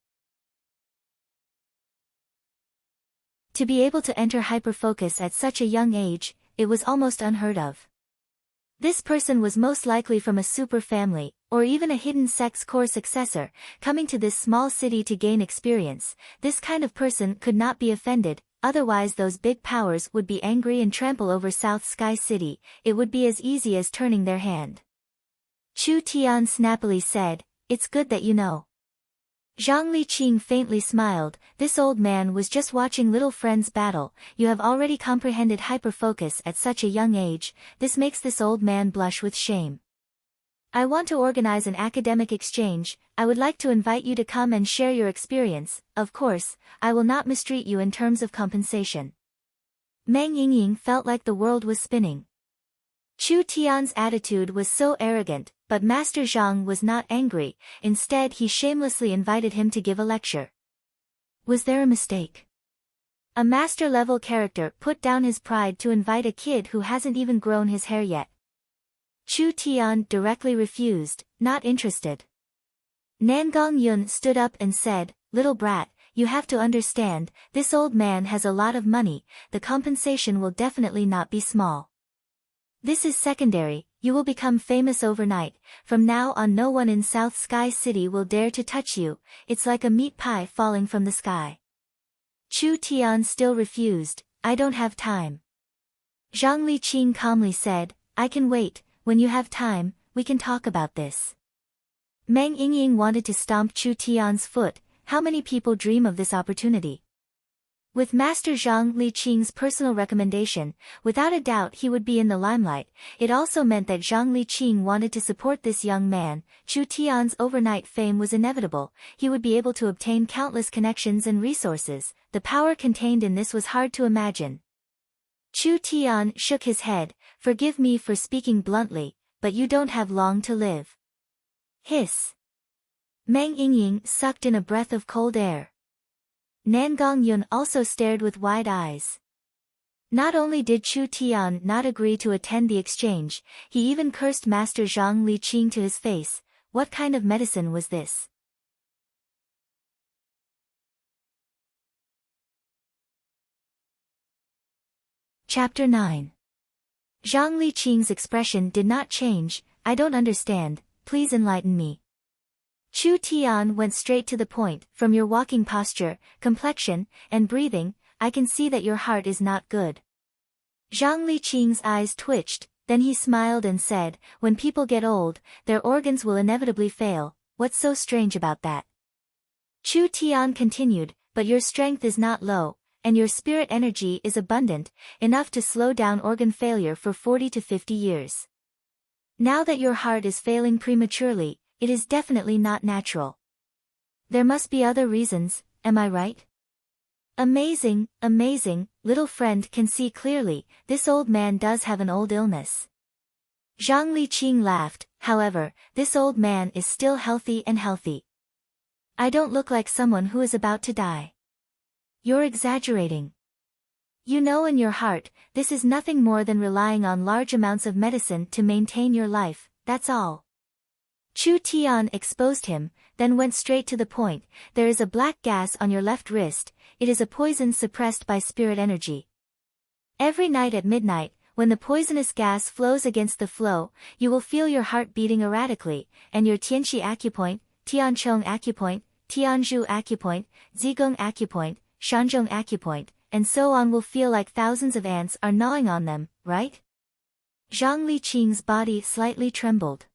Speaker 1: To be able to enter hyperfocus at such a young age, it was almost unheard of. This person was most likely from a super family, or even a hidden sex core successor, coming to this small city to gain experience. This kind of person could not be offended, otherwise those big powers would be angry and trample over South Sky City, it would be as easy as turning their hand. Chu Tian snappily said, it's good that you know. Zhang Liqing faintly smiled, this old man was just watching little friends battle, you have already comprehended hyperfocus at such a young age, this makes this old man blush with shame. I want to organize an academic exchange, I would like to invite you to come and share your experience, of course, I will not mistreat you in terms of compensation. Meng Yingying felt like the world was spinning. Chu Tian's attitude was so arrogant, but Master Zhang was not angry, instead he shamelessly invited him to give a lecture. Was there a mistake? A master-level character put down his pride to invite a kid who hasn't even grown his hair yet. Chu Tian directly refused, not interested. Nangong Yun stood up and said, little brat, you have to understand, this old man has a lot of money, the compensation will definitely not be small. This is secondary, you will become famous overnight, from now on no one in South Sky City will dare to touch you, it's like a meat pie falling from the sky. Chu Tian still refused, I don't have time. Zhang Liqing calmly said, I can wait, when you have time, we can talk about this. Meng Yingying wanted to stomp Chu Tian's foot, how many people dream of this opportunity? With Master Zhang Liqing's personal recommendation, without a doubt he would be in the limelight, it also meant that Zhang Liqing wanted to support this young man. Chu Tian's overnight fame was inevitable, he would be able to obtain countless connections and resources, the power contained in this was hard to imagine. Chu Tian shook his head, forgive me for speaking bluntly, but you don't have long to live. Hiss. Meng Yingying sucked in a breath of cold air. Nangong Yun also stared with wide eyes. Not only did Chu Tian not agree to attend the exchange, he even cursed Master Zhang Liqing to his face. What kind of medicine was this? Chapter 9. Zhang Liqing's expression did not change, I don't understand, please enlighten me. Chu Tian went straight to the point. From your walking posture, complexion, and breathing, I can see that your heart is not good. Zhang Liqing's eyes twitched, then he smiled and said, when people get old, their organs will inevitably fail. What's so strange about that? Chu Tian continued, but your strength is not low, and your spirit energy is abundant, enough to slow down organ failure for 40 to 50 years. Now that your heart is failing prematurely, it is definitely not natural. There must be other reasons, am I right? Amazing, amazing, little friend can see clearly, this old man does have an old illness. Zhang Liqing laughed, however, this old man is still healthy and healthy. I don't look like someone who is about to die. You're exaggerating. You know in your heart, this is nothing more than relying on large amounts of medicine to maintain your life, that's all. Chu Tian exposed him, then went straight to the point. There is a black gas on your left wrist, it is a poison suppressed by spirit energy. Every night at midnight, when the poisonous gas flows against the flow, you will feel your heart beating erratically, and your Tianxi acupoint, Tianchong acupoint, Tianzhu acupoint, Zigong acupoint, Shanzhong acupoint, and so on will feel like thousands of ants are gnawing on them, right? Zhang Liqing's body slightly trembled.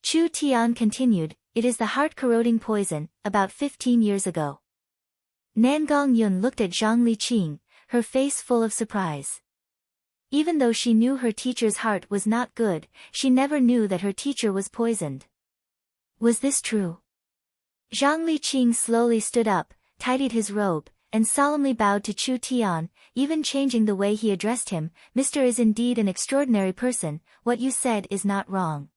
Speaker 1: Chu Tian continued, it is the heart-corroding poison, about 15 years ago. Nangong Yun looked at Zhang Liqing, her face full of surprise. Even though she knew her teacher's heart was not good, she never knew that her teacher was poisoned. Was this true? Zhang Liqing slowly stood up, tidied his robe, and solemnly bowed to Chu Tian, even changing the way he addressed him. Mr. is indeed an extraordinary person, what you said is not wrong.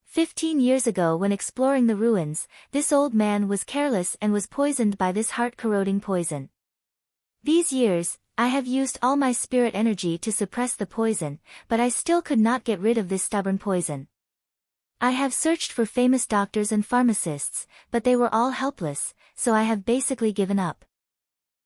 Speaker 1: 15 years ago when exploring the ruins, this old man was careless and was poisoned by this heart-corroding poison. These years, I have used all my spirit energy to suppress the poison, but I still could not get rid of this stubborn poison. I have searched for famous doctors and pharmacists, but they were all helpless, so I have basically given up.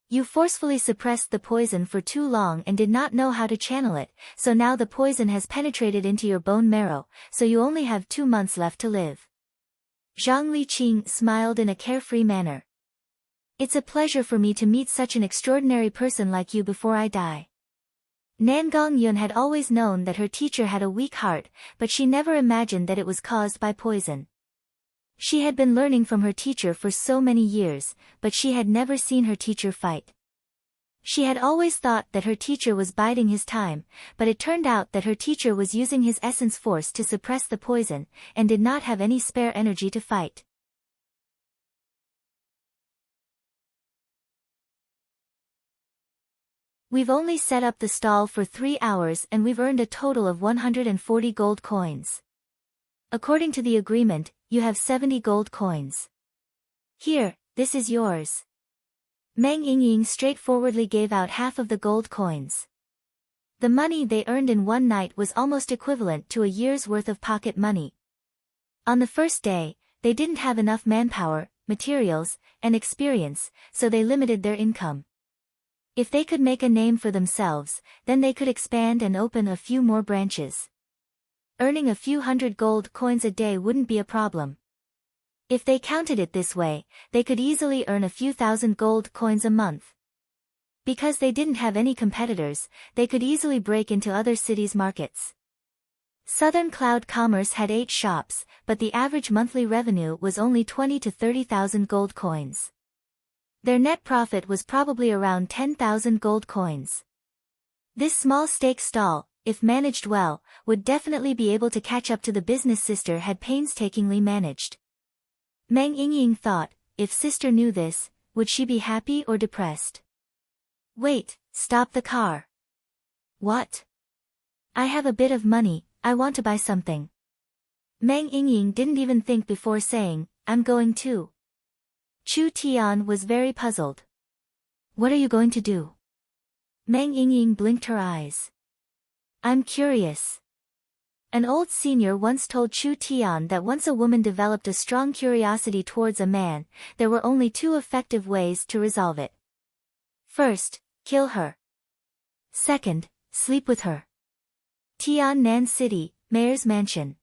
Speaker 1: You forcefully suppressed the poison for too long and did not know how to channel it, so now the poison has penetrated into your bone marrow, so you only have 2 months left to live. Zhang Liqing smiled in a carefree manner. It's a pleasure for me to meet such an extraordinary person like you before I die. Nangong Yun had always known that her teacher had a weak heart, but she never imagined that it was caused by poison. She had been learning from her teacher for so many years, but she had never seen her teacher fight. She had always thought that her teacher was biding his time, but it turned out that her teacher was using his essence force to suppress the poison, and did not have any spare energy to fight. We've only set up the stall for 3 hours and we've earned a total of 140 gold coins. According to the agreement, you have 70 gold coins. Here, this is yours. Meng Yingying straightforwardly gave out half of the gold coins. The money they earned in one night was almost equivalent to a year's worth of pocket money. On the first day, they didn't have enough manpower, materials, and experience, so they limited their income. If they could make a name for themselves, then they could expand and open a few more branches. Earning a few hundred gold coins a day wouldn't be a problem. If they counted it this way, they could easily earn a few thousand gold coins a month. Because they didn't have any competitors, they could easily break into other cities' markets. Southern Cloud Commerce had 8 shops, but the average monthly revenue was only 20 to 30,000 gold coins. Their net profit was probably around 10,000 gold coins. This small steak stall, if managed well, would definitely be able to catch up to the business sister had painstakingly managed. Meng Yingying thought, if sister knew this, would she be happy or depressed? Wait, stop the car. What? I have a bit of money, I want to buy something. Meng Yingying didn't even think before saying, I'm going too. Chu Tian was very puzzled. What are you going to do? Meng Yingying blinked her eyes. I'm curious. An old senior once told Chu Tian that once a woman developed a strong curiosity towards a man, there were only 2 effective ways to resolve it. First, kill her. Second, sleep with her. Tiannan City, Mayor's Mansion.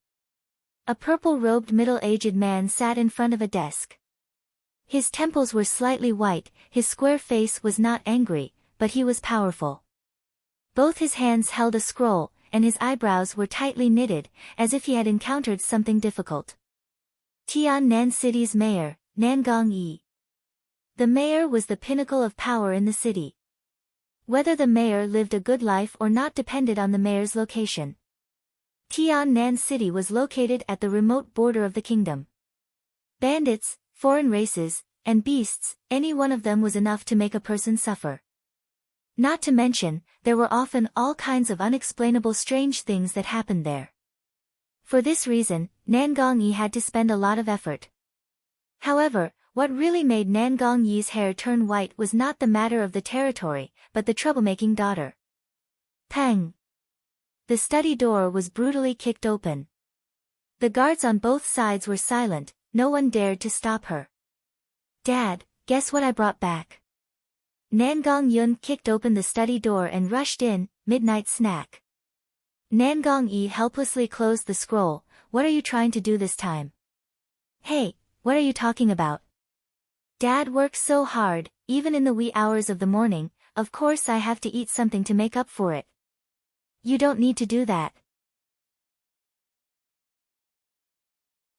Speaker 1: A purple-robed middle-aged man sat in front of a desk. His temples were slightly white, his square face was not angry, but he was powerful. Both his hands held a scroll, and his eyebrows were tightly knitted, as if he had encountered something difficult. Tiannan City's mayor, Nangong Yi. The mayor was the pinnacle of power in the city. Whether the mayor lived a good life or not depended on the mayor's location. Tiannan City was located at the remote border of the kingdom. Bandits, foreign races, and beasts, any one of them was enough to make a person suffer. Not to mention, there were often all kinds of unexplainable strange things that happened there. For this reason, Nangong Yi had to spend a lot of effort. However, what really made Nangong Yi's hair turn white was not the matter of the territory, but the troublemaking daughter. Pang! The study door was brutally kicked open. The guards on both sides were silent, no one dared to stop her. Dad, guess what I brought back? Nangong Yun kicked open the study door and rushed in, midnight snack. Nangong Yi helplessly closed the scroll. What are you trying to do this time? Hey, what are you talking about? Dad works so hard, even in the wee hours of the morning, of course I have to eat something to make up for it. You don't need to do that.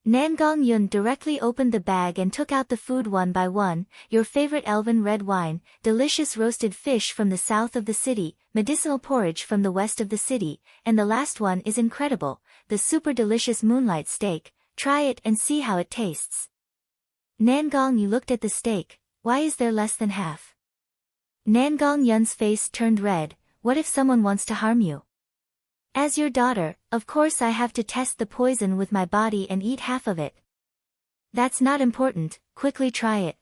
Speaker 1: Nangong Yun directly opened the bag and took out the food one by one, your favorite elven red wine, delicious roasted fish from the south of the city, medicinal porridge from the west of the city, and the last one is incredible, the super delicious moonlight steak, try it and see how it tastes. Nangong Yu looked at the steak, why is there less than half? Nangong Yun's face turned red, what if someone wants to harm you? As your daughter, of course I have to test the poison with my body and eat half of it. That's not important, quickly try it.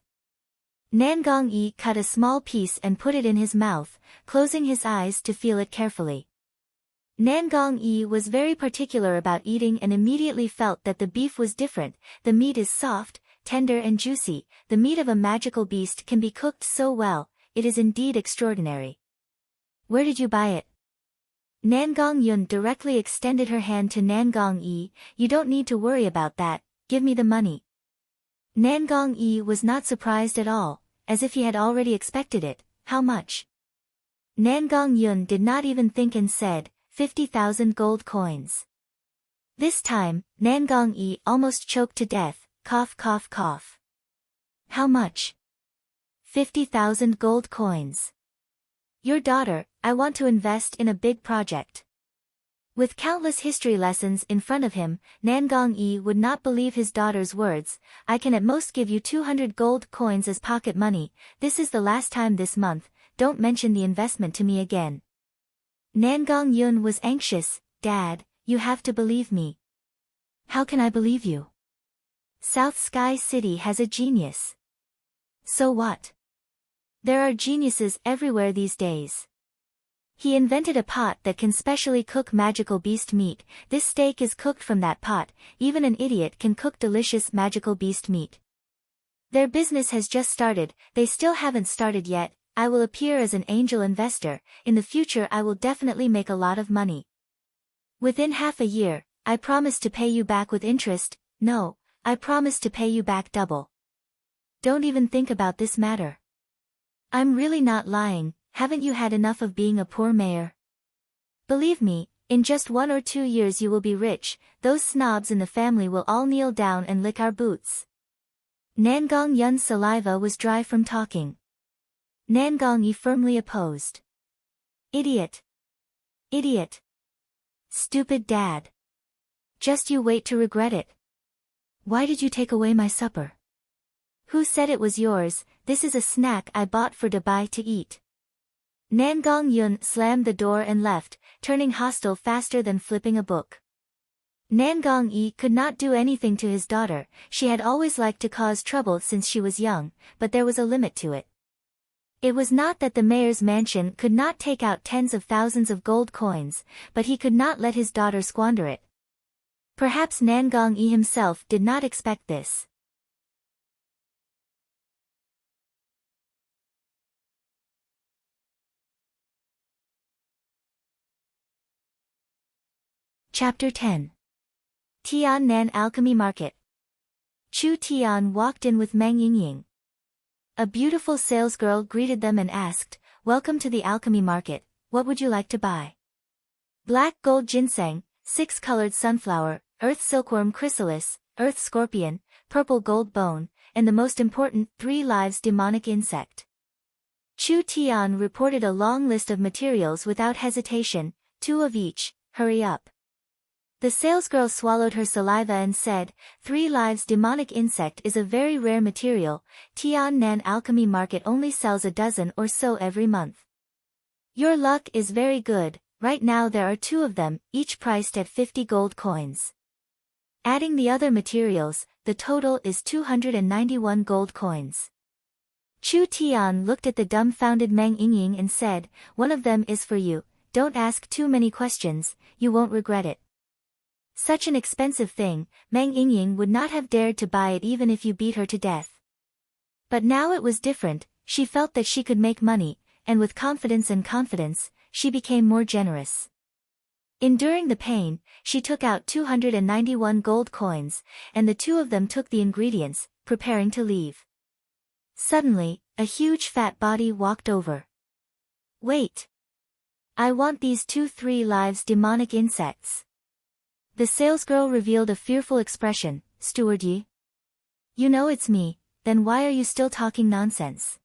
Speaker 1: Nangong Yi cut a small piece and put it in his mouth, closing his eyes to feel it carefully. Nangong Yi was very particular about eating and immediately felt that the beef was different, the meat is soft, tender and juicy, the meat of a magical beast can be cooked so well, it is indeed extraordinary. Where did you buy it? Nangong Yun directly extended her hand to Nangong Yi, you don't need to worry about that, give me the money. Nangong Yi was not surprised at all, as if he had already expected it, how much? Nangong Yun did not even think and said, 50,000 gold coins. This time, Nangong Yi almost choked to death, cough cough cough. How much? 50,000 gold coins. Your daughter, I want to invest in a big project. With countless history lessons in front of him, Nangong Yi would not believe his daughter's words, I can at most give you 200 gold coins as pocket money, this is the last time this month, don't mention the investment to me again. Nangong Yun was anxious, Dad, you have to believe me. How can I believe you? South Sky City has a genius. So what? There are geniuses everywhere these days. He invented a pot that can specially cook magical beast meat, this steak is cooked from that pot, even an idiot can cook delicious magical beast meat. Their business has just started, they still haven't started yet, I will appear as an angel investor, in the future I will definitely make a lot of money. Within half a year, I promise to pay you back with interest, no, I promise to pay you back double. Don't even think about this matter. I'm really not lying, haven't you had enough of being a poor mayor? Believe me, in just 1 or 2 years you will be rich, those snobs in the family will all kneel down and lick our boots. Nangong Yun's saliva was dry from talking. Nangong Yi firmly opposed. Idiot. Idiot. Stupid dad. Just you wait to regret it. Why did you take away my supper? Who said it was yours? This is a snack I bought for Dabai to eat. Nangong Yun slammed the door and left, turning hostile faster than flipping a book. Nangong Yi could not do anything to his daughter, she had always liked to cause trouble since she was young, but there was a limit to it. It was not that the mayor's mansion could not take out tens of thousands of gold coins, but he could not let his daughter squander it. Perhaps Nangong Yi himself did not expect this. Chapter 10. Tiannan Alchemy Market. Chu Tian walked in with Meng Yingying. A beautiful salesgirl greeted them and asked, "Welcome to the alchemy market, what would you like to buy?" Black gold ginseng, 6-colored sunflower, earth silkworm chrysalis, earth scorpion, purple gold bone, and the most important, 3 lives demonic insect. Chu Tian reported a long list of materials without hesitation, 2 of each, hurry up. The salesgirl swallowed her saliva and said, 3 lives demonic insect is a very rare material, Tiannan Alchemy Market only sells a dozen or so every month. Your luck is very good, right now there are 2 of them, each priced at 50 gold coins. Adding the other materials, the total is 291 gold coins. Chu Tian looked at the dumbfounded Meng Yingying and said, "One of them is for you, don't ask too many questions, you won't regret it." Such an expensive thing, Meng Yingying would not have dared to buy it even if you beat her to death. But now it was different, she felt that she could make money, and with confidence, she became more generous. Enduring the pain, she took out 291 gold coins, and the 2 of them took the ingredients, preparing to leave. Suddenly, a huge fat body walked over. "Wait! I want these 3 lives demonic insects." The salesgirl revealed a fearful expression, "Steward Yi? You know it's me, then why are you still talking nonsense?"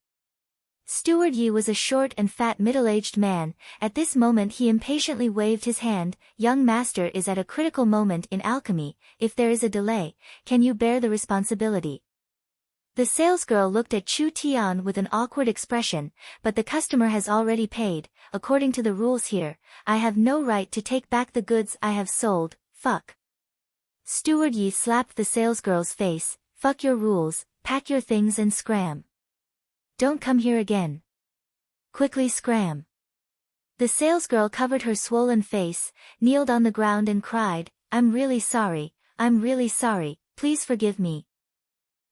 Speaker 1: Steward Yi was a short and fat middle-aged man. At this moment he impatiently waved his hand. "Young master is at a critical moment in alchemy, if there is a delay, can you bear the responsibility?" The salesgirl looked at Chu Tian with an awkward expression, "But the customer has already paid, according to the rules here, I have no right to take back the goods I have sold, fuck." Steward Yi slapped the salesgirl's face, "Fuck your rules, pack your things and scram. Don't come here again. Quickly scram." The salesgirl covered her swollen face, kneeled on the ground and cried, I'm really sorry, please forgive me.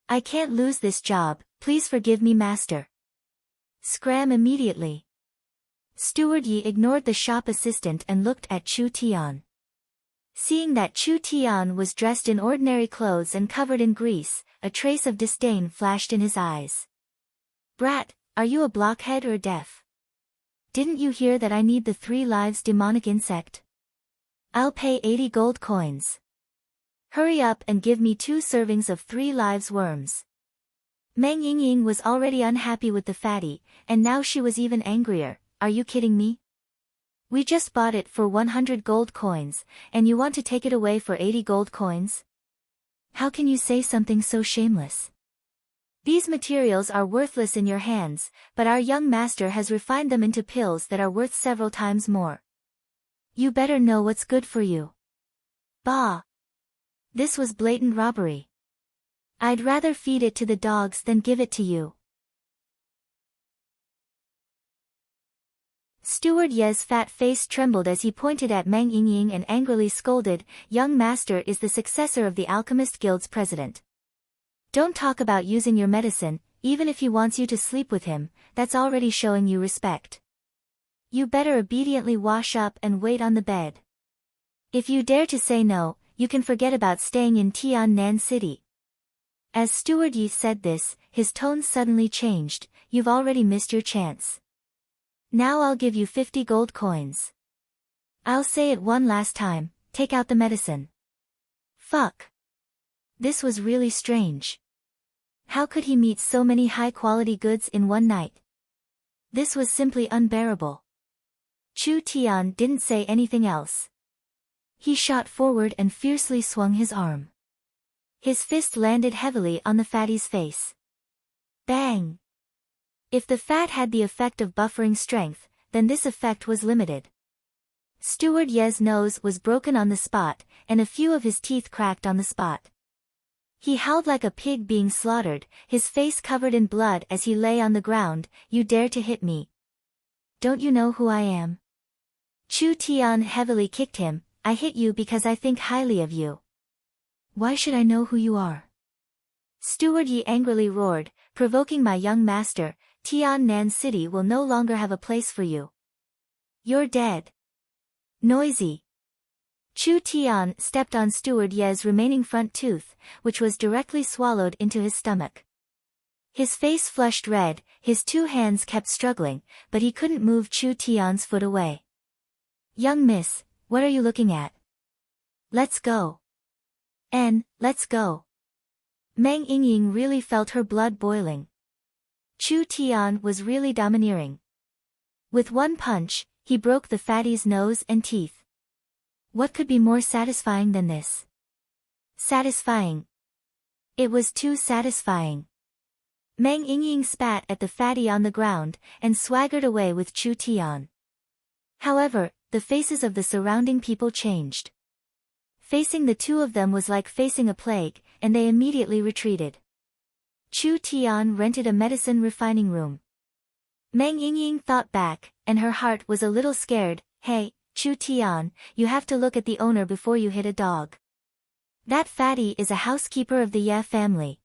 Speaker 1: I can't lose this job, please forgive me master. Scram immediately." Steward Yi ignored the shop assistant and looked at Chu Tian. Seeing that Chu Tian was dressed in ordinary clothes and covered in grease, a trace of disdain flashed in his eyes. "Brat, are you a blockhead or deaf? Didn't you hear that I need the 3 lives demonic insect? I'll pay 80 gold coins. Hurry up and give me 2 servings of 3 lives worms." Meng Yingying was already unhappy with the fatty, and now she was even angrier. "Are you kidding me? We just bought it for 100 gold coins, and you want to take it away for 80 gold coins? How can you say something so shameless? These materials are worthless in your hands, but our young master has refined them into pills that are worth several times more. You better know what's good for you." Bah! This was blatant robbery. I'd rather feed it to the dogs than give it to you. Steward Ye's fat face trembled as he pointed at Meng Yingying and angrily scolded, "Young master is the successor of the Alchemist Guild's president. Don't talk about using your medicine, even if he wants you to sleep with him, that's already showing you respect. You better obediently wash up and wait on the bed. If you dare to say no, you can forget about staying in Tiannan City." As Steward Yi said this, his tone suddenly changed, "You've already missed your chance. Now I'll give you 50 gold coins. I'll say it one last time, take out the medicine." Fuck. This was really strange. How could he meet so many high-quality goods in one night? This was simply unbearable. Chu Tian didn't say anything else. He shot forward and fiercely swung his arm. His fist landed heavily on the fatty's face. Bang! If the fat had the effect of buffering strength, then this effect was limited. Steward Ye's nose was broken on the spot, and a few of his teeth cracked on the spot. He howled like a pig being slaughtered, his face covered in blood as he lay on the ground. "You dare to hit me? Don't you know who I am?" Chu Tian heavily kicked him. "I hit you because I think highly of you." "Why should I know who you are?" Steward Yi angrily roared, "Provoking my young master, Tiannan City will no longer have a place for you. You're dead." Noisy. Chu Tian stepped on Steward Ye's remaining front tooth, which was directly swallowed into his stomach. His face flushed red, his two hands kept struggling, but he couldn't move Chu Tian's foot away. "Young miss, what are you looking at? Let's go. Let's go." Meng Yingying really felt her blood boiling. Chu Tian was really domineering. With one punch, he broke the fatty's nose and teeth. What could be more satisfying than this? Satisfying. It was too satisfying. Meng Yingying spat at the fatty on the ground, and swaggered away with Chu Tian. However, the faces of the surrounding people changed. Facing the two of them was like facing a plague, and they immediately retreated. Chu Tian rented a medicine refining room. Meng Yingying thought back, and her heart was a little scared. "Hey, Chu Tian, you have to look at the owner before you hit a dog. That fatty is a housekeeper of the Ye family.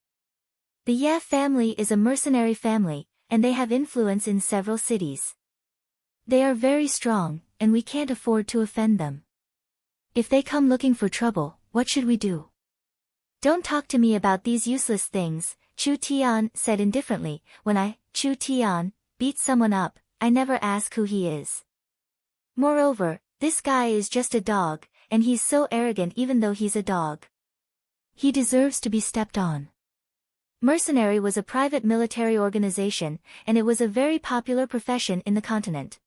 Speaker 1: The Ye family is a mercenary family, and they have influence in several cities. They are very strong, and we can't afford to offend them. If they come looking for trouble, what should we do?" "Don't talk to me about these useless things," Chu Tian said indifferently. "When I, Chu Tian, beat someone up, I never ask who he is. Moreover, this guy is just a dog, and he's so arrogant even though he's a dog. He deserves to be stepped on." Mercenary was a private military organization, and it was a very popular profession in the continent.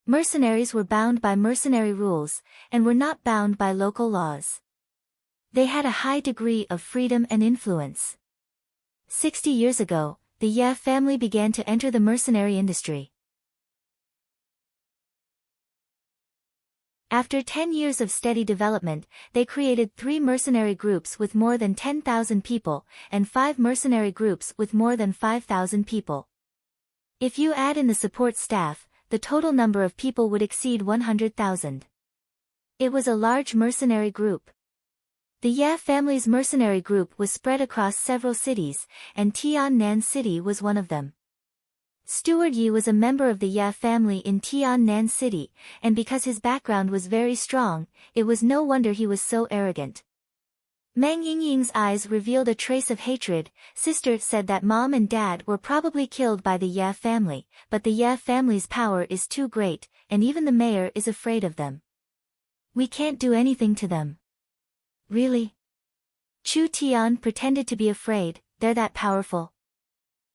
Speaker 1: Mercenaries were bound by mercenary rules, and were not bound by local laws. They had a high degree of freedom and influence. 60 years ago, the Ye family began to enter the mercenary industry. After 10 years of steady development, they created 3 mercenary groups with more than 10,000 people, and 5 mercenary groups with more than 5,000 people. If you add in the support staff, the total number of people would exceed 100,000. It was a large mercenary group. The Ye family's mercenary group was spread across several cities, and Tiannan City was one of them. Steward Yi was a member of the Ye family in Tiannan City, and because his background was very strong, it was no wonder he was so arrogant. Meng Yingying's eyes revealed a trace of hatred. "Sister said that mom and dad were probably killed by the Ye family, but the Ye family's power is too great, and even the mayor is afraid of them. We can't do anything to them." "Really?" Chu Tian pretended to be afraid. "They're that powerful?"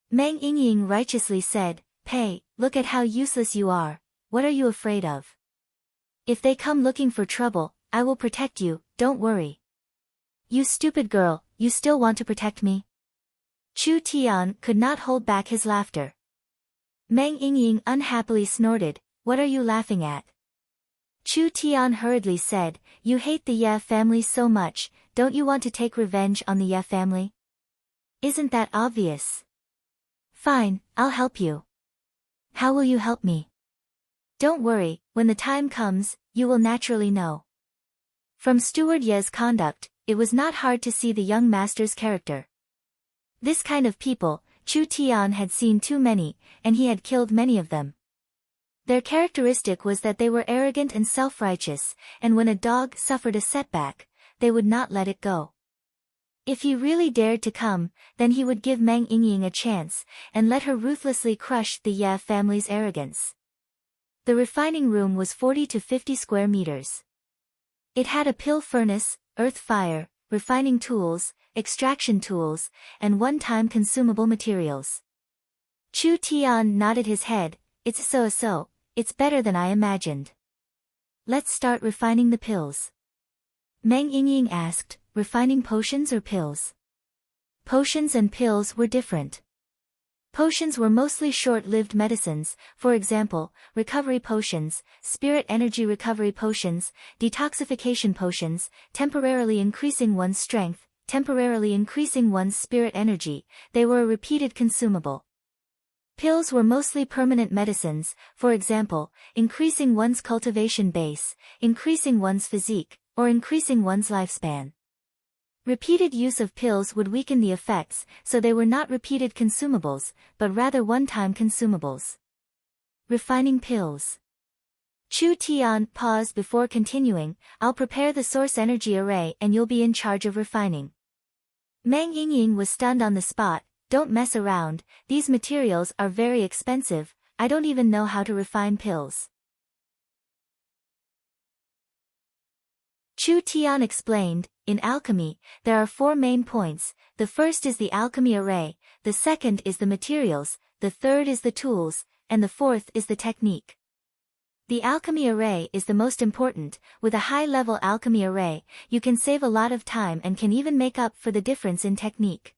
Speaker 1: Meng Yingying righteously said, "Pei, look at how useless you are. What are you afraid of? If they come looking for trouble, I will protect you, don't worry." "You stupid girl, you still want to protect me?" Chu Tian could not hold back his laughter. Meng Yingying unhappily snorted, "What are you laughing at?" Chu Tian hurriedly said, "You hate the Ye family so much, don't you want to take revenge on the Ye family? Isn't that obvious?" "Fine, I'll help you." "How will you help me?" "Don't worry, when the time comes, you will naturally know." From Steward Ye's conduct, it was not hard to see the young master's character. This kind of people, Chu Tian had seen too many, and he had killed many of them. Their characteristic was that they were arrogant and self-righteous, and when a dog suffered a setback, they would not let it go. If he really dared to come, then he would give Meng Yingying a chance, and let her ruthlessly crush the Ye family's arrogance. The refining room was 40 to 50 square meters. It had a pill furnace, earth fire, refining tools, extraction tools, and one-time consumable materials. Chu Tian nodded his head. "It's so, it's better than I imagined." "Let's start refining the pills." Meng Yingying asked, "Refining potions or pills?" Potions and pills were different. Potions were mostly short-lived medicines, for example, recovery potions, spirit energy recovery potions, detoxification potions, temporarily increasing one's strength, temporarily increasing one's spirit energy. They were a repeated consumable. Pills were mostly permanent medicines, for example, increasing one's cultivation base, increasing one's physique, or increasing one's lifespan. Repeated use of pills would weaken the effects, so they were not repeated consumables, but rather one-time consumables. Refining pills. Chu Tian paused before continuing, I'll prepare the source energy array and you'll be in charge of refining. Meng Yingying was stunned on the spot, don't mess around, these materials are very expensive, I don't even know how to refine pills. Chu Tian explained, in alchemy, there are 4 main points, the first is the alchemy array, the second is the materials, the third is the tools, and the fourth is the technique. The alchemy array is the most important. With a high-level alchemy array, you can save a lot of time and can even make up for the difference in technique.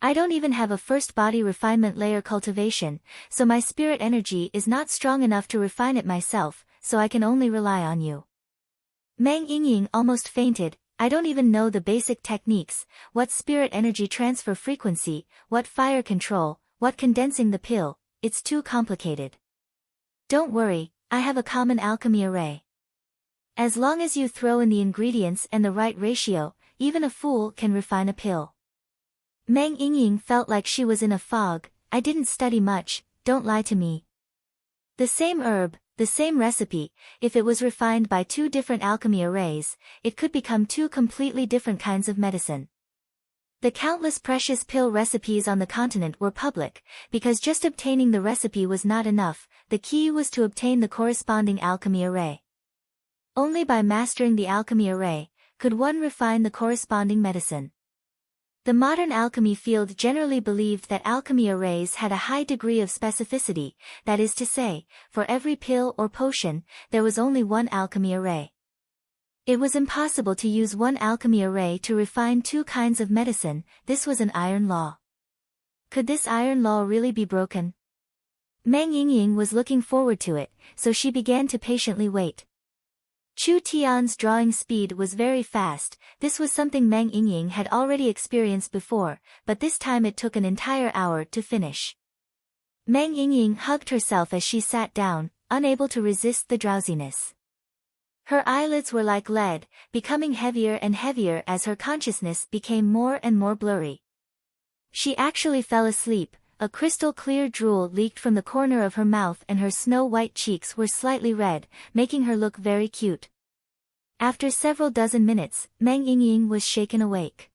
Speaker 1: I don't even have a first body refinement layer cultivation, so my spirit energy is not strong enough to refine it myself, so I can only rely on you. Meng Yingying almost fainted, I don't even know the basic techniques, what spirit energy transfer frequency, what fire control, what condensing the pill, it's too complicated. Don't worry, I have a common alchemy array. As long as you throw in the ingredients and the right ratio, even a fool can refine a pill. Meng Yingying felt like she was in a fog, I didn't study much, don't lie to me. The same herb, the same recipe, if it was refined by 2 different alchemy arrays, it could become 2 completely different kinds of medicine. The countless precious pill recipes on the continent were public, because just obtaining the recipe was not enough, the key was to obtain the corresponding alchemy array. Only by mastering the alchemy array, could one refine the corresponding medicine. The modern alchemy field generally believed that alchemy arrays had a high degree of specificity, that is to say, for every pill or potion, there was only one alchemy array. It was impossible to use one alchemy array to refine 2 kinds of medicine, this was an iron law. Could this iron law really be broken? Meng Yingying was looking forward to it, so she began to patiently wait. Chu Tian's drawing speed was very fast, this was something Meng Yingying had already experienced before, but this time it took an entire hour to finish. Meng Yingying hugged herself as she sat down, unable to resist the drowsiness. Her eyelids were like lead, becoming heavier and heavier as her consciousness became more and more blurry. She actually fell asleep, a crystal-clear drool leaked from the corner of her mouth and her snow-white cheeks were slightly red, making her look very cute. After several dozen minutes, Meng Yingying was shaken awake.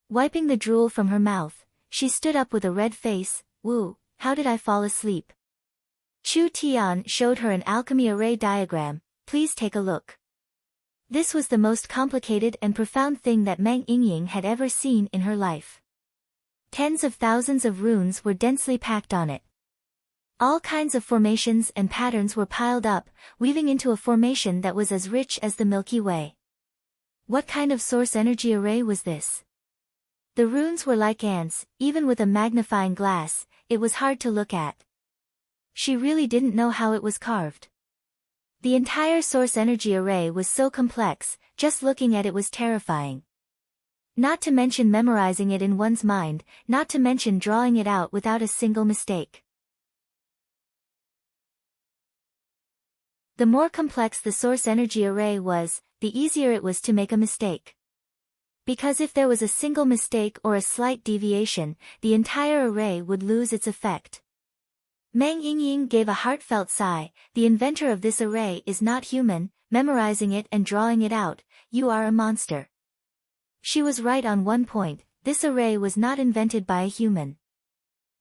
Speaker 1: Wiping the drool from her mouth, she stood up with a red face, Woo, how did I fall asleep? Chu Tian showed her an alchemy array diagram, please take a look. This was the most complicated and profound thing that Meng Yingying had ever seen in her life. Tens of thousands of runes were densely packed on it. All kinds of formations and patterns were piled up, weaving into a formation that was as rich as the Milky Way. What kind of source energy array was this? The runes were like ants, even with a magnifying glass, it was hard to look at. She really didn't know how it was carved. The entire source energy array was so complex, just looking at it was terrifying. Not to mention memorizing it in one's mind, not to mention drawing it out without a single mistake. The more complex the source energy array was, the easier it was to make a mistake. Because if there was a single mistake or a slight deviation, the entire array would lose its effect. Meng Yingying gave a heartfelt sigh, the inventor of this array is not human, memorizing it and drawing it out, you are a monster. She was right on one point, this array was not invented by a human.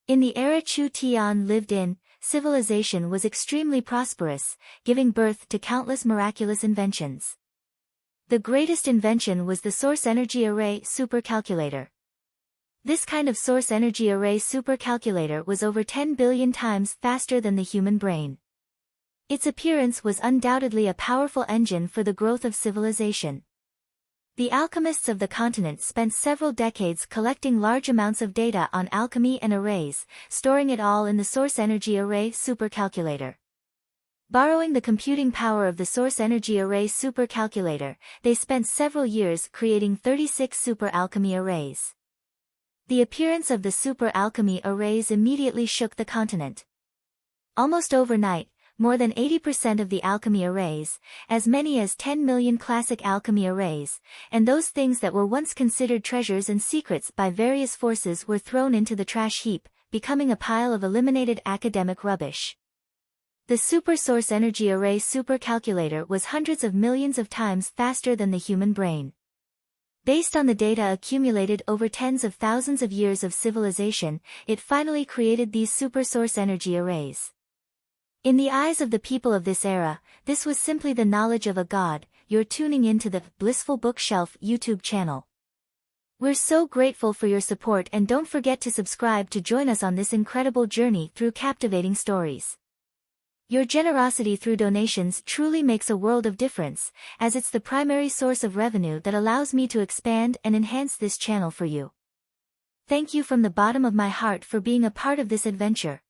Speaker 1: In the era Chu Tian lived in, civilization was extremely prosperous, giving birth to countless miraculous inventions. The greatest invention was the source energy array supercalculator. This kind of source energy array supercalculator was over 10 billion times faster than the human brain. Its appearance was undoubtedly a powerful engine for the growth of civilization. The alchemists of the continent spent several decades collecting large amounts of data on alchemy and arrays, storing it all in the source energy array supercalculator. Borrowing the computing power of the source energy array supercalculator, they spent several years creating 36 super alchemy arrays. The appearance of the super alchemy arrays immediately shook the continent. Almost overnight, more than 80% of the alchemy arrays, as many as 10 million classic alchemy arrays, and those things that were once considered treasures and secrets by various forces were thrown into the trash heap, becoming a pile of eliminated academic rubbish. The Super Source Energy Array supercalculator was hundreds of millions of times faster than the human brain. Based on the data accumulated over tens of thousands of years of civilization, it finally created these supersource energy arrays. In the eyes of the people of this era, this was simply the knowledge of a god. You're tuning into the Blissful Bookshelf YouTube channel. We're so grateful for your support, and don't forget to subscribe to join us on this incredible journey through captivating stories. Your generosity through donations truly makes a world of difference, as it's the primary source of revenue that allows me to expand and enhance this channel for you. Thank you from the bottom of my heart for being a part of this adventure.